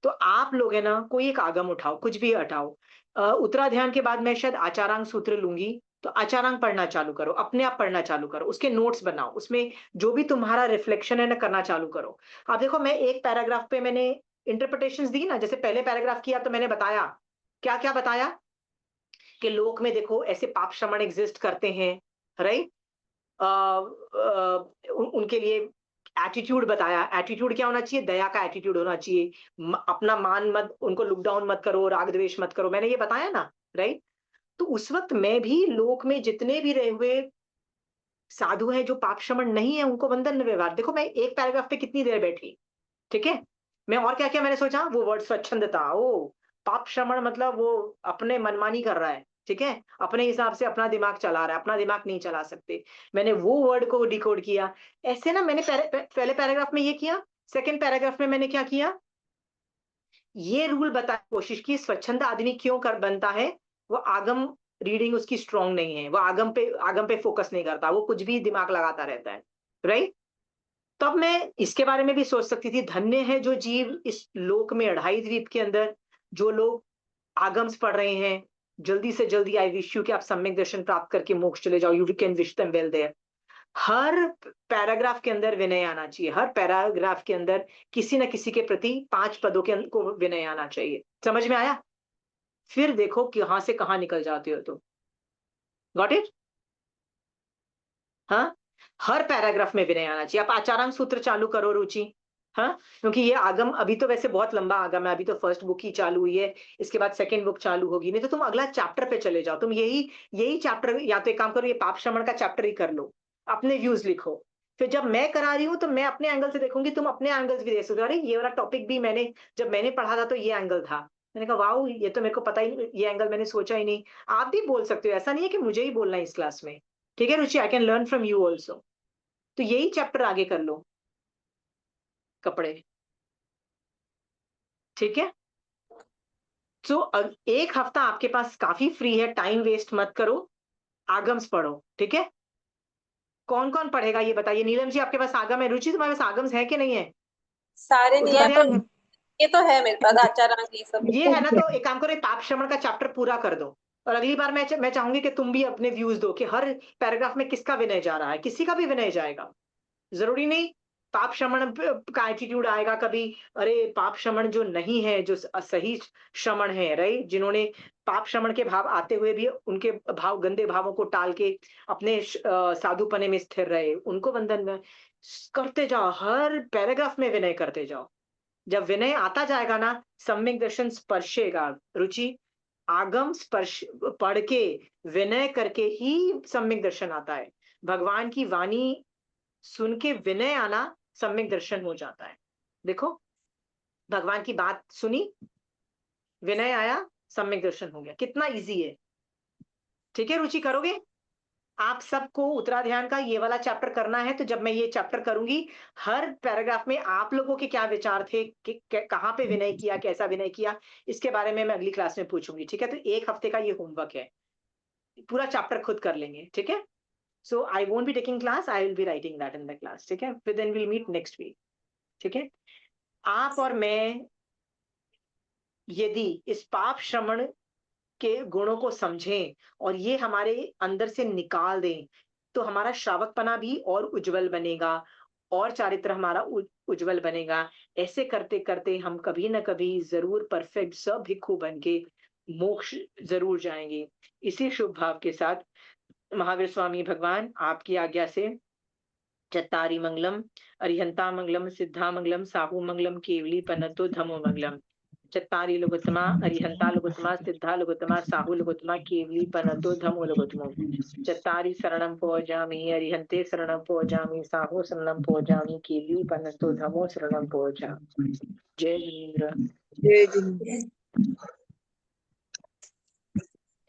तो आप लोग है ना कोई एक आगम उठाओ, कुछ भी हटाओ। उत्तराध्यान के बाद मैं शायद आचारांग सूत्र लूंगी, तो आचारांग पढ़ना चालू करो, अपने आप पढ़ना चालू करो, उसके नोट्स बनाओ, उसमें जो भी तुम्हारा रिफ्लेक्शन है ना करना चालू करो। आप देखो मैं एक पैराग्राफ पे मैंने इंटरप्रिटेशंस दी ना, जैसे पहले पैराग्राफ किया तो मैंने बताया क्या क्या बताया कि लोक में देखो ऐसे पाप श्रमण एग्जिस्ट करते हैं, राइट? उनके लिए एटीट्यूड बताया, एटीट्यूड क्या होना चाहिए? दया का एटीट्यूड होना चाहिए। अपना मान मत, उनको लुक डाउन मत करो, राग द्वेष मत करो, मैंने ये बताया ना, राइट? तो उस वक्त मैं भी लोक में जितने भी रहे हुए साधु हैं जो पाप श्रमण नहीं है उनको वंदन व्यवहार, देखो मैं एक पैराग्राफ पे कितनी देर बैठी, ठीक है? मैं और क्या क्या मैंने सोचा, वो वर्ड स्वच्छंदता, ओ पाप श्रमण मतलब वो अपने मनमानी कर रहा है, ठीक है? अपने हिसाब से अपना दिमाग चला रहा है, अपना दिमाग नहीं चला सकते। मैंने वो वर्ड को डिकोड किया। ऐसे ना मैंने पहले पैराग्राफ में ये किया, सेकंड पैराग्राफ में मैंने क्या किया, ये रूल बताने की कोशिश की स्वच्छंद आदमी क्यों कर बनता है। वो आगम रीडिंग उसकी स्ट्रांग नहीं है, वो आगम पे फोकस नहीं करता, वो कुछ भी दिमाग लगाता रहता है, राइट? तब मैं इसके बारे में भी सोच सकती थी, धन्य है जो जीव इस लोक में अढ़ाई द्वीप के अंदर जो लोग आगम्स पढ़ रहे हैं। जल्दी से जल्दी आई विश यू कि आप सम्यक दर्शन प्राप्त करके मोक्ष चले जाओ, you can wish them well there. हर पैराग्राफ के अंदर विनय आना चाहिए, हर पैराग्राफ के अंदर किसी न किसी के प्रति 5 पदों के को विनय आना चाहिए। समझ में आया? फिर देखो कहां से कहां निकल जाते हो तुम। Got it? हाँ, हर पैराग्राफ में विनय आना चाहिए। आप आचारांग सूत्र चालू करो रुचि, हाँ, क्योंकि ये आगम अभी तो वैसे बहुत लंबा आगम है, अभी तो फर्स्ट बुक ही चालू हुई है, इसके बाद सेकंड बुक चालू होगी। नहीं तो तुम अगला चैप्टर पे चले जाओ, तुम यही चैप्टर, या तो एक काम करो ये पाप श्रमण का चैप्टर ही कर लो, अपने व्यूज लिखो। फिर जब मैं करा रही हूँ तो मैं अपने एंगल से देखूंगी, तुम अपने एंगल्स भी देख सकते हो। अरे ये वाला टॉपिक भी जब मैंने पढ़ा था तो ये एंगल था, मैंने कहा वाह ये तो मेरे को पता ही, ये एंगल मैंने सोचा ही नहीं। आप भी बोल सकते हो, ऐसा नहीं है कि मुझे ही बोलना है इस क्लास में, ठीक है Ruchi? I can learn from you also. तो यही चैप्टर आगे कर लो, कपड़े, ठीक है? तो एक हफ्ता आपके पास काफी फ्री है, टाइम वेस्ट मत करो, आगम्स पढ़ो, ठीक है? कौन कौन पढ़ेगा ये बताइए। नीलम जी आपके पास आगम है, रुचि तुम्हारे पास आगम्स है कि नहीं है? सारे नहीं है पर उत्तराध्यान ये तो है मेरे पास आचारांग ये सब। ये है ना, तो एक काम करो पाप श्रमण का चैप्टर पूरा कर दो, और अगली बार मैं चाहूंगी कि तुम भी अपने व्यूज दो कि हर पैराग्राफ में किसका विनय जा रहा है, किसी का भी विनय जाएगा, जरूरी नहीं पाप श्रमण का एटीट्यूड आएगा कभी। अरे पाप श्रमण जो नहीं है, जो सही श्रमण है, राइट, जिन्होंने पाप श्रमण के भाव आते हुए भी उनके भाव, गंदे भावों को टाल के अपने साधुपने में स्थिर रहे, उनको वंदन में करते जाओ, हर पैराग्राफ में विनय करते जाओ। जब विनय आता जाएगा ना, सम्यक दर्शन स्पर्शेगा रुचि। आगम स्पर्श पढ़ के विनय करके ही सम्यक दर्शन आता है। भगवान की वाणी सुन के विनय आना सम्यक दर्शन हो जाता है। देखो, भगवान की बात सुनी, विनय आया, सम्यक दर्शन हो गया। कितना इजी है। ठीक है रुचि, करोगे? आप सबको उत्तराध्यान का ये वाला चैप्टर करना है, तो जब मैं ये चैप्टर करूंगी, हर पैराग्राफ में आप लोगों के क्या विचार थे, कि कहाँ पे विनय किया, कैसा विनय किया, इसके बारे में मैं अगली क्लास में पूछूंगी। ठीक है, तो 1 हफ्ते का ये होमवर्क है, पूरा चैप्टर खुद कर लेंगे। ठीक है, so I won't be taking class, I will be writing that in the class. ठीक है, फिर then will meet next week. ठीक है, आप और मैं यदि इस पाप श्रवण के गुणों को समझें और ये हमारे अंदर से निकाल दें, तो हमारा श्रावकपना भी और उज्जवल बनेगा, और चारित्र हमारा उज्जवल बनेगा। ऐसे करते करते हम कभी ना कभी जरूर परफेक्ट सभिक्षु बन के मोक्ष जरूर जाएंगे। इसी शुभ भाव के साथ महावीर स्वामी भगवान आपकी आज्ञा से चत्तारी मंगलम, अरिहंता मंगलम, सिद्धा मंगलम, साहू मंगलम, केवली पनतो धमो मंगलम। चत्तारी लघुत्तमा, अरिहंता लघुत्तमा, सिद्धा लघुत्तमा, साहू लघुत्तमा, केवली पनतो धमो लघुत्तमो। चत्तारी शरणं पौजामि, अरिहंते शरणं पौजामि, साहू शरणं पौजामि, केवली पनतो धमो शरणं पौजामि। जय जिनेन्द्र। जय जिनेन्द्र।